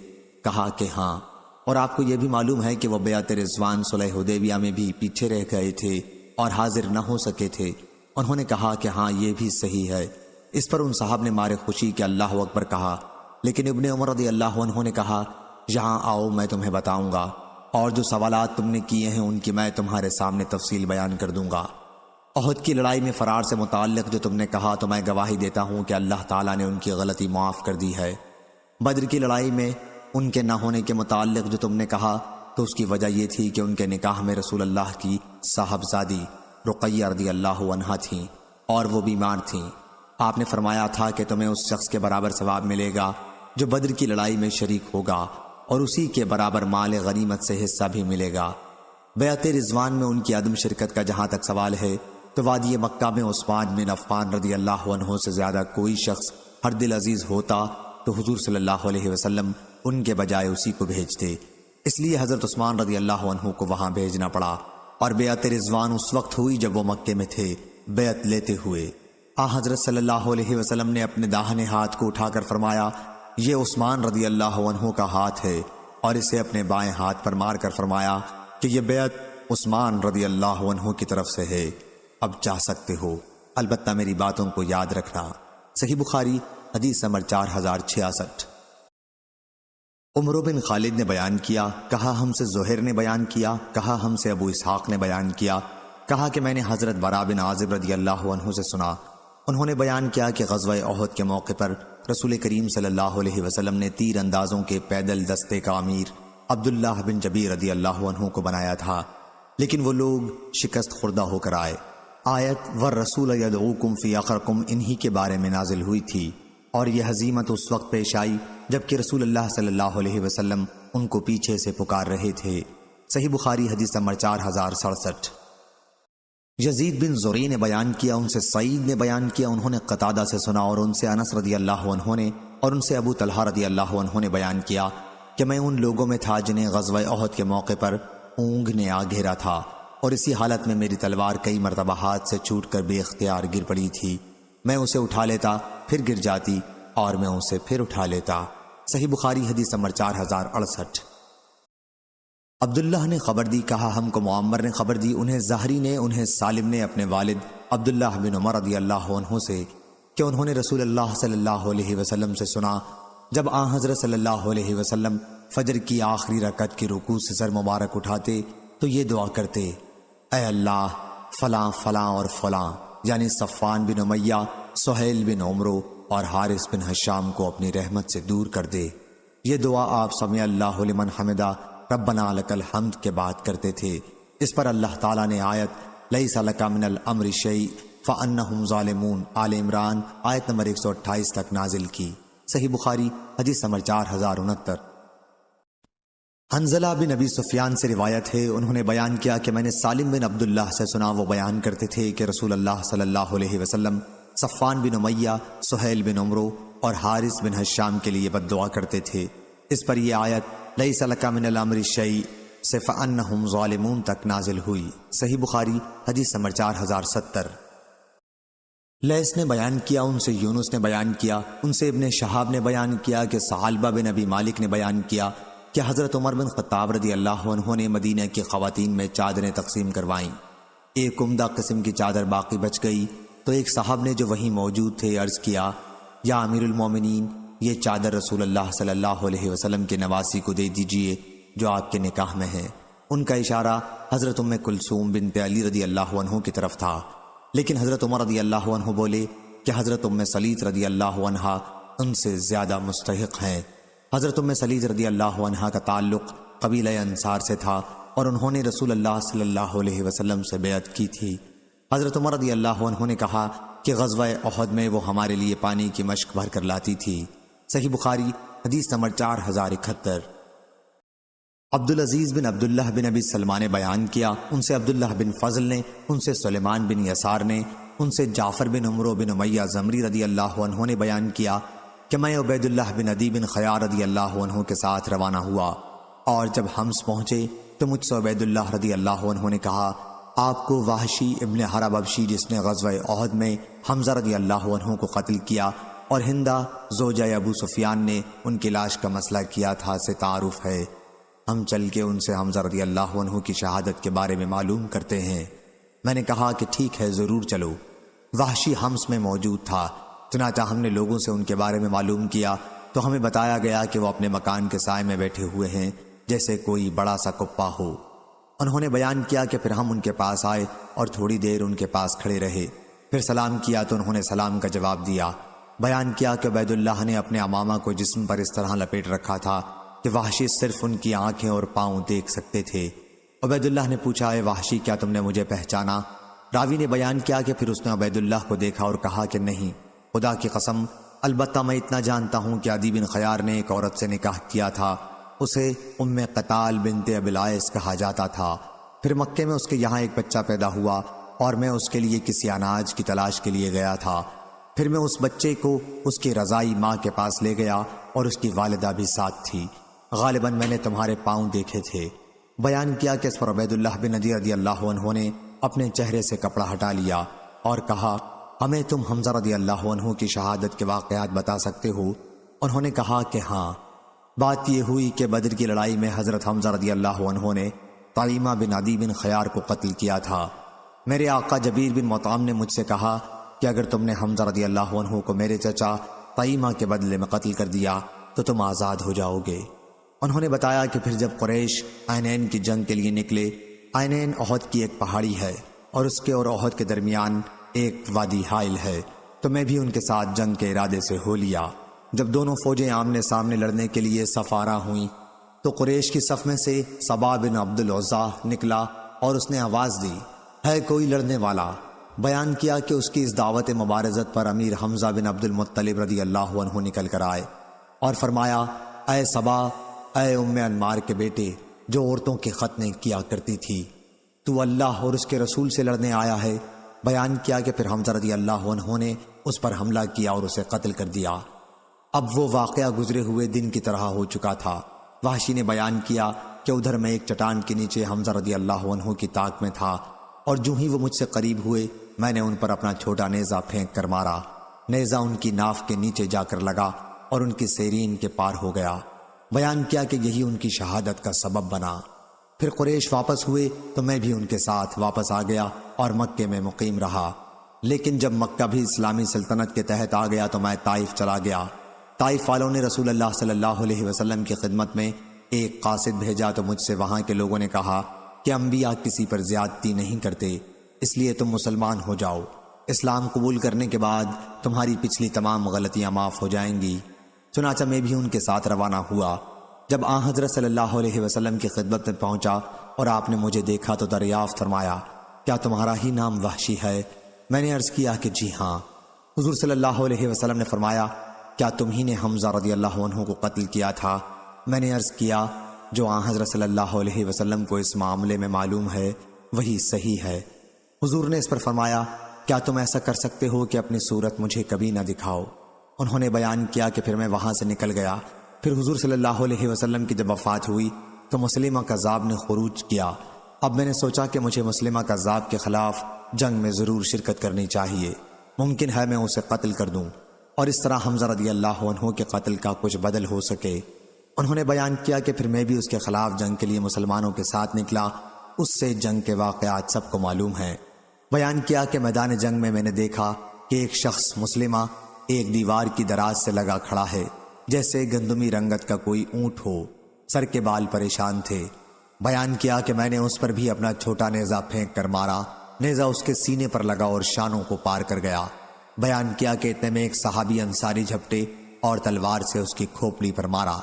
کہا کہ ہاں۔ اور آپ کو یہ بھی معلوم ہے کہ وہ بیعت رضوان صلح حدیبیہ میں بھی پیچھے رہ گئے تھے اور حاضر نہ ہو سکے تھے؟ انہوں نے کہا کہ ہاں یہ بھی صحیح ہے۔ اس پر ان صاحب نے مارے خوشی کہ اللہ اکبر کہا، لیکن ابن عمر رضی اللہ عنہ نے کہا یہاں آؤ میں تمہیں بتاؤں گا، اور جو سوالات تم نے کیے ہیں ان کی میں تمہارے سامنے تفصیل بیان کر دوں گا۔ احد کی لڑائی میں فرار سے متعلق جو تم نے کہا تو میں گواہی دیتا ہوں کہ اللہ تعالیٰ نے ان کی غلطی معاف کر دی ہے۔ بدر کی لڑائی میں ان کے نہ ہونے کے متعلق جو تم نے کہا تو اس کی وجہ یہ تھی کہ ان کے نکاح میں رسول اللہ کی صاحبزادی رقیہ رضی اللہ عنہا تھیں اور وہ بیمار تھیں۔ آپ نے فرمایا تھا کہ تمہیں اس شخص کے برابر ثواب ملے گا جو بدر کی لڑائی میں شریک ہوگا، اور اسی کے برابر مال غنیمت سے حصہ بھی ملے گا۔ بیعت رضوان میں ان کی عدم شرکت کا جہاں تک سوال ہے تو وادی مکہ میں عثمان بن عفان رضی اللہ عنہ سے زیادہ کوئی شخص ہر دل عزیز ہوتا تو حضور صلی اللہ علیہ وسلم ان کے بجائے اسی کو بھیجتے، اس لیے حضرت عثمان رضی اللہ عنہ کو وہاں بھیجنا پڑا۔ اور بیعت رضوان اس وقت ہوئی جب وہ مکے میں تھے بیعت لیتے ہوئے۔ حضرت صلی اللہ علیہ وسلم نے اپنے داہنے ہاتھ کو اٹھا کر فرمایا یہ عثمان رضی اللہ عنہ کا ہاتھ ہے، اور اسے اپنے بائیں ہاتھ پر مار کر فرمایا کہ یہ بیعت عثمان رضی اللہ عنہ کی طرف سے ہے، اب جا سکتے ہو، البتہ میری باتوں کو یاد رکھنا۔ صحیح بخاری حدیث نمبر 4066۔ عمر بن خالد نے بیان کیا، کہا ہم سے زہیر نے بیان کیا، کہا ہم سے ابو اسحاق نے بیان کیا، کہا کہ میں نے حضرت برا بن عازب رضی اللہ عنہ سے سنا، انہوں نے بیان کیا کہ غزوہ احد کے موقع پر رسول کریم صلی اللہ علیہ وسلم نے تیر اندازوں کے پیدل دستے کا امیر عبداللہ بن جبیر رضی اللہ عنہ کو بنایا تھا، لیکن وہ لوگ شکست خوردہ ہو کر آئے۔ آیت والرسول یدعوکم فی اخرکم انہی کے بارے میں نازل ہوئی تھی، اور یہ ہزیمت اس وقت پیش آئی جبکہ رسول اللہ صلی اللہ علیہ وسلم ان کو پیچھے سے پکار رہے تھے۔ صحیح بخاری حدیث نمبر 4067۔ یزید بن زری نے بیان کیا، ان سے سعید نے بیان کیا، انہوں نے قتادہ سے سنا، اور ان سے انس رضی اللہ عنہ نے اور ان سے ابو طلحہ رضی اللہ عنہ نے بیان کیا کہ میں ان لوگوں میں تھا جنہیں غزوہ احد کے موقع پر اونگ نے آ گھیرا تھا، اور اسی حالت میں میری تلوار کئی مرتبہ ہاتھ سے چھوٹ کر بے اختیار گر پڑی تھی، میں اسے اٹھا لیتا پھر گر جاتی اور میں اسے پھر اٹھا لیتا۔ صحیح بخاری حدیث نمبر 4068۔ عبداللہ نے خبر دی، کہا ہم کو معمر نے خبر دی، انہیں زہری نے، انہیں سالم نے اپنے والد عبداللہ بن عمر رضی اللہ عنہ سے کہ انہوں نے رسول اللہ صلی اللہ علیہ وسلم سے سنا جب حضرت صلی اللہ علیہ وسلم فجر کی آخری رکعت کی رکوع سے سر مبارک اٹھاتے تو یہ دعا کرتے، اے اللہ فلاں فلاں اور فلاں یعنی صفوان بن امیہ، سہیل بن عمرو اور حارث بن حشام کو اپنی رحمت سے دور کر دے۔ یہ دعا آپ سمع اللہ لمن حمدہ ربنا لک الحمد کے بعد کرتے تھے۔ اس پر اللہ تعالیٰ نے آیت لیس لک من الامر شیء فانہم ظالمون آل عمران آیت نمبر 128 تک نازل کی۔ صحیح بخاری حدیث نمبر 4069۔ حنظلہ بن ابی سفیان سے روایت ہے، انہوں نے بیان کیا کہ میں نے سالم بن عبداللہ سے سنا، وہ بیان کرتے تھے کہ رسول اللہ صلی اللہ علیہ وسلم صفوان بن امیہ، سہیل بن عمرو اور حارث بن حشام کے لیے بد دعا کرتے تھے۔ اس پر یہ آیت لیس لک من الامر شیء سے فانہم ظالمون تک نازل ہوئی۔ صحیح بخاری حدیث نمبر 4070۔ لیث نے بیان کیا، ان سے یونس نے بیان کیا، ان سے ابن شہاب نے بیان کیا کہ ثعلبہ بن ابی مالک نے بیان کیا کہ حضرت عمر بن خطاب رضی اللہ عنہ نے مدینہ کی خواتین میں چادریں تقسیم کروائیں، ایک عمدہ قسم کی چادر باقی بچ گئی تو ایک صاحب نے جو وہیں موجود تھے عرض کیا، یا امیر المومنین یہ چادر رسول اللہ صلی اللہ علیہ وسلم کے نواسی کو دے دیجئے جو آپ کے نکاح میں ہے۔ ان کا اشارہ حضرت ام کلثوم بنت علی رضی اللہ عنہ کی طرف تھا، لیکن حضرت عمر رضی اللہ عنہ بولے کہ حضرت ام سلیط رضی اللہ عنہ ان سے زیادہ مستحق ہیں۔ حضرت ام سلیط رضی اللہ عنہ کا تعلق قبیلہ انصار سے تھا اور انہوں نے رسول اللہ صلی اللہ علیہ وسلم سے بیعت کی تھی۔ حضرت عمر رضی اللہ عنہ نے کہا کہ غزوہ احد میں وہ ہمارے لیے پانی کی مشک بھر کر لاتی تھی۔ صحیح بخاری حدیث نمبر 4071۔ عبدالعزیز بن عبداللہ بن ابی سلمہ نے بیان کیا، ان سے عبداللہ بن فضل نے، ان سے سلیمان بن یسار نے، ان سے جعفر بن عمرو بن امیہ زمری رضی اللہ عنہ نے بیان کیا کہ میں عبید اللہ بن عدی بن خیار رضی اللہ عنہ کے ساتھ روانہ ہوا، اور جب حمص پہنچے تو مجھ سے عبید اللہ رضی اللہ عنہ نے کہا، آپ کو وحشی ابن حرب ابشی جس نے غزوہ احد میں حمزہ رضی اللہ عنہ کو قتل کیا اور ہندہ زوجہ ابو سفیان نے ان کی لاش کا مسئلہ کیا تھا سے تعارف ہے، ہم چل کے ان سے حمزہ رضی اللہ عنہ کی شہادت کے بارے میں معلوم کرتے ہیں۔ میں نے کہا کہ ٹھیک ہے، ضرور چلو۔ وحشی حمص میں موجود تھا، چنانچہ ہم نے لوگوں سے ان کے بارے میں معلوم کیا تو ہمیں بتایا گیا کہ وہ اپنے مکان کے سائے میں بیٹھے ہوئے ہیں جیسے کوئی بڑا سا کپا ہو۔ انہوں نے بیان کیا کہ پھر ہم ان کے پاس آئے اور تھوڑی دیر ان کے پاس کھڑے رہے، پھر سلام کیا تو انہوں نے سلام کا جواب دیا۔ بیان کیا کہ عبید اللہ نے اپنے امامہ کو جسم پر اس طرح لپیٹ رکھا تھا کہ وحشی صرف ان کی آنکھیں اور پاؤں دیکھ سکتے تھے۔ عبید اللہ نے پوچھا، اے وحشی کیا تم نے مجھے پہچانا؟ راوی نے بیان کیا کہ پھر اس نے عبید اللہ کو دیکھا اور کہا کہ نہیں، خدا کی قسم، البتہ میں اتنا جانتا ہوں کہ عدی بن خیار نے ایک عورت سے نکاح کیا تھا، اسے ام قتال بنت ابی العیس کہا جاتا تھا۔ پھر مکے میں اس کے یہاں ایک بچہ پیدا ہوا اور میں اس کے لیے کسی اناج کی تلاش کے لیے گیا تھا، پھر میں اس بچے کو اس کی رضائی ماں کے پاس لے گیا اور اس کی والدہ بھی ساتھ تھی، غالباً میں نے تمہارے پاؤں دیکھے تھے۔ بیان کیا کہ اس پر عبید اللہ بن عدی رضی اللہ عنہ نے اپنے چہرے سے کپڑا ہٹا لیا اور کہا ہمیں تم حمزہ رضی اللہ عنہ کی شہادت کے واقعات بتا سکتے ہو؟ انہوں نے کہا کہ ہاں۔ بات یہ ہوئی کہ بدر کی لڑائی میں حضرت حمزہ رضی اللہ عنہ نے طعیمہ بن عدی بن خیار کو قتل کیا تھا۔ میرے آقا جبیر بن مطعم نے مجھ سے کہا کہ اگر تم نے حمزہ رضی اللہ عنہ کو میرے چچا طعیمہ کے بدلے میں قتل کر دیا تو تم آزاد ہو جاؤ گے۔ انہوں نے بتایا کہ پھر جب قریش عینین کی جنگ کے لیے نکلے، عینین احد کی ایک پہاڑی ہے اور اس کے اور احد کے درمیان ایک وادی حائل ہے، تو میں بھی ان کے ساتھ جنگ کے ارادے سے ہو لیا۔ جب دونوں فوجیں آمنے سامنے لڑنے کے لیے صف آرا ہوئیں تو قریش کی صف میں سے صبا بن عبد العزا نکلا اور اس نے آواز دی ہے کوئی لڑنے والا۔ بیان کیا کہ اس کی اس دعوت مبارزت پر امیر حمزہ بن عبد المطلب رضی اللہ عنہ نکل کر آئے اور فرمایا اے صبا، اے ام انمار کے بیٹے جو عورتوں کے ختنے کیا کرتی تھی، تو اللہ اور اس کے رسول سے لڑنے آیا ہے۔ بیان کیا کہ پھر حمزہ رضی اللہ عنہ نے اس پر حملہ کیا اور اسے قتل کر دیا۔ اب وہ واقعہ گزرے ہوئے دن کی طرح ہو چکا تھا۔ وحشی نے بیان کیا کہ ادھر میں ایک چٹان کے نیچے حمزہ رضی اللہ عنہ کی طاق میں تھا، اور جو ہی وہ مجھ سے قریب ہوئے میں نے ان پر اپنا چھوٹا نیزہ پھینک کر مارا۔ نیزہ ان کی ناف کے نیچے جا کر لگا اور ان کی سیرین کے پار ہو گیا۔ بیان کیا کہ یہی ان کی شہادت کا سبب بنا۔ پھر قریش واپس ہوئے تو میں بھی ان کے ساتھ واپس آ گیا اور مکے میں مقیم رہا، لیکن جب مکہ بھی اسلامی سلطنت کے تحت آ گیا تو میں طائف چلا گیا۔ طائف والوں نے رسول اللہ صلی اللہ علیہ وسلم کی خدمت میں ایک قاصد بھیجا تو مجھ سے وہاں کے لوگوں نے کہا کہ انبیاء کسی پر زیادتی نہیں کرتے، اس لیے تم مسلمان ہو جاؤ، اسلام قبول کرنے کے بعد تمہاری پچھلی تمام غلطیاں معاف ہو جائیں گی۔ چنانچہ میں بھی ان کے ساتھ روانہ ہوا۔ جب آن حضرت صلی اللہ علیہ وسلم کی خدمت میں پہنچا اور آپ نے مجھے دیکھا تو دریافت فرمایا کیا تمہارا ہی نام وحشی ہے؟ میں نے عرض کیا کہ جی ہاں۔ حضور صلی اللہ علیہ وسلم نے فرمایا کیا تم ہی نے حمزہ رضی اللہ عنہ کو قتل کیا تھا؟ میں نے عرض کیا جو آن حضرت صلی اللہ علیہ وسلم کو اس معاملے میں معلوم ہے وہی صحیح ہے۔ حضور نے اس پر فرمایا کیا تم ایسا کر سکتے ہو کہ اپنی صورت مجھے کبھی نہ دکھاؤ؟ انہوں نے بیان کیا کہ پھر میں وہاں سے نکل گیا۔ پھر حضور صلی اللہ علیہ وسلم کی جب وفات ہوئی تو مسلمہ کذاب نے خروج کیا۔ اب میں نے سوچا کہ مجھے مسلمہ کذاب کے خلاف جنگ میں ضرور شرکت کرنی چاہیے، ممکن ہے میں اسے قتل کر دوں اور اس طرح حمزہ رضی اللہ عنہ کے قتل کا کچھ بدل ہو سکے۔ انہوں نے بیان کیا کہ پھر میں بھی اس کے خلاف جنگ کے لیے مسلمانوں کے ساتھ نکلا۔ اس سے جنگ کے واقعات سب کو معلوم ہیں۔ بیان کیا کہ میدان جنگ میں میں نے دیکھا کہ ایک شخص مسلمہ ایک دیوار کی دراز سے لگا کھڑا ہے، جیسے گندمی رنگت کا کوئی اونٹ ہو، سر کے بال پریشان تھے۔ بیان کیا کہ میں نے اس پر بھی اپنا چھوٹا نیزہ پھینک کر مارا، نیزہ اس کے سینے پر لگا اور شانوں کو پار کر گیا۔ بیان کیا کہ اتنے میں ایک صحابی انصاری جھپٹے اور تلوار سے اس کی کھوپڑی پر مارا۔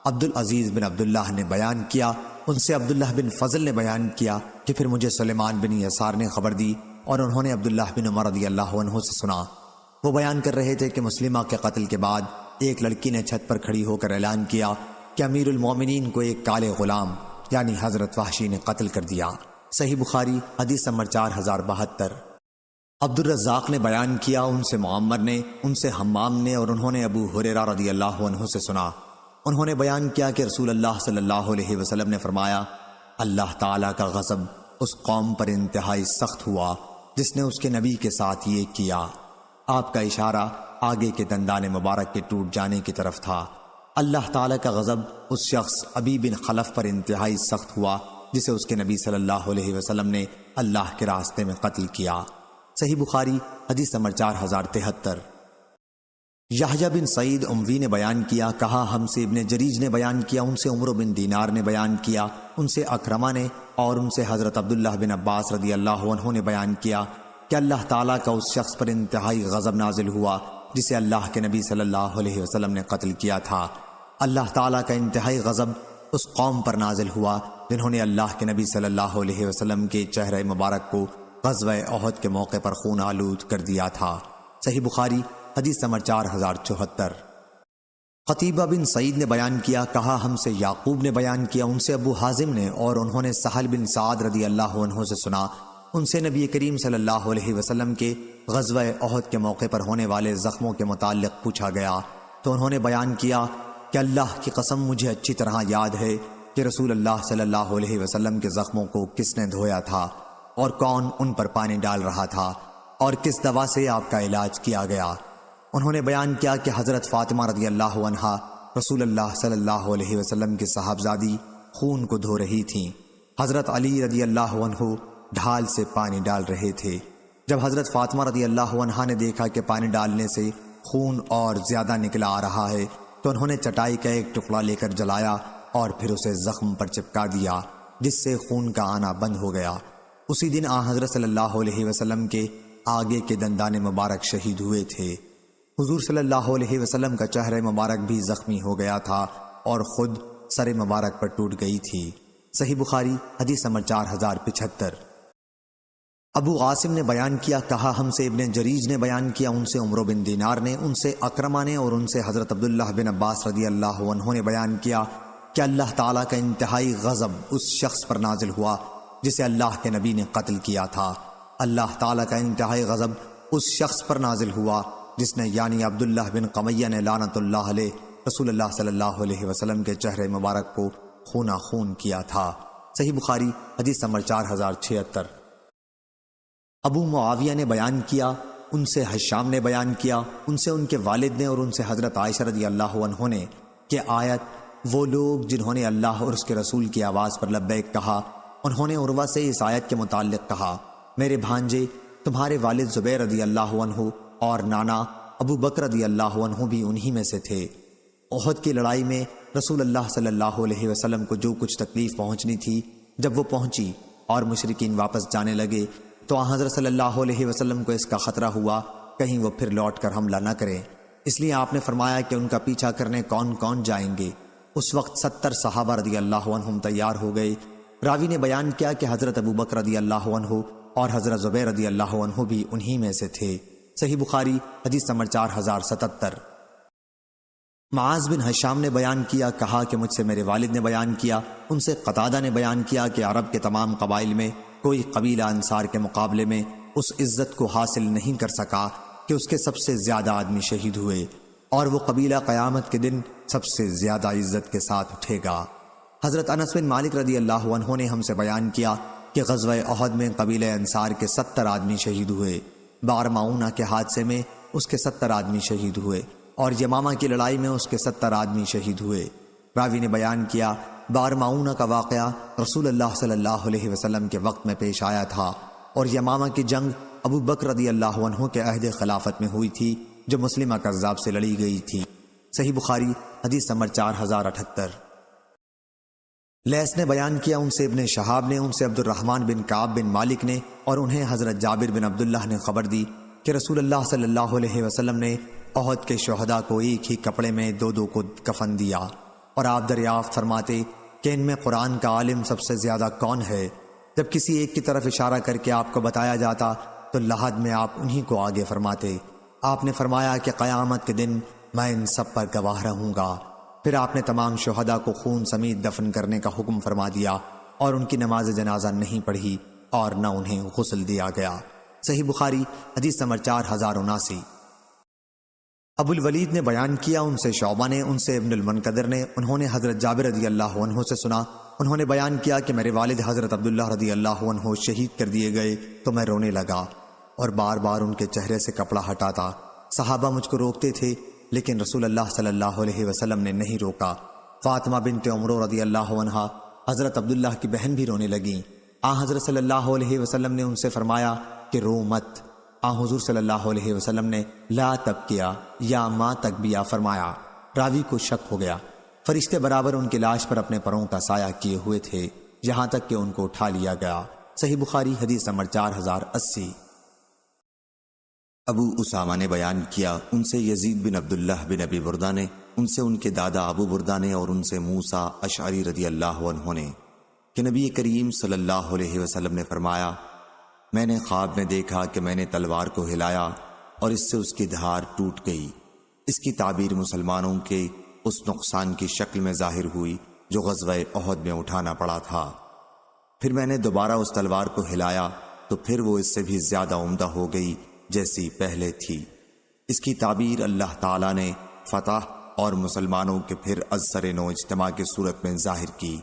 عبدالعزیز بن عبداللہ نے بیان کیا، ان سے عبداللہ بن فضل نے بیان کیا کہ پھر مجھے سلیمان بن یسار نے خبر دی اور انہوں نے عبداللہ بن عمر رضی اللہ عنہ سے سنا۔ وہ بیان کر رہے تھے کہ مسلمہ کے قتل کے بعد ایک لڑکی نے چھت پر کھڑی ہو کر اعلان کیا کہ امیر المومنین کو ایک کالے غلام یعنی حضرت وحشی نے قتل کر دیا۔ صحیح بخاری حدیث نمبر 4072۔ عبد الرزاق نے بیان کیا، ان سے معمر نے، ان سے حمام نے اور انہوں نے ابو ہریرہ رضی اللہ عنہ سے سنا۔ انہوں نے بیان کیا کہ رسول اللہ صلی اللہ علیہ وسلم نے فرمایا اللہ تعالیٰ کا غضب اس قوم پر انتہائی سخت ہوا جس نے اس کے نبی کے ساتھ یہ کیا۔ آپ کا اشارہ آگے کے دندان مبارک کے ٹوٹ جانے کی طرف تھا۔ اللہ تعالیٰ کا غضب اس شخص ابی بن خلف پر انتہائی سخت ہوا جسے اس کے نبی صلی اللہ علیہ وسلم نے اللہ کے راستے میں قتل کیا۔ صحیح بخاری حدیث نمبر 4073۔ یحییٰ بن سعید اموی نے بیان کیا، کہا ہم سے ابن جریج نے بیان کیا، ان سے عمرو بن دینار نے بیان کیا، ان سے اکرمہ نے اور ان سے حضرت عبداللہ بن عباس رضی اللہ عنہ نے بیان کیا کہ اللہ تعالیٰ کا اس شخص پر انتہائی غضب نازل ہوا جسے اللہ کے نبی صلی اللہ علیہ وسلم نے قتل کیا تھا۔ اللہ تعالیٰ کا انتہائی غضب اس قوم پر نازل ہوا جنہوں نے اللہ کے نبی صلی اللہ علیہ وسلم کے چہرہ مبارک کو غزوہ احد کے موقع پر خون آلود کر دیا تھا۔ صحیح بخاری حدیث نمبر 4074۔ قتیبہ بن سعید نے بیان کیا، کہا ہم سے یعقوب نے بیان کیا، ان سے ابو حازم نے اور انہوں نے سہل بن سعد رضی اللہ عنہ سے سنا، ان سے نبی کریم صلی اللہ علیہ وسلم کے غزوہ احد کے موقع پر ہونے والے زخموں کے متعلق پوچھا گیا تو انہوں نے بیان کیا کہ اللہ کی قسم مجھے اچھی طرح یاد ہے کہ رسول اللہ صلی اللہ علیہ وسلم کے زخموں کو کس نے دھویا تھا اور کون ان پر پانی ڈال رہا تھا اور کس دوا سے آپ کا علاج کیا گیا۔ انہوں نے بیان کیا کہ حضرت فاطمہ رضی اللہ عنہا رسول اللہ صلی اللہ علیہ وسلم کی صاحبزادی خون کو دھو رہی تھیں۔ حضرت علی رضی اللہ عنہ ڈھال سے پانی ڈال رہے تھے۔ جب حضرت فاطمہ رضی اللہ عنہا نے دیکھا کہ پانی ڈالنے سے خون اور زیادہ نکلا آ رہا ہے تو انہوں نے چٹائی کا ایک ٹکڑا لے کر جلایا اور پھر اسے زخم پر چپکا دیا، جس سے خون کا آنا بند ہو گیا۔ اسی دن حضرت صلی اللہ علیہ وسلم کے آگے کے دندان مبارک شہید ہوئے تھے۔ حضور صلی اللہ علیہ وسلم کا چہرہ مبارک بھی زخمی ہو گیا تھا اور خود سر مبارک پر ٹوٹ گئی تھی۔ صحیح بخاری حدیث نمبر 4075۔ ابو عاصم نے بیان کیا، کہا ہم سے ابن جریج نے بیان کیا، ان سے عمرو بن دینار نے، ان سے اکرمہ نے اور ان سے حضرت عبداللہ بن عباس رضی اللہ عنہ نے بیان کیا کہ اللہ تعالیٰ کا انتہائی غضب اس شخص پر نازل ہوا جسے اللہ کے نبی نے قتل کیا تھا۔ اللہ تعالیٰ کا انتہائی غضب اس شخص پر نازل ہوا جس نے یعنی عبداللہ بن قمیہ نے لعنت اللہ علیہ رسول اللہ صلی اللہ علیہ وسلم کے چہرے مبارک کو خونا خون کیا تھا۔ صحیح بخاری حدیث نمبر 4076۔ ابو معاویہ نے بیان کیا، ان سے حشام نے بیان کیا، ان سے ان کے والد نے اور ان سے حضرت عائشہ رضی اللہ عنہ نے کہ آیت وہ لوگ جنہوں نے اللہ اور اس کے رسول کی آواز پر لبیک کہا، انہوں نے عروہ سے اس آیت کے متعلق کہا، میرے بھانجے تمہارے والد زبیر رضی اللہ عنہ اور نانا ابو بکر رضی اللہ عنہ بھی انہی میں سے تھے۔ احد کی لڑائی میں رسول اللہ صلی اللہ علیہ وسلم کو جو کچھ تکلیف پہنچنی تھی، جب وہ پہنچی اور مشرکین واپس جانے لگے تو حضرت صلی اللہ علیہ وسلم کو اس کا خطرہ ہوا کہیں وہ پھر لوٹ کر حملہ نہ کریں، اس لیے آپ نے فرمایا کہ ان کا پیچھا کرنے کون کون جائیں گے۔ اس وقت 70 صحابہ رضی اللہ عنہم تیار ہو گئے۔ راوی نے بیان کیا کہ حضرت ابو بکر رضی اللہ عنہ اور حضرت زبیر رضی اللہ عنہ بھی انہی میں سے تھے۔ صحیح بخاری حدیث نمبر 4077۔ معاذ بن حشام نے بیان کیا، کہا کہ مجھ سے میرے والد نے بیان کیا، ان سے قتادہ نے بیان کیا کہ عرب کے تمام قبائل میں کوئی قبیلہ انصار کے مقابلے میں اس عزت کو حاصل نہیں کر سکا کہ اس کے سب سے زیادہ آدمی شہید ہوئے، اور وہ قبیلہ قیامت کے دن سب سے زیادہ عزت کے ساتھ اٹھے گا۔ حضرت انس بن مالک رضی اللہ عنہ نے ہم سے بیان کیا کہ غزوہ احد میں قبیلہ انصار کے 70 آدمی شہید ہوئے، بار معونہ کے حادثے میں اس کے 70 آدمی شہید ہوئے، اور یمامہ کی لڑائی میں اس کے 70 آدمی شہید ہوئے۔ راوی نے بیان کیا، بار معونہ کا واقعہ رسول اللہ صلی اللہ علیہ وسلم کے وقت میں پیش آیا تھا، اور یمامہ کی جنگ ابو بکر رضی اللہ عنہ کے عہد خلافت میں ہوئی تھی جو مسلمہ کذاب سے لڑی گئی تھی۔ صحیح بخاری حدیث نمبر 4078۔ لیث نے بیان کیا، ان سے ابن شہاب نے، ان سے عبد الرحمن بن کعب بن مالک نے، اور انہیں حضرت جابر بن عبداللہ نے خبر دی کہ رسول اللہ صلی اللہ علیہ وسلم نے احد کے شہداء کو ایک ہی کپڑے میں دو دو کو کفن دیا، اور آپ دریافت فرماتے کہ ان میں قرآن کا عالم سب سے زیادہ کون ہے؟ جب کسی ایک کی طرف اشارہ کر کے آپ کو بتایا جاتا تو لحد میں آپ انہی کو آگے فرماتے۔ آپ نے فرمایا کہ قیامت کے دن میں ان سب پر گواہ رہوں گا۔ پھر آپ نے تمام شہداء کو خون سمیت دفن کرنے کا حکم فرما دیا، اور ان کی نماز جنازہ نہیں پڑھی اور نہ انہیں غسل دیا گیا۔ صحیح بخاری حدیث نمبر 4079۔ ابو الولید نے بیان کیا، ان سے شعبہ نے، ان سے ابن المنقدر نے، انہوں نے حضرت جابر رضی اللہ عنہ سے سنا، انہوں نے بیان کیا کہ میرے والد حضرت عبداللہ رضی اللہ عنہ شہید کر دیے گئے تو میں رونے لگا اور بار بار ان کے چہرے سے کپڑا ہٹاتا۔ صحابہ مجھ کو روکتے تھے لیکن رسول اللہ صلی اللہ علیہ وسلم نے نہیں روکا۔ فاطمہ بنت عمرو رضی اللہ عنہا حضرت عبداللہ کی بہن بھی رونے لگیں۔ حضرت صلی اللہ علیہ وسلم نے ان سے فرمایا کہ رو مت۔ حضور صلی اللہ علیہ وسلم نے لا تبکیا یا ما تکبیا فرمایا۔ راوی کو شک ہو گیا، فرشتے برابر ان کی لاش پر اپنے پروں کا سایہ کیے ہوئے تھے یہاں تک کہ ان کو اٹھا لیا گیا۔ صحیح بخاری حدیث نمبر 4080۔ ابو اسامہ نے بیان کیا، ان سے یزید بن عبداللہ بن ابی بردہ نے، ان سے ان کے دادا ابو بردہ نے، اور ان سے موسیٰ اشعری رضی اللہ عنہ نے کہ نبی کریم صلی اللہ علیہ وسلم نے فرمایا، میں نے خواب میں دیکھا کہ میں نے تلوار کو ہلایا اور اس سے اس کی دھار ٹوٹ گئی۔ اس کی تعبیر مسلمانوں کے اس نقصان کی شکل میں ظاہر ہوئی جو غزوہ احد میں اٹھانا پڑا تھا۔ پھر میں نے دوبارہ اس تلوار کو ہلایا تو پھر وہ اس سے بھی زیادہ عمدہ ہو گئی جیسی پہلے تھی۔ اس کی تعبیر اللہ تعالیٰ نے فتح اور مسلمانوں کے پھر ازسر نو اجتماع کی صورت میں ظاہر کی۔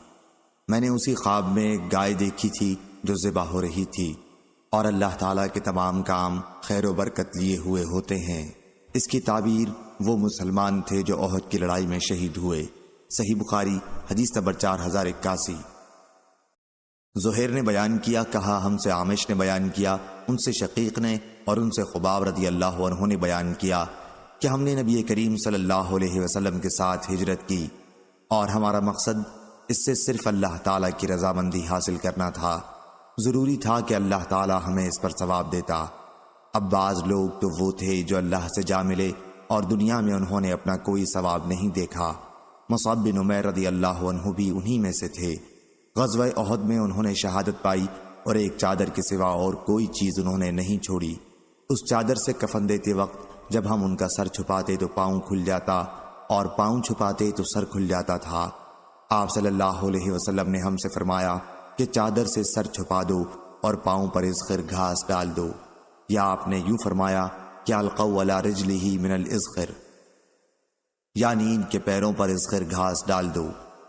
میں نے اسی خواب میں ایک گائے دیکھی تھی جو ذبح ہو رہی تھی، اور اللہ تعالیٰ کے تمام کام خیر و برکت لیے ہوئے ہوتے ہیں۔ اس کی تعبیر وہ مسلمان تھے جو احد کی لڑائی میں شہید ہوئے۔ صحیح بخاری حدیث نمبر 4081۔ زہیر نے بیان کیا، کہا ہم سے عامش نے بیان کیا، ان سے شقیق نے اور ان سے خباب رضی اللہ عنہ نے بیان کیا کہ ہم نے نبی کریم صلی اللہ علیہ وسلم کے ساتھ ہجرت کی، اور ہمارا مقصد اس سے صرف اللہ تعالیٰ کی رضامندی حاصل کرنا تھا۔ ضروری تھا کہ اللہ تعالیٰ ہمیں اس پر ثواب دیتا۔ اب بعض لوگ تو وہ تھے جو اللہ سے جا ملے اور دنیا میں انہوں نے اپنا کوئی ثواب نہیں دیکھا۔ مصعب بن عمیر رضی اللہ عنہ بھی انہی میں سے تھے۔ غزوہ احد میں انہوں نے شہادت پائی اور ایک چادر کے سوا اور کوئی چیز انہوں نے نہیں چھوڑی۔ اس چادر سے کفن دیتے وقت جب ہم ان کا سر چھپاتے تو پاؤں کھل جاتا اور پاؤں چھپاتے تو سر کھل جاتا تھا۔ آپ صلی اللہ علیہ وسلم نے ہم سے فرمایا کہ چادر سے سر چھپا دو اور پاؤں پر اذخر گھاس ڈال دو، یا آپ نے یوں فرمایا کہ القوا علی رجلہ من الاذخر، یعنی ان کے پیروں پر اذخر گھاس ڈال دو۔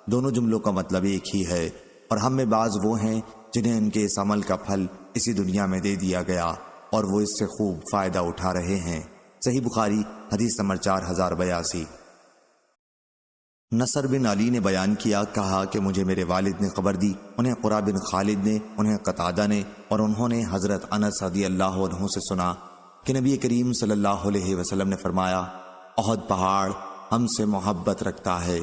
دونوں جملوں کا مطلب ایک ہی ہے، اور ہم میں بعض وہ ہیں جنہیں ان کے اس عمل کا پھل اسی دنیا میں دے دیا گیا اور وہ اس سے خوب فائدہ اٹھا رہے ہیں۔ صحیح بخاری حدیث نمبر 4082۔ نصر بن علی نے بیان کیا، کہا کہ مجھے میرے والد نے خبر دی، انہیں قرہ بن خالد نے، انہیں قتادہ نے، اور انہوں نے حضرت انس رضی اللہ عنہ سے سنا کہ نبی کریم صلی اللہ علیہ وسلم نے فرمایا، احد پہاڑ ہم سے محبت رکھتا ہے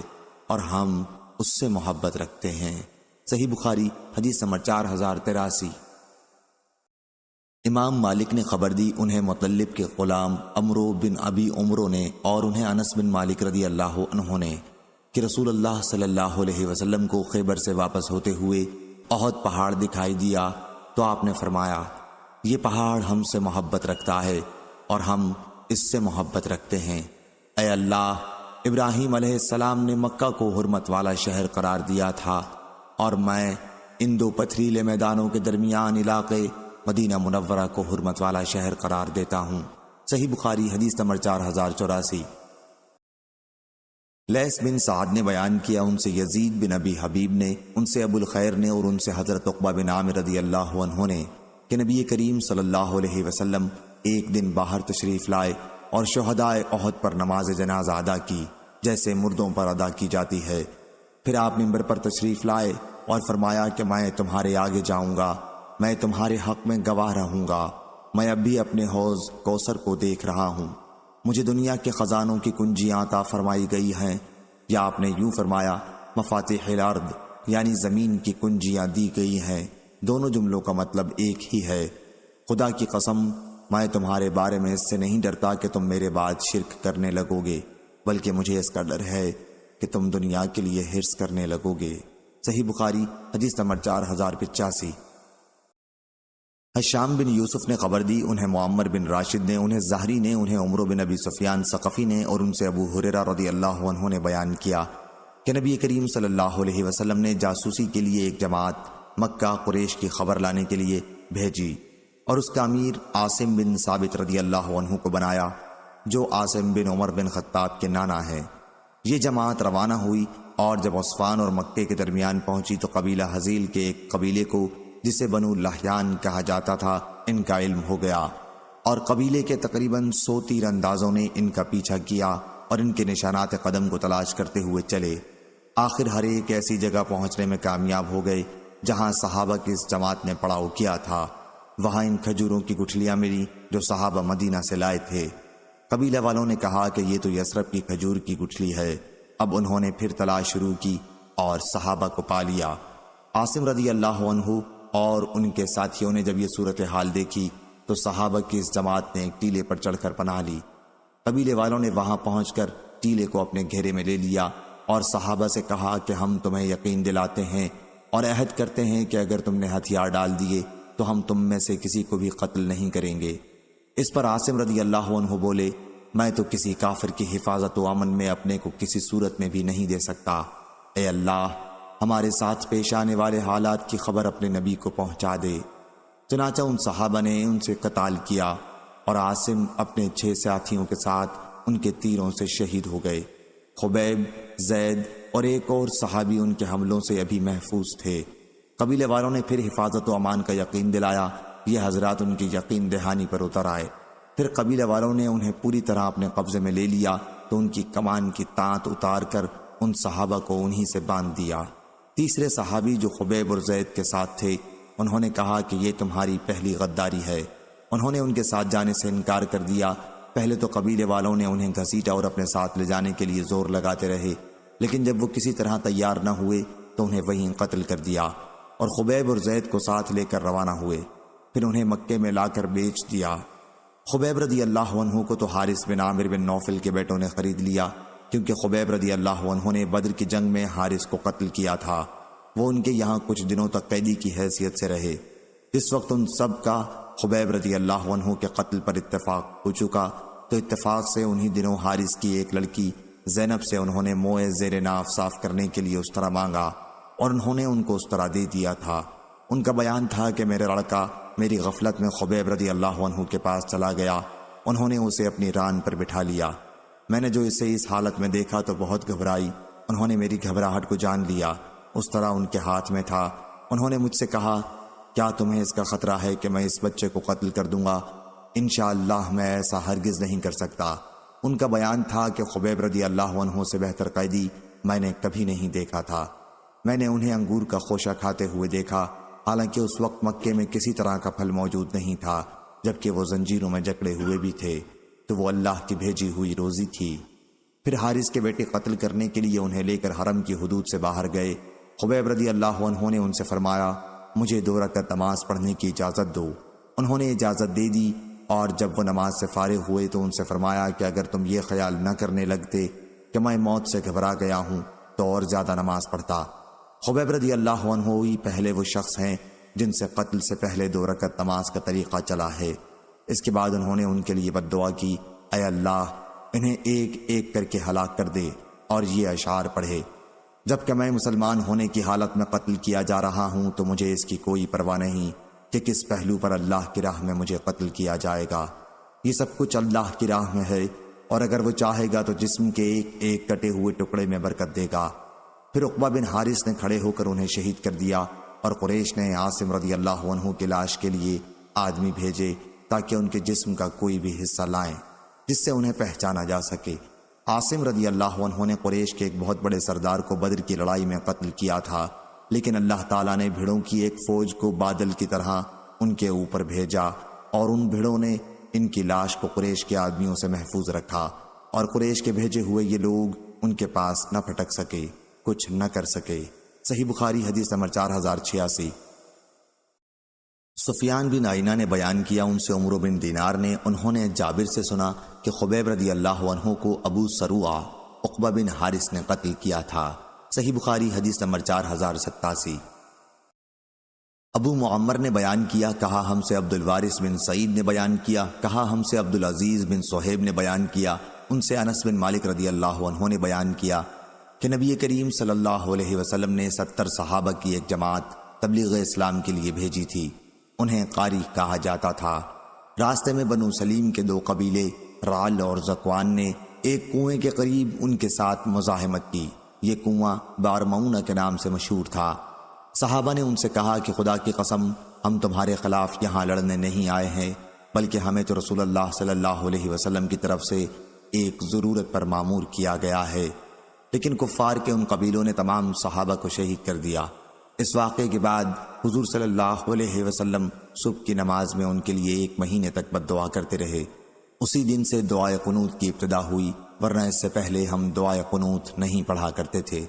اور ہم اس سے محبت رکھتے ہیں۔ صحیح بخاری حدیث نمبر 4083۔ امام مالک نے خبر دی، انہیں مطلب کے غلام عمرو بن ابی عمرو نے، اور انہیں انس بن مالک رضی اللہ عنہ نے، کہ رسول اللہ صلی اللہ علیہ وسلم کو خیبر سے واپس ہوتے ہوئے احد پہاڑ دکھائی دیا تو آپ نے فرمایا، یہ پہاڑ ہم سے محبت رکھتا ہے اور ہم اس سے محبت رکھتے ہیں۔ اے اللہ، ابراہیم علیہ السلام نے مکہ کو حرمت والا شہر قرار دیا تھا، اور میں ان دو پتھریلے میدانوں کے درمیان علاقے مدینہ منورہ کو حرمت والا شہر قرار دیتا ہوں۔ صحیح بخاری حدیث نمبر 4084۔ لیث بن سعد نے بیان کیا، ان سے یزید بن ابی حبیب نے، ان سے ابو الخیر نے، اور ان سے حضرت عقبہ بن عامر رضی اللہ عنہ نے، کہ نبی کریم صلی اللہ علیہ وسلم ایک دن باہر تشریف لائے اور شہدائے احد پر نماز جنازہ ادا کی جیسے مردوں پر ادا کی جاتی ہے۔ پھر آپ منبر پر تشریف لائے اور فرمایا کہ میں تمہارے آگے جاؤں گا، میں تمہارے حق میں گواہ رہوں گا، میں اب بھی اپنے حوض کوثر کو دیکھ رہا ہوں، مجھے دنیا کے خزانوں کی کنجیاں عطا فرمائی گئی ہیں، یا آپ نے یوں فرمایا مفاتیح الارض، یعنی زمین کی کنجیاں دی گئی ہیں۔ دونوں جملوں کا مطلب ایک ہی ہے۔ خدا کی قسم، میں تمہارے بارے میں اس سے نہیں ڈرتا کہ تم میرے بعد شرک کرنے لگو گے، بلکہ مجھے اس کا ڈر ہے کہ تم دنیا کے لیے حرص کرنے لگو گے۔ صحیح بخاری حدیث نمبر 4085۔ حشام بن یوسف نے خبر دی، انہیں معمر بن راشد نے، انہیں زہری نے، انہیں عمرو بن ابی سفیان ثقفی نے، اور ان سے ابو ہریرہ رضی اللہ عنہ نے بیان کیا کہ نبی کریم صلی اللہ علیہ وسلم نے جاسوسی کے لیے ایک جماعت مکہ قریش کی خبر لانے کے لیے بھیجی، اور اس کا امیر عاصم بن ثابت رضی اللہ عنہ کو بنایا، جو عاصم بن عمر بن خطاب کے نانا ہے۔ یہ جماعت روانہ ہوئی، اور جب عصفان اور مکے کے درمیان پہنچی تو قبیلہ حزیل کے ایک قبیلے کو، جسے بنو لحیان کہا جاتا تھا، ان کا علم ہو گیا، اور قبیلے کے تقریباً 100 تیر اندازوں نے ان کا پیچھا کیا اور ان کے نشانات قدم کو تلاش کرتے ہوئے چلے۔ آخر ہر ایک ایسی جگہ پہنچنے میں کامیاب ہو گئے جہاں صحابہ کی اس جماعت نے پڑاؤ کیا تھا۔ وہاں ان کھجوروں کی گٹھلیاں ملی جو صحابہ مدینہ سے لائے تھے۔ قبیلہ والوں نے کہا کہ یہ تو یثرب کی کھجور کی گٹھلی ہے۔ اب انہوں نے پھر تلاش شروع کی اور صحابہ کو پا لیا۔ عاصم رضی اللہ عنہ اور ان کے ساتھیوں نے جب یہ صورتحال دیکھی تو صحابہ کی اس جماعت نے ایک ٹیلے پر چڑھ کر پناہ لی۔ قبیلے والوں نے وہاں پہنچ کر ٹیلے کو اپنے گھیرے میں لے لیا اور صحابہ سے کہا کہ ہم تمہیں یقین دلاتے ہیں اور عہد کرتے ہیں کہ اگر تم نے ہتھیار ڈال دیے تو ہم تم میں سے کسی کو بھی قتل نہیں کریں گے۔ اس پر عاصم رضی اللہ عنہ بولے، میں تو کسی کافر کی حفاظت و امن میں اپنے کو کسی صورت میں بھی نہیں دے سکتا۔ اے اللہ، ہمارے ساتھ پیش آنے والے حالات کی خبر اپنے نبی کو پہنچا دے۔ چنانچہ ان صحابہ نے ان سے قتال کیا اور عاصم اپنے 6 ساتھیوں کے ساتھ ان کے تیروں سے شہید ہو گئے۔ خبیب، زید، اور ایک اور صحابی ان کے حملوں سے ابھی محفوظ تھے۔ قبیلے والوں نے پھر حفاظت و امان کا یقین دلایا۔ یہ حضرات ان کی یقین دہانی پر اتر آئے۔ پھر قبیلے والوں نے انہیں پوری طرح اپنے قبضے میں لے لیا تو ان کی کمان کی تانت اتار کر ان صحابہ کو انہی سے باندھ دیا۔ تیسرے صحابی جو خبیب اور زید کے ساتھ تھے، انہوں نے کہا کہ یہ تمہاری پہلی غداری ہے۔ انہوں نے ان کے ساتھ جانے سے انکار کر دیا۔ پہلے تو قبیلے والوں نے انہیں گھسیٹا اور اپنے ساتھ لے جانے کے لیے زور لگاتے رہے، لیکن جب وہ کسی طرح تیار نہ ہوئے تو انہیں وہیں قتل کر دیا اور خبیب اور زید کو ساتھ لے کر روانہ ہوئے۔ پھر انہیں مکے میں لا کر بیچ دیا۔ خبیب رضی اللہ عنہ کو تو حارث بن عامر بن نوفل کے بیٹوں نے خرید لیا، کیونکہ خبیب رضی اللہ عنہ نے بدر کی جنگ میں حارث کو قتل کیا تھا۔ وہ ان کے یہاں کچھ دنوں تک قیدی کی حیثیت سے رہے۔ اس وقت ان سب کا خبیب رضی اللہ عنہ کے قتل پر اتفاق ہو چکا، تو اتفاق سے انہی دنوں حارث کی ایک لڑکی زینب سے انہوں نے موئے زیر ناف صاف کرنے کے لیے اس طرح مانگا، اور انہوں نے ان کو اس طرح دے دیا تھا۔ ان کا بیان تھا کہ میرا لڑکا میری غفلت میں خبیب رضی اللہ عنہ کے پاس چلا گیا۔ انہوں نے اسے اپنی ران پر بٹھا لیا۔ میں نے جو اسے اس حالت میں دیکھا تو بہت گھبرائی۔ انہوں نے میری گھبراہٹ کو جان لیا۔ اس طرح ان کے ہاتھ میں تھا۔ انہوں نے مجھ سے کہا، کیا تمہیں اس کا خطرہ ہے کہ میں اس بچے کو قتل کر دوں گا؟ انشاءاللہ میں ایسا ہرگز نہیں کر سکتا۔ ان کا بیان تھا کہ خبیب رضی اللہ عنہ سے بہتر قیدی میں نے کبھی نہیں دیکھا تھا۔ میں نے انہیں انگور کا خوشہ کھاتے ہوئے دیکھا، حالانکہ اس وقت مکے میں کسی طرح کا پھل موجود نہیں تھا، جبکہ وہ زنجیروں میں جکڑے ہوئے بھی تھے، تو وہ اللہ کی بھیجی ہوئی روزی تھی۔ پھر حارث کے بیٹے قتل کرنے کے لیے انہیں لے کر حرم کی حدود سے باہر گئے۔ خبیب رضی اللہ عنہ نے ان سے فرمایا، مجھے 2 رکعت نماز پڑھنے کی اجازت دو۔ انہوں نے اجازت دے دی، اور جب وہ نماز سے فارغ ہوئے تو ان سے فرمایا کہ اگر تم یہ خیال نہ کرنے لگتے کہ میں موت سے گھبرا گیا ہوں تو اور زیادہ نماز پڑھتا۔ خبیب رضی اللہ عنہ ہی پہلے وہ شخص ہیں جن سے قتل سے پہلے 2 رکعت نماز کا طریقہ چلا ہے۔ اس کے بعد انہوں نے ان کے لیے بد دعا کی، اے اللہ انہیں ایک ایک کر کے ہلاک کر دے، اور یہ اشعار پڑھے، جبکہ میں مسلمان ہونے کی حالت میں قتل کیا جا رہا ہوں تو مجھے اس کی کوئی پرواہ نہیں کہ کس پہلو پر اللہ کی راہ میں مجھے قتل کیا جائے گا۔ یہ سب کچھ اللہ کی راہ میں ہے، اور اگر وہ چاہے گا تو جسم کے ایک ایک کٹے ہوئے ٹکڑے میں برکت دے گا۔ پھر عقبہ بن حارث نے کھڑے ہو کر انہیں شہید کر دیا، اور قریش نے عاصم رضی اللہ عنہ کی لاش کے لیے آدمی بھیجے تاکہ ان کے جسم کا کوئی بھی حصہ لائیں جس سے انہیں پہچانا جا سکے۔ عاصم رضی اللہ عنہ نے قریش کے ایک بہت بڑے سردار کو بدر کی لڑائی میں قتل کیا تھا، لیکن اللہ تعالیٰ نے بھیڑوں کی ایک فوج کو بادل کی طرح ان کے اوپر بھیجا، اور ان بھیڑوں نے ان کی لاش کو قریش کے آدمیوں سے محفوظ رکھا، اور قریش کے بھیجے ہوئے یہ لوگ ان کے پاس نہ پھٹک سکے، کچھ نہ کر سکے۔ صحیح بخاری حدیث نمبر 4086۔ سفیان بن عینہ نے بیان کیا، ان سے عمرو بن دینار نے، انہوں نے جابر سے سنا کہ خبیب رضی اللہ عنہ کو ابو سروع عقبہ بن حارث نے قتل کیا تھا۔ صحیح بخاری حدیث نمبر 4087۔ ابو معمر نے بیان کیا، کہا ہم سے عبد الوارث بن سعید نے بیان کیا، کہا ہم سے عبد العزیز بن صہیب نے بیان کیا، ان سے انس بن مالک رضی اللہ عنہ نے بیان کیا کہ نبی کریم صلی اللہ علیہ وسلم نے 70 صحابہ کی ایک جماعت تبلیغ اسلام کے لیے بھیجی تھی۔ انہیں قاری کہا جاتا تھا۔ راستے میں بنو سلیم کے 2 قبیلے رعل اور زکوان نے ایک کنویں کے قریب ان کے ساتھ مزاحمت کی۔ یہ کنواں بارمعونہ کے نام سے مشہور تھا۔ صحابہ نے ان سے کہا کہ خدا کی قسم ہم تمہارے خلاف یہاں لڑنے نہیں آئے ہیں، بلکہ ہمیں تو رسول اللہ صلی اللہ علیہ وسلم کی طرف سے ایک ضرورت پر مامور کیا گیا ہے۔ لیکن کفار کے ان قبیلوں نے تمام صحابہ کو شہید کر دیا۔ اس واقعے کے بعد حضور صلی اللہ علیہ وسلم صبح کی نماز میں ان کے لیے 1 مہینے تک بد دعا کرتے رہے۔ اسی دن سے دعائے قنوت کی ابتدا ہوئی، ورنہ اس سے پہلے ہم دعائے قنوت نہیں پڑھا کرتے تھے۔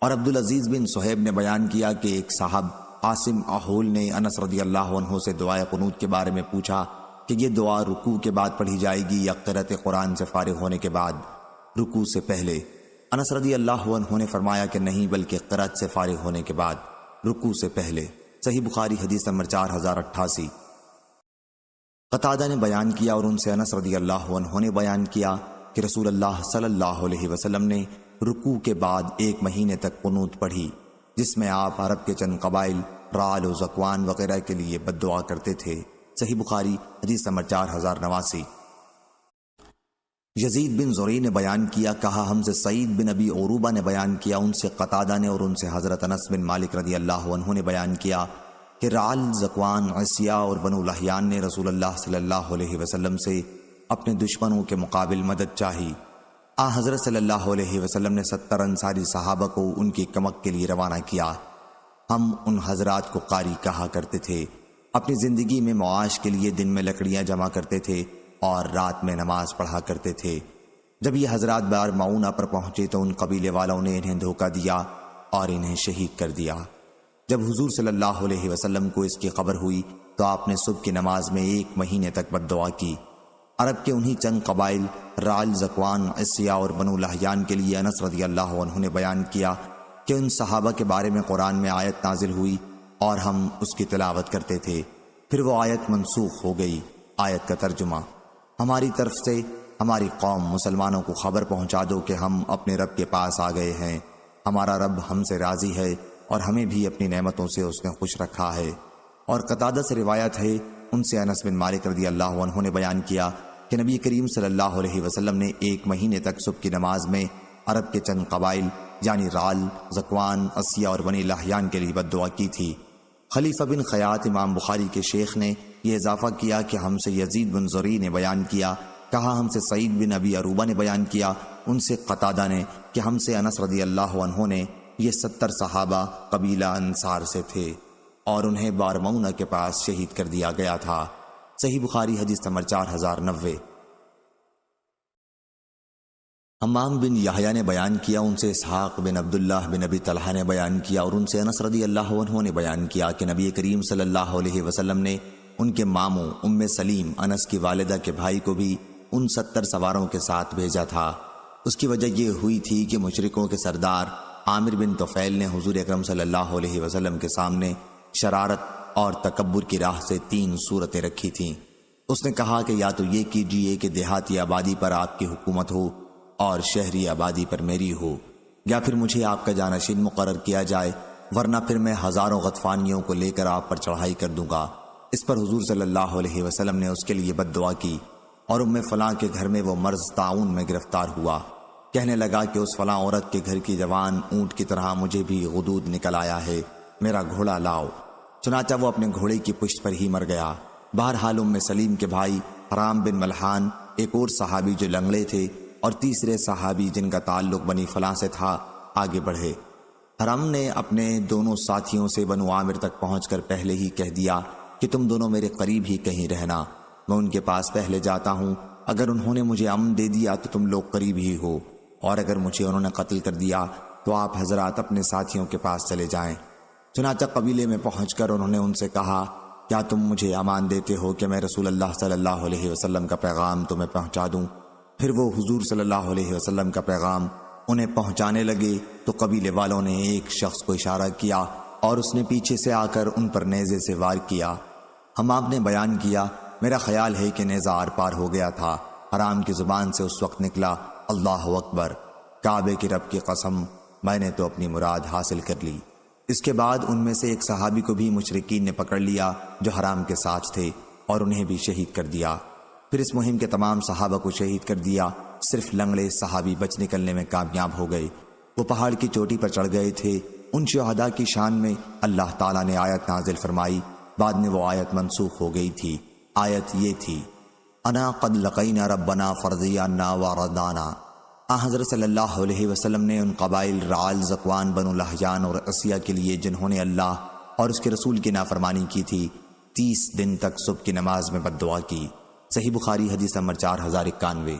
اور عبد العزیز بن صہیب نے بیان کیا کہ ایک صاحب عاصم احول نے انس رضی اللہ عنہ سے دعائے قنوت کے بارے میں پوچھا کہ یہ دعا رکوع کے بعد پڑھی جائے گی یا قرأت قرآن سے فارغ ہونے کے بعد، رکوع سے پہلے؟ انس رضی اللہ عنہ نے فرمایا کہ نہیں، بلکہ قرأت سے فارغ ہونے کے بعد، رکوع سے پہلے۔ صحیح بخاری حدیث نمبر 4088۔ قتادہ نے بیان کیا اور ان سے انس رضی اللہ عنہ نے بیان کیا کہ رسول اللہ صلی اللہ علیہ وسلم نے رکوع کے بعد 1 مہینے تک قنوت پڑھی، جس میں آپ عرب کے چند قبائل رعل و زکوان وغیرہ کے لیے بد دعا کرتے تھے۔ صحیح بخاری حدیث نمبر 4089۔ یزید بن زری نے بیان کیا، کہا ہم سے سعید بن ابی عروبہ نے بیان کیا، ان سے قتادہ نے اور ان سے حضرت انس بن مالک رضی اللہ عنہ نے بیان کیا کہ رعل، ذکوان، عصیہ اور بنو لحیان نے رسول اللہ صلی اللہ علیہ وسلم سے اپنے دشمنوں کے مقابل مدد چاہی۔ حضرت صلی اللہ علیہ وسلم نے 70 انصاری صحابہ کو ان کی کمک کے لیے روانہ کیا۔ ہم ان حضرات کو قاری کہا کرتے تھے۔ اپنی زندگی میں معاش کے لیے دن میں لکڑیاں جمع کرتے تھے اور رات میں نماز پڑھا کرتے تھے۔ جب یہ حضرات بار معونہ پر پہنچے تو ان قبیلے والوں نے انہیں دھوکہ دیا اور انہیں شہید کر دیا۔ جب حضور صلی اللہ علیہ وسلم کو اس کی خبر ہوئی تو آپ نے صبح کی نماز میں 1 مہینے تک بد دعا کی۔ عرب کے انہی چند قبائل رعل، ذکوان، عصیہ اور بنو لحیان کے لیے انس رضی اللہ عنہ نے بیان کیا کہ ان صحابہ کے بارے میں قرآن میں آیت نازل ہوئی اور ہم اس کی تلاوت کرتے تھے، پھر وہ آیت منسوخ ہو گئی۔ آیت کا ترجمہ: ہماری طرف سے ہماری قوم مسلمانوں کو خبر پہنچا دو کہ ہم اپنے رب کے پاس آ گئے ہیں، ہمارا رب ہم سے راضی ہے اور ہمیں بھی اپنی نعمتوں سے اس نے خوش رکھا ہے۔ اور قتادہ سے روایت ہے، ان سے انس بن مالک رضی اللہ عنہ نے بیان کیا کہ نبی کریم صلی اللہ علیہ وسلم نے 1 مہینے تک صبح کی نماز میں عرب کے چند قبائل یعنی رعل، ذکوان، عصیہ اور بنی لحیان کے لیے بد دعا کی تھی۔ خلیفہ بن خیاط امام بخاری کے شیخ نے یہ اضافہ کیا کہ ہم سے یزید بن زری نے بیان کیا، کہا ہم سے سعید بن ابی عروبہ نے بیان کیا، ان سے قتادہ نے کہ ہم سے انس رضی اللہ عنہ نے، یہ 70 صحابہ قبیلہ انصار سے تھے اور انہیں بارمونہ کے پاس شہید کر دیا گیا تھا۔ صحیح بخاری حدیث نمبر 4090۔ حمام بن یحییٰ نے بیان کیا، ان سے اسحاق بن عبداللہ بن ابی طلحہ نے بیان کیا اور ان سے انس رضی اللہ عنہ نے بیان کیا کہ نبی کریم صلی اللہ علیہ وسلم نے ان کے ماموں ام سلیم انس کی والدہ کے بھائی کو بھی ان 70 سواروں کے ساتھ بھیجا تھا۔ اس کی وجہ یہ ہوئی تھی کہ مشرکوں کے سردار عامر بن طفیل نے حضور اکرم صلی اللہ علیہ وسلم کے سامنے شرارت اور تکبر کی راہ سے 3 صورتیں رکھی تھیں۔ اس نے کہا کہ یا تو یہ کیجئے کہ دیہاتی آبادی پر آپ کی حکومت ہو اور شہری آبادی پر میری ہو، یا پھر مجھے آپ کا جانشین مقرر کیا جائے، ورنہ پھر میں ہزاروں غطفانیوں کو لے کر آپ پر چڑھائی کر دوں گا۔ اس پر حضور صلی اللہ علیہ وسلم نے اس کے لیے بد دعا کی اور ام فلاں کے گھر میں وہ مرض طاعون میں گرفتار ہوا۔ کہنے لگا کہ اس فلاں عورت کے گھر کی جوان اونٹ کی طرح مجھے بھی غدود نکل آیا ہے، میرا گھوڑا لاؤ۔ چنانچہ وہ اپنے گھوڑے کی پشت پر ہی مر گیا۔ بہرحال ام سلیم کے بھائی حرام بن ملحان، ایک اور صحابی جو لنگڑے تھے، اور تیسرے صحابی جن کا تعلق بنی فلاں سے تھا، آگے بڑھے۔ حرام نے اپنے دونوں ساتھیوں سے بنو عامر تک پہنچ کر پہلے ہی کہہ دیا کہ تم دونوں میرے قریب ہی کہیں رہنا، میں ان کے پاس پہلے جاتا ہوں، اگر انہوں نے مجھے امن دے دیا تو تم لوگ قریب ہی ہو، اور اگر مجھے انہوں نے قتل کر دیا تو آپ حضرات اپنے ساتھیوں کے پاس چلے جائیں۔ چنانچہ قبیلے میں پہنچ کر انہوں نے ان سے کہا، کیا تم مجھے امان دیتے ہو کہ میں رسول اللہ صلی اللہ علیہ وسلم کا پیغام تمہیں پہنچا دوں؟ پھر وہ حضور صلی اللہ علیہ وسلم کا پیغام انہیں پہنچانے لگے تو قبیلے والوں نے ایک شخص کو اشارہ کیا اور اس نے پیچھے سے آ کر ان پر نیزے سے وار کیا۔ حمام نے بیان کیا، میرا خیال ہے کہ نیزہ آر پار ہو گیا تھا۔ حرام کی زبان سے اس وقت نکلا، اللہ اکبر، کعبے کی رب کی قسم، میں نے تو اپنی مراد حاصل کر لی۔ اس کے بعد ان میں سے ایک صحابی کو بھی مشرکین نے پکڑ لیا جو حرام کے ساتھ تھے اور انہیں بھی شہید کر دیا۔ پھر اس مہم کے تمام صحابہ کو شہید کر دیا، صرف لنگڑے صحابی بچ نکلنے میں کامیاب ہو گئے۔ وہ پہاڑ کی چوٹی پر چڑھ گئے تھے۔ ان شہداء کی شان میں اللہ تعالیٰ نے آیت نازل فرمائی، بعد میں وہ آیت منسوخ ہو گئی تھی۔ آیت یہ تھی، انا قد لقینا ربنا فرضیانا وردانا۔ حضرت صلی اللہ علیہ وسلم نے ان قبائل رعل، ذکوان، بنو لحیان اور عصیہ کے لیے جنہوں نے اللہ اور اس کے رسول کی نافرمانی کی تھی 30 دن تک صبح کی نماز میں بد دعا کی۔ صحیح بخاری حدیث نمبر 4091۔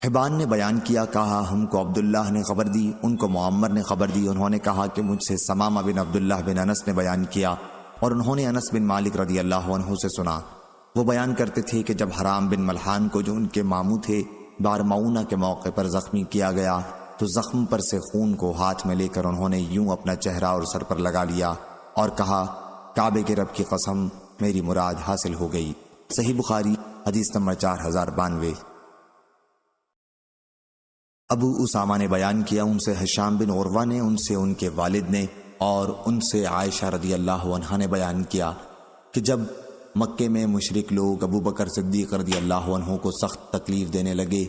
حبان نے بیان کیا، کہا ہم کو عبداللہ نے خبر دی، ان کو معمر نے خبر دی، انہوں نے کہا کہ مجھ سے سمامہ بن عبداللہ بن انس نے بیان کیا اور انہوں نے انس بن مالک رضی اللہ عنہ سے سنا۔ وہ بیان کرتے تھے کہ جب حرام بن ملحان کو جو ان کے ماموں تھے بارمعونہ کے موقع پر زخمی کیا گیا تو زخم پر سے خون کو ہاتھ میں لے کر انہوں نے یوں اپنا چہرہ اور سر پر لگا لیا اور کہا، کعبے کے رب کی قسم، میری مراد حاصل ہو گئی۔ صحیح بخاری حدیث نمبر 4092۔ ابو اسامہ نے بیان کیا، ان سے ہشام بن عروہ نے، ان سے ان کے والد نے اور ان سے عائشہ رضی اللہ عنہا نے بیان کیا کہ جب مکے میں مشرک لوگ ابو بکر صدیق رضی اللہ عنہ کو سخت تکلیف دینے لگے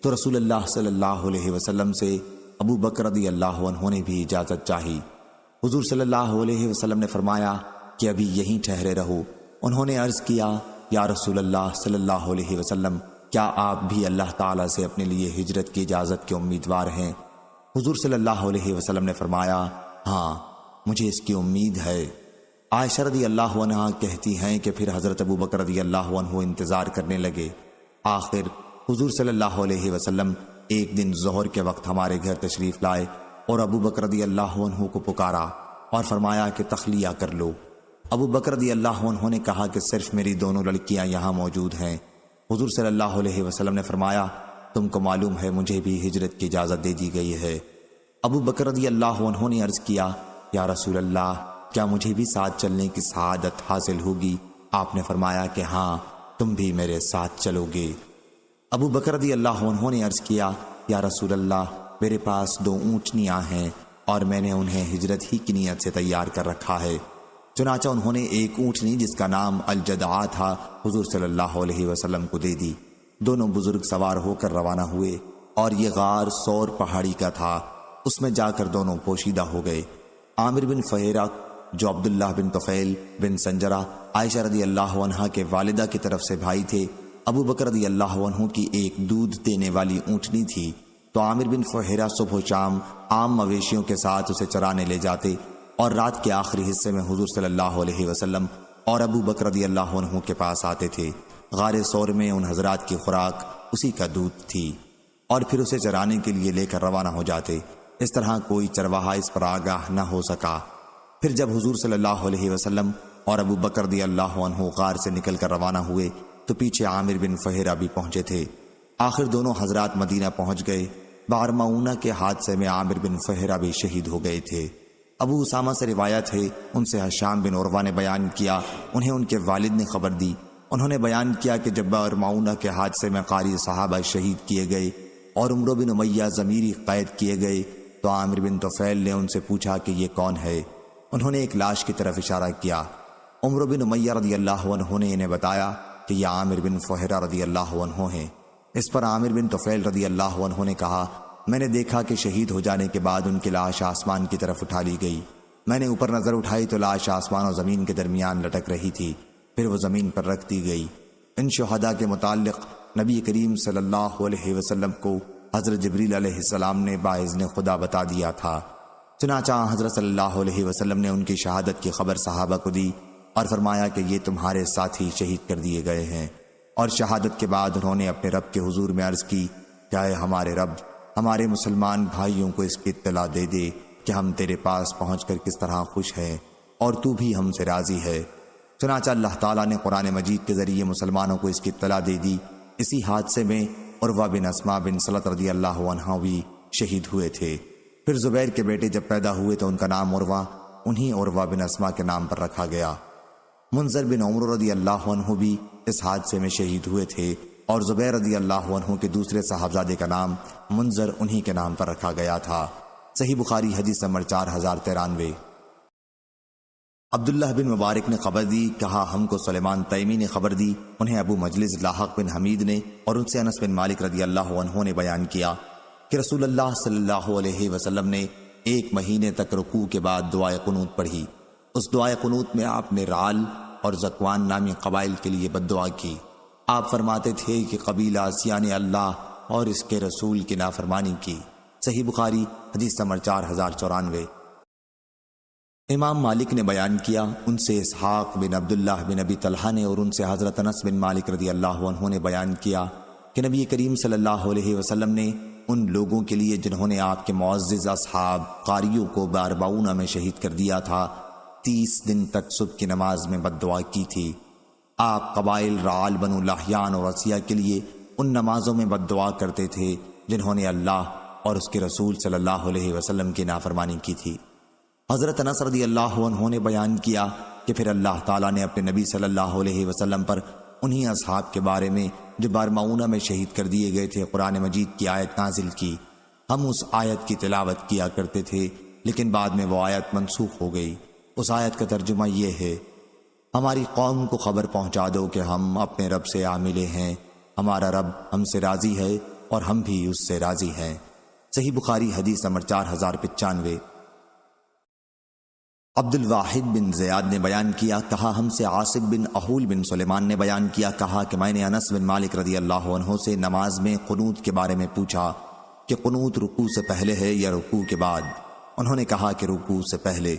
تو رسول اللہ صلی اللہ علیہ وسلم سے ابو بکر رضی اللہ عنہ نے بھی اجازت چاہی۔ حضور صلی اللہ علیہ وسلم نے فرمایا کہ ابھی یہیں ٹھہرے رہو۔ انہوں نے عرض کیا یا رسول اللہ صلی اللہ علیہ وسلم، کیا آپ بھی اللہ تعالیٰ سے اپنے لیے ہجرت کی اجازت کے امیدوار ہیں؟ حضور صلی اللہ علیہ وسلم نے فرمایا ہاں، مجھے اس کی امید ہے۔ عائشہ رضی اللہ عنہا کہتی ہیں کہ پھر حضرت ابو بکر رضی اللہ عنہ انتظار کرنے لگے۔ آخر حضور صلی اللہ علیہ وسلم ایک دن ظہر کے وقت ہمارے گھر تشریف لائے اور ابو بکر رضی اللہ عنہ کو پکارا اور فرمایا کہ تخلیہ کر لو۔ ابو بکر رضی اللہ عنہ نے کہا کہ صرف میری دونوں لڑکیاں یہاں موجود ہیں۔ حضور صلی اللہ علیہ وسلم نے فرمایا تم کو معلوم ہے مجھے بھی ہجرت کی اجازت دے دی گئی ہے۔ ابو بکر رضی اللہ عنہ نے عرض کیا یا رسول اللہ، کیا مجھے بھی ساتھ چلنے کی سعادت حاصل ہوگی؟ آپ نے فرمایا کہ ہاں، تم بھی میرے ساتھ چلو گے۔ ابو بکر رضی اللہ عنہ نے عرض کیا یا رسول اللہ، میرے پاس 2 اونٹنیاں ہیں اور میں نے انہیں ہجرت ہی کی نیت سے تیار کر رکھا ہے۔ چنانچہ انہوں نے ایک اونٹنی جس کا نام الجدعہ تھا حضور صلی اللہ علیہ وسلم کو دے دی۔ دونوں بزرگ سوار ہو کر روانہ ہوئے اور یہ غار سور پہاڑی کا تھا، اس میں جا کر دونوں پوشیدہ ہو گئے۔ عامر بن فہیرہ جو عبداللہ بن طفیل بن سنجرہ عائشہ رضی اللہ عنہا کے والدہ کی طرف سے بھائی تھے، ابو بکر رضی اللہ عنہ کی ایک دودھ دینے والی اونٹنی تھی، تو عامر بن فہیرہ صبح و شام عام مویشیوں کے ساتھ اسے چرانے لے جاتے اور رات کے آخری حصے میں حضور صلی اللہ علیہ وسلم اور ابو بکر رضی اللہ عنہ کے پاس آتے تھے۔ غار سور میں ان حضرات کی خوراک اسی کا دودھ تھی اور پھر اسے چرانے کے لیے لے کر روانہ ہو جاتے۔ اس طرح کوئی چرواہا اس پر آگاہ نہ ہو سکا۔ پھر جب حضور صلی اللہ علیہ وسلم اور ابو بکر رضی اللہ عنہ غار سے نکل کر روانہ ہوئے تو پیچھے عامر بن فہیرہ بھی پہنچے تھے۔ آخر دونوں حضرات مدینہ پہنچ گئے۔ بار معونہ کے حادثے میں عامر بن فہیرہ بھی شہید ہو گئے تھے۔ ابو اسامہ سے روایت ہے، ان سے ہشام بن عروہ نے بیان کیا، انہیں ان کے والد نے خبر دی۔ انہوں نے بیان کیا کہ جب بار معونہ کے حادثے میں قاری صحابہ شہید کیے گئے اور عمرو بن امیہ ضمیری قید کیے گئے تو عامر بن طفیل نے ان سے پوچھا کہ یہ کون ہے؟ انہوں نے ایک لاش کی طرف اشارہ کیا۔ عمرو بن امیہ رضی اللہ عنہ نے انہیں بتایا کہ یہ عامر بن فہیرہ رضی اللہ عنہ ہیں۔ اس پر عامر بن طفیل رضی اللہ عنہ نے کہا میں نے دیکھا کہ شہید ہو جانے کے بعد ان کی لاش آسمان کی طرف اٹھا لی گئی۔ میں نے اوپر نظر اٹھائی تو لاش آسمان و زمین کے درمیان لٹک رہی تھی، پھر وہ زمین پر رکھ دی گئی۔ ان شہداء کے متعلق نبی کریم صلی اللہ علیہ وسلم کو حضرت جبریل علیہ السلام نے باذن خدا بتا دیا تھا۔ چنانچہ حضرت صلی اللہ علیہ وسلم نے ان کی شہادت کی خبر صحابہ کو دی اور فرمایا کہ یہ تمہارے ساتھی شہید کر دیے گئے ہیں۔ اور شہادت کے بعد انہوں نے اپنے رب کے حضور میں عرض کی کہ اے ہمارے رب، ہمارے مسلمان بھائیوں کو اس کی اطلاع دے دے کہ ہم تیرے پاس پہنچ کر کس طرح خوش ہیں اور تو بھی ہم سے راضی ہے۔ چنانچہ اللہ تعالیٰ نے قرآن مجید کے ذریعے مسلمانوں کو اس کی اطلاع دے دی۔ اسی حادثے میں عروہ بن اسما بن سلط رضی اللہ عنہ بھی شہید ہوئے تھے۔ پھر زبیر کے بیٹے جب پیدا ہوئے تو ان کا نام عروہ انہی عروہ بن اسما کے نام پر رکھا گیا۔ منذر بن عمرو رضی اللہ عنہ بھی اس حادثے میں شہید ہوئے تھے اور زبیر رضی اللہ عنہ کے دوسرے صاحبزادے کا نام منذر انہی کے نام پر رکھا گیا تھا۔ صحیح بخاری حدیث نمبر 4093۔ عبداللہ بن مبارک نے خبر دی، کہا ہم کو سلیمان تیمی نے خبر دی، انہیں ابو مجلس لاحق بن حمید نے اور ان سے انس بن مالک رضی اللہ عنہ نے بیان کیا کہ رسول اللہ صلی اللہ علیہ وسلم نے 1 مہینے تک رکوع کے بعد دعائے قنوت پڑھی۔ اس دعائے قنوت میں آپ نے رعل اور زکوان نامی قبائل کے لیے بد دعا کی۔ آپ فرماتے تھے کہ قبیلہ عصیاں نے اللہ اور اس کے رسول کی نافرمانی کی۔ صحیح بخاری حدیث نمبر 4094۔ امام مالک نے بیان کیا، ان سے اسحاق بن عبداللہ بن ابی طلحہ نے اور ان سے حضرت انس بن مالک رضی اللہ عنہ نے بیان کیا کہ نبی کریم صلی اللہ علیہ وسلم نے ان لوگوں کے لیے جنہوں نے آپ کے معزز اصحاب قاریوں کو باربعونہ میں شہید کر دیا تھا 30 دن تک صبح کی نماز میں بد دعا کی تھی۔ آپ قبائل رعال بنو لحیان اور عصیہ کے لیے ان نمازوں میں بد دعا کرتے تھے جنہوں نے اللہ اور اس کے رسول صلی اللہ علیہ وسلم کی نافرمانی کی تھی۔ حضرت انس رضی اللہ عنہ نے بیان کیا کہ پھر اللہ تعالیٰ نے اپنے نبی صلی اللہ علیہ وسلم پر انہی اصحاب کے بارے میں جو بارمعونہ میں شہید کر دیے گئے تھے قرآن مجید کی آیت نازل کی۔ ہم اس آیت کی تلاوت کیا کرتے تھے لیکن بعد میں وہ آیت منسوخ ہو گئی۔ اس آیت کا ترجمہ یہ ہے، ہماری قوم کو خبر پہنچا دو کہ ہم اپنے رب سے عاملے ہیں، ہمارا رب ہم سے راضی ہے اور ہم بھی اس سے راضی ہیں۔ صحیح بخاری حدیث نمبر 4095۔ عبد الواحد بن زیاد نے بیان کیا، کہا ہم سے عاصم بن احول بن سلیمان نے بیان کیا، کہا کہ میں نے انس بن مالک رضی اللہ عنہ سے نماز میں قنوت کے بارے میں پوچھا کہ قنوت رکوع سے پہلے ہے یا رکوع کے بعد؟ انہوں نے کہا کہ رکوع سے پہلے۔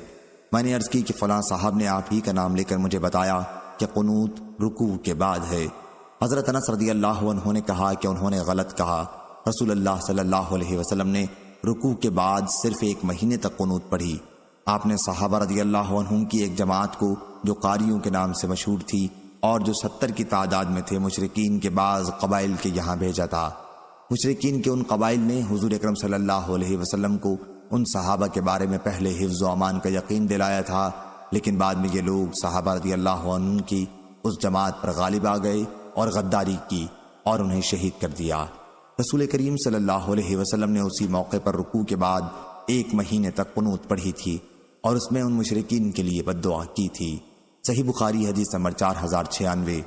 میں نے عرض کی کہ فلاں صاحب نے آپ ہی کا نام لے کر مجھے بتایا کہ قنوت رکوع کے بعد ہے۔ حضرت انس رضی اللہ عنہ نے کہا کہ انہوں نے غلط کہا، رسول اللہ صلی اللہ علیہ وسلم نے رکوع کے بعد صرف 1 مہینے تک قنوت پڑھی۔ آپ نے صحابہ رضی اللہ عنہم کی ایک جماعت کو جو قاریوں کے نام سے مشہور تھی اور جو 70 کی تعداد میں تھے، مشرکین کے بعض قبائل کے یہاں بھیجا تھا۔ مشرکین کے ان قبائل نے حضور اکرم صلی اللہ علیہ وسلم کو ان صحابہ کے بارے میں پہلے حفظ و امان کا یقین دلایا تھا، لیکن بعد میں یہ لوگ صحابہ رضی اللہ عنہ کی اس جماعت پر غالب آ گئے اور غداری کی اور انہیں شہید کر دیا۔ رسول کریم صلی اللہ علیہ وسلم نے اسی موقع پر رکوع کے بعد 1 مہینے تک قنوت پڑھی تھی اور اس میں ان مشرکین کے لیے بد دعا کی تھی۔ صحیح بخاری حدیث نمبر 4096۔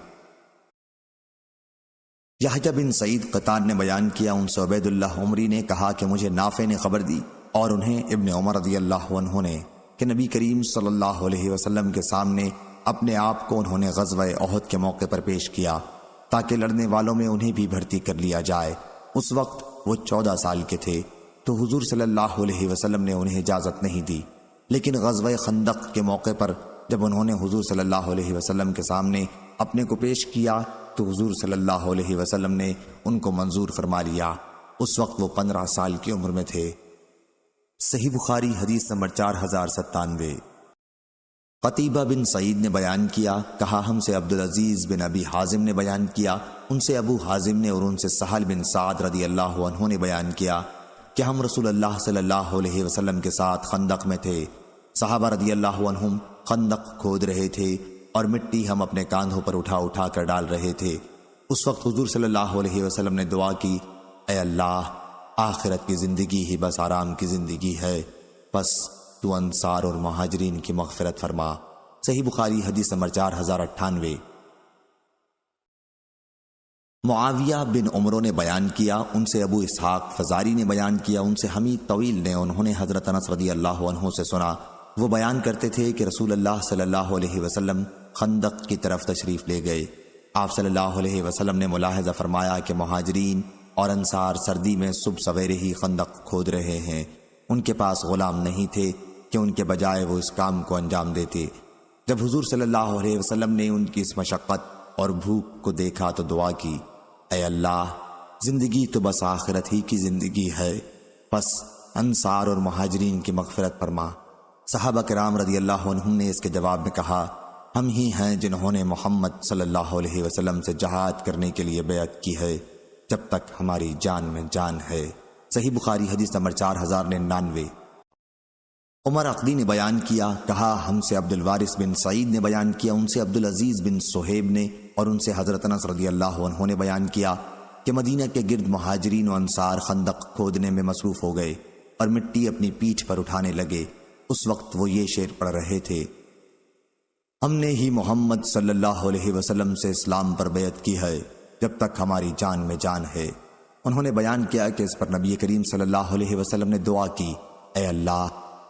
یحییٰ بن سعید قطان نے بیان کیا، ان سے عبید اللہ عمری نے کہا کہ مجھے نافع نے خبر دی اور انہیں ابن عمر رضی اللہ عنہ نے کہ نبی کریم صلی اللہ علیہ وسلم کے سامنے اپنے آپ کو انہوں نے غزوہ احد کے موقع پر پیش کیا تاکہ لڑنے والوں میں انہیں بھی بھرتی کر لیا جائے۔ اس وقت وہ 14 سال کے تھے، تو حضور صلی اللہ علیہ وسلم نے انہیں اجازت نہیں دی، لیکن غزوہ خندق کے موقع پر جب انہوں نے حضور صلی اللہ علیہ وسلم کے سامنے اپنے کو پیش کیا تو حضور صلی اللہ علیہ وسلم نے ان کو منظور فرما لیا۔ اس وقت وہ 15 سال کی عمر میں تھے۔ صحیح بخاری حدیث نمبر 4097۔ قتیبہ بن سعید نے بیان کیا، کہا ہم سے عبدالعزیز بن ابی حازم نے بیان کیا، ان سے ابو حازم نے اور ان سے سہل بن سعد رضی اللہ عنہ نے بیان کیا کہ ہم رسول اللہ صلی اللہ علیہ وسلم کے ساتھ خندق میں تھے۔ صحابہ رضی اللہ عنہم خندق کھود رہے تھے اور مٹی ہم اپنے کاندھوں پر اٹھا اٹھا کر ڈال رہے تھے۔ اس وقت حضور صلی اللہ علیہ وسلم نے دعا کی، اے اللہ، آخرت کی زندگی ہی بس آرام کی زندگی ہے، بس تو انصار اور مہاجرین کی مغفرت فرما۔ صحیح بخاری حدیث نمبر 4098۔ معاویہ بن عمرو نے بیان کیا، ان سے ابو اسحاق فزاری نے بیان کیا، ان سے حمید طویل نے، انہوں نے حضرت انس رضی اللہ عنہ سے سنا، وہ بیان کرتے تھے کہ رسول اللہ صلی اللہ علیہ وسلم خندق کی طرف تشریف لے گئے۔ آپ صلی اللہ علیہ وسلم نے ملاحظہ فرمایا کہ مہاجرین اور انصار سردی میں صبح سویرے ہی خندق کھود رہے ہیں، ان کے پاس غلام نہیں تھے کہ ان کے بجائے وہ اس کام کو انجام دیتے۔ جب حضور صلی اللہ علیہ وسلم نے ان کی اس مشقت اور بھوک کو دیکھا تو دعا کی، اے اللہ، زندگی تو بس آخرت ہی کی زندگی ہے، بس انصار اور مہاجرین کی مغفرت فرما۔ صحابہ کرام رضی اللہ عنہم نے اس کے جواب میں کہا، ہم ہی ہیں جنہوں نے محمد صلی اللہ علیہ وسلم سے جہاد کرنے کے لیے بیعت کی ہے جب تک ہماری جان میں جان ہے۔ صحیح بخاری حدیث نمبر 4099۔ عمر عقدی نے بیان کیا، کہا ہم سے عبد الوارث بن سعید نے بیان کیا، ان سے عبدالعزیز بن صہیب نے اور ان سے حضرت انس رضی اللہ عنہ نے بیان کیا کہ مدینہ کے گرد مہاجرین و انصار خندق کھودنے میں مصروف ہو گئے اور مٹی اپنی پیٹھ پر اٹھانے لگے۔ اس وقت وہ یہ شعر پڑھ رہے تھے، ہم نے ہی محمد صلی اللہ علیہ وسلم سے اسلام پر بیعت کی ہے جب تک ہماری جان میں جان ہے۔ انہوں نے بیان کیا کہ اس پر نبی کریم صلی اللہ علیہ وسلم نے دعا کی، اے اللہ،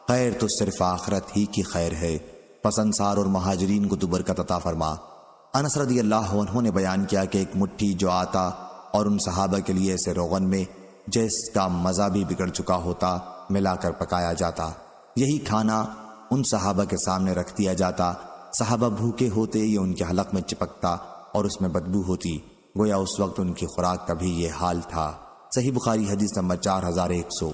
خیر تو صرف آخرت ہی کی خیر ہے، پس انصار اور مہاجرین کو تو برکت عطا فرما۔ انس رضی اللہ عنہ نے بیان کیا کہ ایک مٹھی جو آتا اور ان صحابہ کے لیے ایسے روغن میں جس کا مزہ بھی بگڑ چکا ہوتا ملا کر پکایا جاتا، یہی کھانا ان صحابہ کے سامنے رکھ دیا جاتا۔ صحابہ بھوکے ہوتے، یہ ان کے حلق میں چپکتا اور اس میں بدبو ہوتی، گویا اس وقت ان کی خوراک کا بھی یہ حال تھا۔ صحیح بخاری حدیث نمبر 4100۔